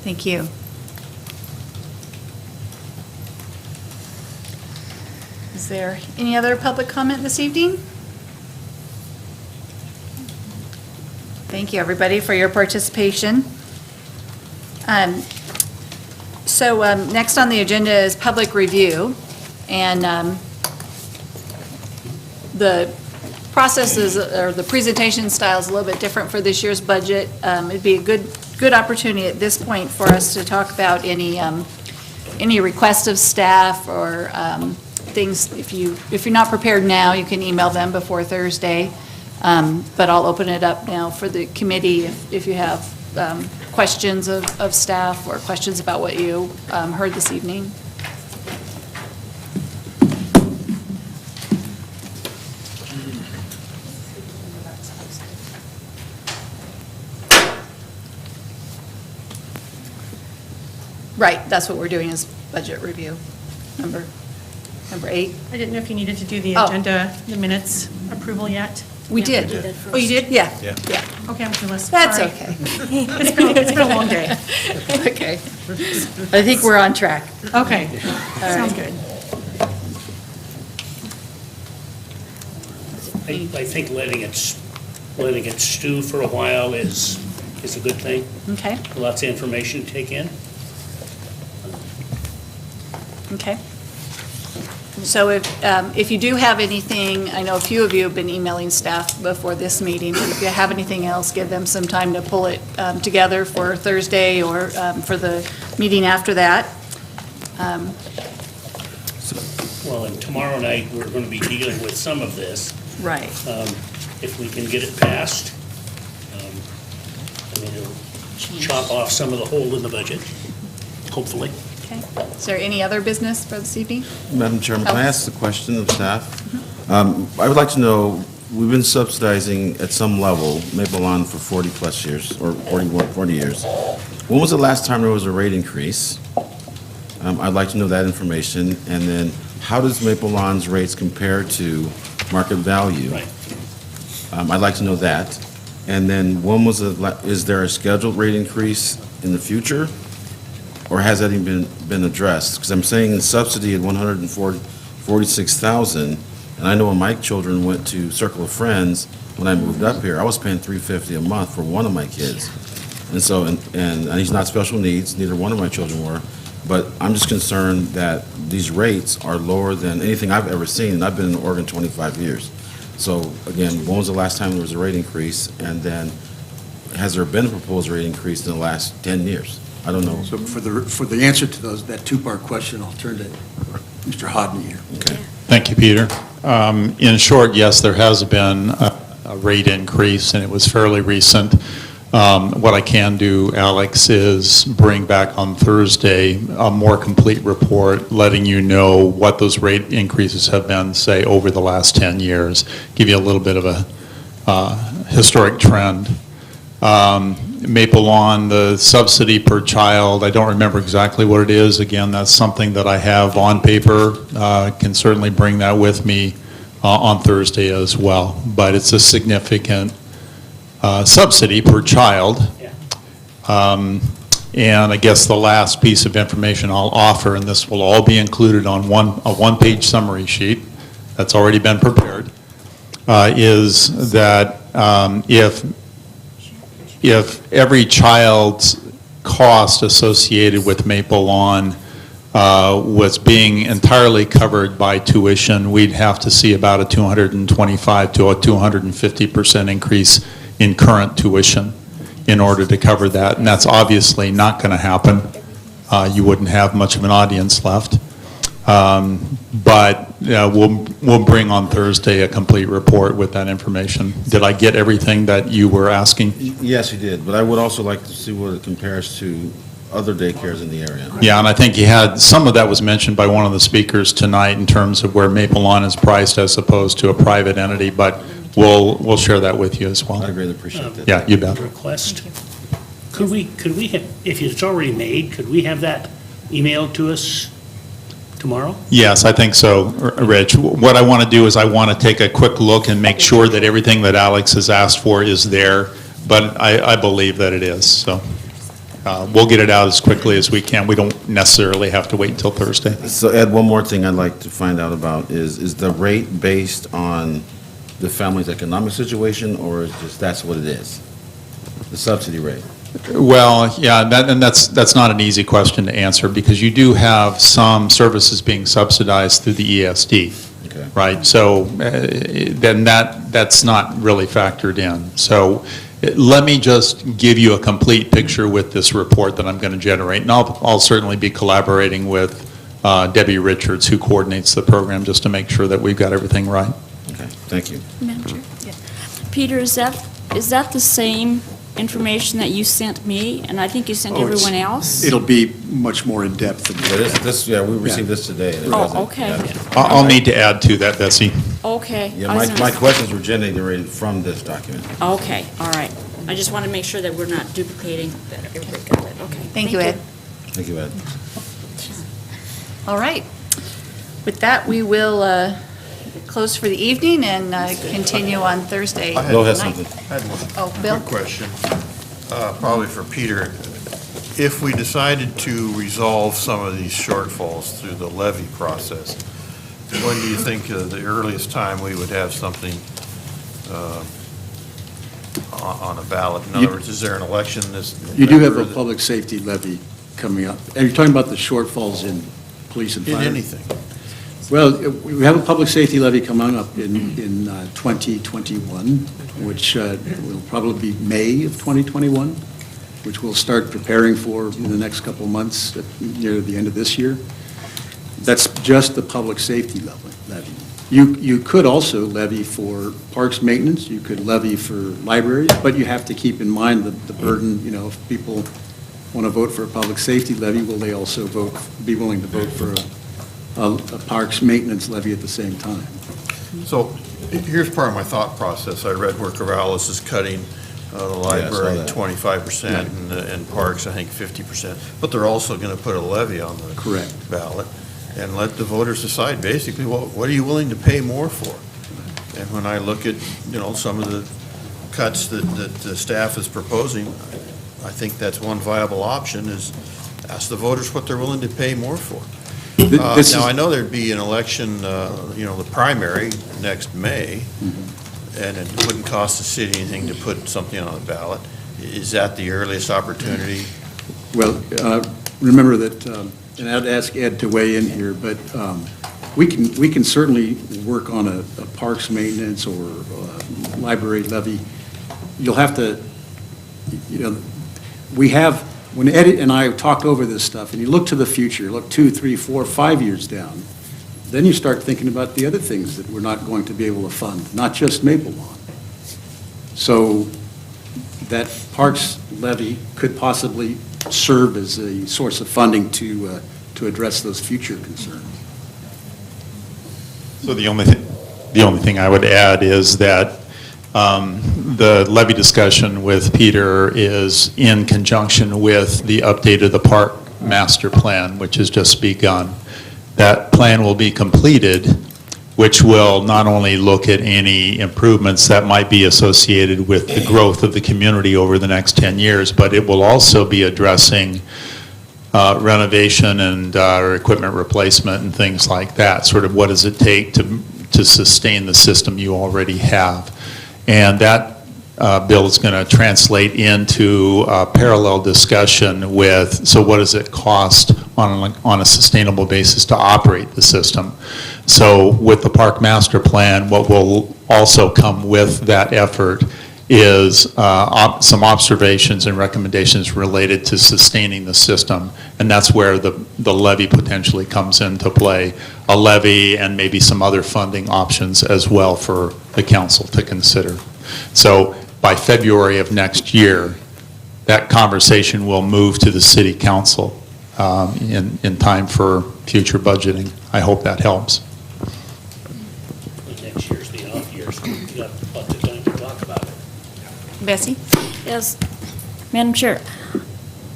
Speaker 2: Thank you. Is there any other public comment this evening? Thank you, everybody, for your participation. Next on the agenda is public review, and the process is, or the presentation style is a little bit different for this year's budget. It'd be a good opportunity at this point for us to talk about any requests of staff or things. If you're not prepared now, you can email them before Thursday. But I'll open it up now for the committee if you have questions of staff or questions about what you heard this evening. Right, that's what we're doing is budget review, number 8.
Speaker 7: I didn't know if you needed to do the
Speaker 2: Oh.
Speaker 7: agenda, the minutes approval yet.
Speaker 2: We did.
Speaker 7: Oh, you did?
Speaker 2: Yeah.
Speaker 5: Yeah.
Speaker 2: Yeah.
Speaker 7: Okay, I'm clueless.
Speaker 2: That's
Speaker 7: Sorry.
Speaker 2: okay.
Speaker 7: It's been a long day.
Speaker 2: Okay. I think we're on track.
Speaker 7: Okay,
Speaker 2: All
Speaker 7: sounds
Speaker 2: right.
Speaker 7: good.
Speaker 4: I think letting it stew for a while is a good thing.
Speaker 2: Okay,
Speaker 4: Lots of information to take in.
Speaker 2: okay. So if you do have anything, I know a few of you have been emailing staff before this meeting. If you have anything else, give them some time to pull it together for Thursday or for the meeting after that.
Speaker 4: Well, and tomorrow night, we're going to be dealing with some of this.
Speaker 2: Right.
Speaker 4: If we can get it passed, I mean, it'll chop off some of the hole in the budget, hopefully.
Speaker 2: Okay. Is there any other business for this evening?
Speaker 5: Madam Chairman, can I ask the question of staff? I would like to know, we've been subsidizing at some level Maple Lawn for 40-plus years, or 40 years. When was the last time there was a rate increase? I'd like to know that information. And then, how does Maple Lawn's rates compare to market value?
Speaker 4: Right.
Speaker 5: I'd like to know that. And then, is there a scheduled rate increase in the future? Or has that even been addressed? Because I'm saying the subsidy at $146,000, and I know when my children went to Circle of Friends, when I moved up here, I was paying $350 a month for one of my kids. And so, and he's not special needs, neither one of my children were, but I'm just concerned that these rates are lower than anything I've ever seen, and I've been in Oregon 25 years. So again, when was the last time there was a rate increase? And then, has there been a proposed rate increase in the last 10 years? I don't know.
Speaker 8: So for the answer to that two-part question, I'll turn to Mr. Hodney here.
Speaker 5: Okay.
Speaker 14: Thank you, Peter. In short, yes, there has been a rate increase, and it was fairly recent. What I can do, Alex, is bring back on Thursday a more complete report letting you know what those rate increases have been, say, over the last 10 years, give you a little bit of a historic trend. Maple Lawn, the subsidy per child, I don't remember exactly what it is. Again, that's something that I have on paper. Can certainly bring that with me on Thursday as well. But it's a significant subsidy per child. And I guess the last piece of information I'll offer, and this will all be included on a one-page summary sheet that's already been prepared, is that if every child's cost associated with Maple Lawn was being entirely covered by tuition, we'd have to see about a 225 to a 250% increase in current tuition in order to cover that, and that's obviously not going to happen. You wouldn't have much of an audience left. But we'll bring on Thursday a complete report with that information. Did I get everything that you were asking?
Speaker 5: Yes, you did, but I would also like to see what it compares to other daycares in the area.
Speaker 14: Yeah, and I think you had, some of that was mentioned by one of the speakers tonight in terms of where Maple Lawn is priced as opposed to a private entity, but we'll share that with you as well.
Speaker 5: I really appreciate that.
Speaker 14: Yeah, you bet.
Speaker 4: Request. Could we have, if it's already made, could we have that emailed to us tomorrow?
Speaker 14: Yes, I think so, Rich. What I want to do is I want to take a quick look and make sure that everything that Alex has asked for is there, but I believe that it is, so. We'll get it out as quickly as we can. We don't necessarily have to wait until Thursday.
Speaker 5: So Ed, one more thing I'd like to find out about is the rate based on the family's economic situation, or is just that's what it is? The subsidy rate?
Speaker 14: Well, yeah, that's not an easy question to answer because you do have some services being subsidized through the ESD,
Speaker 5: okay,
Speaker 14: right? So then that's not really factored in. So let me just give you a complete picture with this report that I'm going to generate, and I'll certainly be collaborating with Debbie Richards, who coordinates the program, just to make sure that we've got everything right.
Speaker 5: Okay, thank you.
Speaker 15: Madam Chair. Yeah. Peter, is that the same information that you sent me, and I think you sent everyone else?
Speaker 8: It'll be much more in depth than
Speaker 5: Yeah, we received this today. and it
Speaker 15: Oh,
Speaker 5: wasn't-
Speaker 15: okay.
Speaker 5: yeah.
Speaker 14: I'll need to add to that, Bessie.
Speaker 15: Okay.
Speaker 5: Yeah, my questions were generated from this document.
Speaker 15: Okay, all right. I just want to make sure that we're not duplicating, that everybody got it. Okay.
Speaker 2: Thank you, Ed.
Speaker 5: Thank you, Ed.
Speaker 2: All right. With that, we will close for the evening and continue on Thursday night.
Speaker 5: Bill has something.
Speaker 16: I had one
Speaker 2: Oh, Bill?
Speaker 16: quick question, probably for Peter. If we decided to resolve some of these shortfalls through the levy process, when do you think the earliest time we would have something on a ballot? In other words, is there an election this?
Speaker 8: You do have
Speaker 16: November
Speaker 8: a public safety levy coming up. And you're talking about the shortfalls in police and
Speaker 16: In
Speaker 8: fire?
Speaker 16: anything.
Speaker 8: Well, we have a public safety levy coming up in 2021, which will probably be May of 2021, which we'll start preparing for in the next couple of months, near the end of this year. That's just the public safety levy. You could also levy for parks maintenance, you could levy for libraries, but you have to keep in mind the burden, if people want to vote for a public safety levy, will they also be willing to vote for a parks maintenance levy at the same time?
Speaker 16: So here's part of my thought process. I read where Corvallis is cutting the library 25% and parks, I think 50%. But they're also going to put a levy on the ballot and let the voters decide basically what are you willing to pay more for? And when I look at, some of the cuts that the staff is proposing, I think that's one viable option is ask the voters what they're willing to pay more for. Now, I know there'd be an election, the primary next May, and it wouldn't cost the city anything to put something on the ballot. Is that the earliest opportunity?
Speaker 8: Well, remember that, and I'd ask Ed to weigh in here, but we can certainly work on a parks maintenance or library levy. You'll have to, we have, when Ed and I talked over this stuff, and you look to the future, look 2, 3, 4, 5 years down, then you start thinking about the other things that we're not going to be able to fund, not just Maple Lawn. So that Parks levy could possibly serve as a source of funding to address those future concerns.
Speaker 14: So the only thing I would add is that the levy discussion with Peter is in conjunction with the update of the park master plan, which has just begun. That plan will be completed, which will not only look at any improvements that might be associated with the growth of the community over the next 10 years, but it will also be addressing renovation and equipment replacement and things like that. Sort of what does it take to sustain the system you already have. And that bill is going to translate into a parallel discussion with, so what does it cost on a sustainable basis to operate the system? So with the Park Master Plan, what will also come with that effort is some observations and recommendations related to sustaining the system, and that's where the levy potentially comes into play. A levy and maybe some other funding options as well for the council to consider. So by February of next year, that conversation will move to the city council in time for future budgeting. I hope that helps.
Speaker 4: Next year's the off year, so you have lots of time to talk about it.
Speaker 2: Bessie?
Speaker 15: Yes, Madam Chair,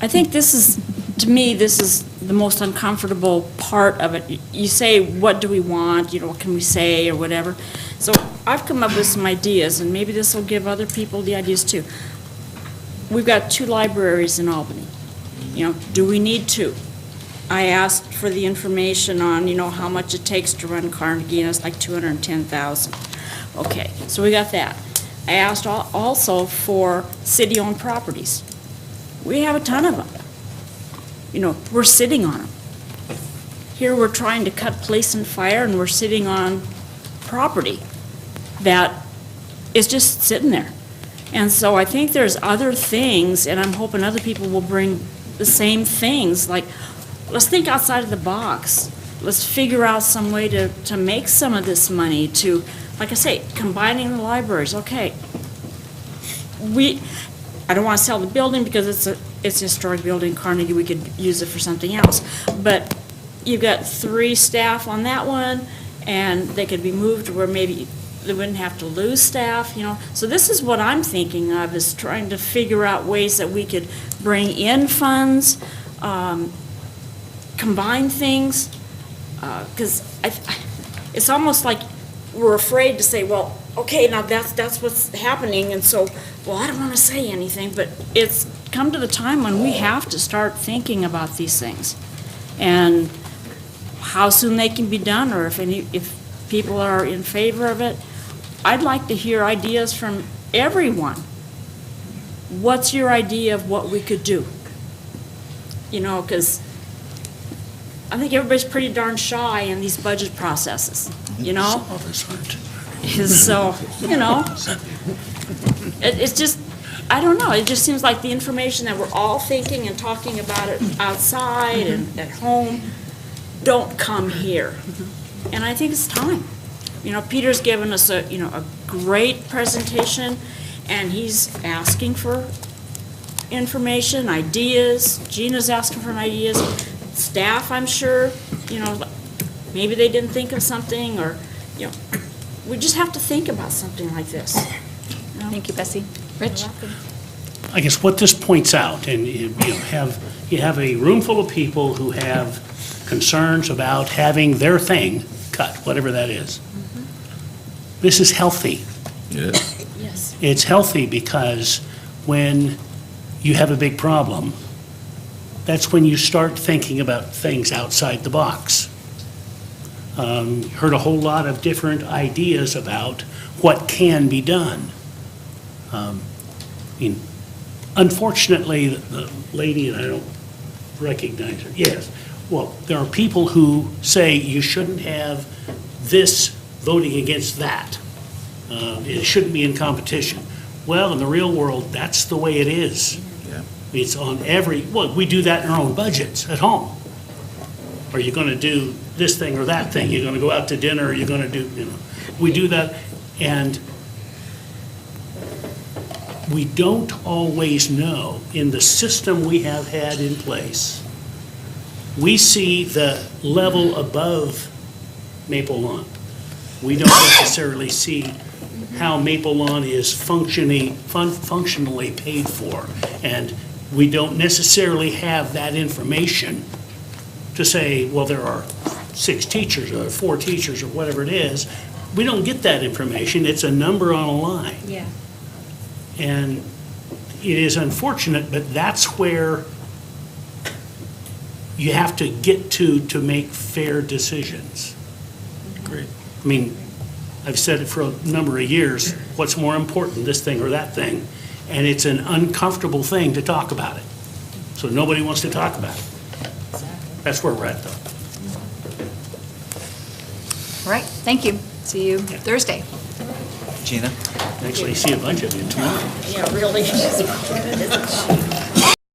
Speaker 15: I think this is, to me, this is the most uncomfortable part of it. You say, what do we want, what can we say, or whatever. So I've come up with some ideas, and maybe this will give other people the ideas too. We've got 2 libraries in Albany. Do we need 2? I asked for the information on, how much it takes to run Carnegie, and it's like $210,000. Okay, so we got that. I asked also for city-owned properties. We have a ton of them. We're sitting on them. Here we're trying to cut police and fire, and we're sitting on property that is just sitting there. And so I think there's other things, and I'm hoping other people will bring the same things, like, let's think outside of the box. Let's figure out some way to make some of this money to, like I say, combining the libraries. Okay, I don't want to sell the building because it's a historic building, Carnegie, we could use it for something else. But you've got 3 staff on that one, and they could be moved where maybe they wouldn't have to lose staff, So this is what I'm thinking of, is trying to figure out ways that we could bring in funds, combine things, because it's almost like we're afraid to say, well, okay, now that's what's happening, and so, well, I don't want to say anything, but it's come to the time when we have to start thinking about these things, and how soon they can be done, or if people are in favor of it. I'd like to hear ideas from everyone. What's your idea of what we could do? Because I think everybody's pretty darn shy in these budget processes,
Speaker 4: Some of us aren't.
Speaker 15: So, it's just, I don't know, it just seems like the information that we're all thinking and talking about it outside and at home don't come here. And I think it's time. Peter's given us a great presentation, and he's asking for information, ideas. Gina's asking for ideas. Staff, I'm sure, maybe they didn't think of something, or, we just have to think about something like this.
Speaker 2: Thank you, Bessie. Rich?
Speaker 4: I guess what this points out, and you have a room full of people who have concerns about having their thing cut, whatever that is. This is healthy.
Speaker 5: Yes.
Speaker 15: Yes.
Speaker 4: It's healthy because when you have a big problem, that's when you start thinking about things outside the box. Heard a whole lot of different ideas about what can be done. Unfortunately, the lady, and I don't recognize her, yes, well, there are people who say you shouldn't have this voting against that. It shouldn't be in competition. Well, in the real world, that's the way it is.
Speaker 5: Yeah.
Speaker 4: It's on we do that in our own budgets at home. Are you going to do this thing or that thing? You're going to go out to dinner, or you're going to do, we do that, and we don't always know, in the system we have had in place, we see the level above Maple Lawn. We don't necessarily see how Maple Lawn is functionally paid for. And we don't necessarily have that information to say, well, there are 6 teachers or 4 teachers or whatever it is. We don't get that information. It's a number on a line.
Speaker 15: Yeah.
Speaker 4: And it is unfortunate, but that's where you have to get to make fair decisions.
Speaker 1: Great.
Speaker 4: I mean, I've said it for a number of years, what's more important, this thing or that thing? And it's an uncomfortable thing to talk about it. So nobody wants to talk about it. That's where we're at, though.
Speaker 2: All right, thank you. See you Thursday.
Speaker 17: Gina?
Speaker 4: Actually, see a bunch of you tomorrow.
Speaker 15: Yeah, really.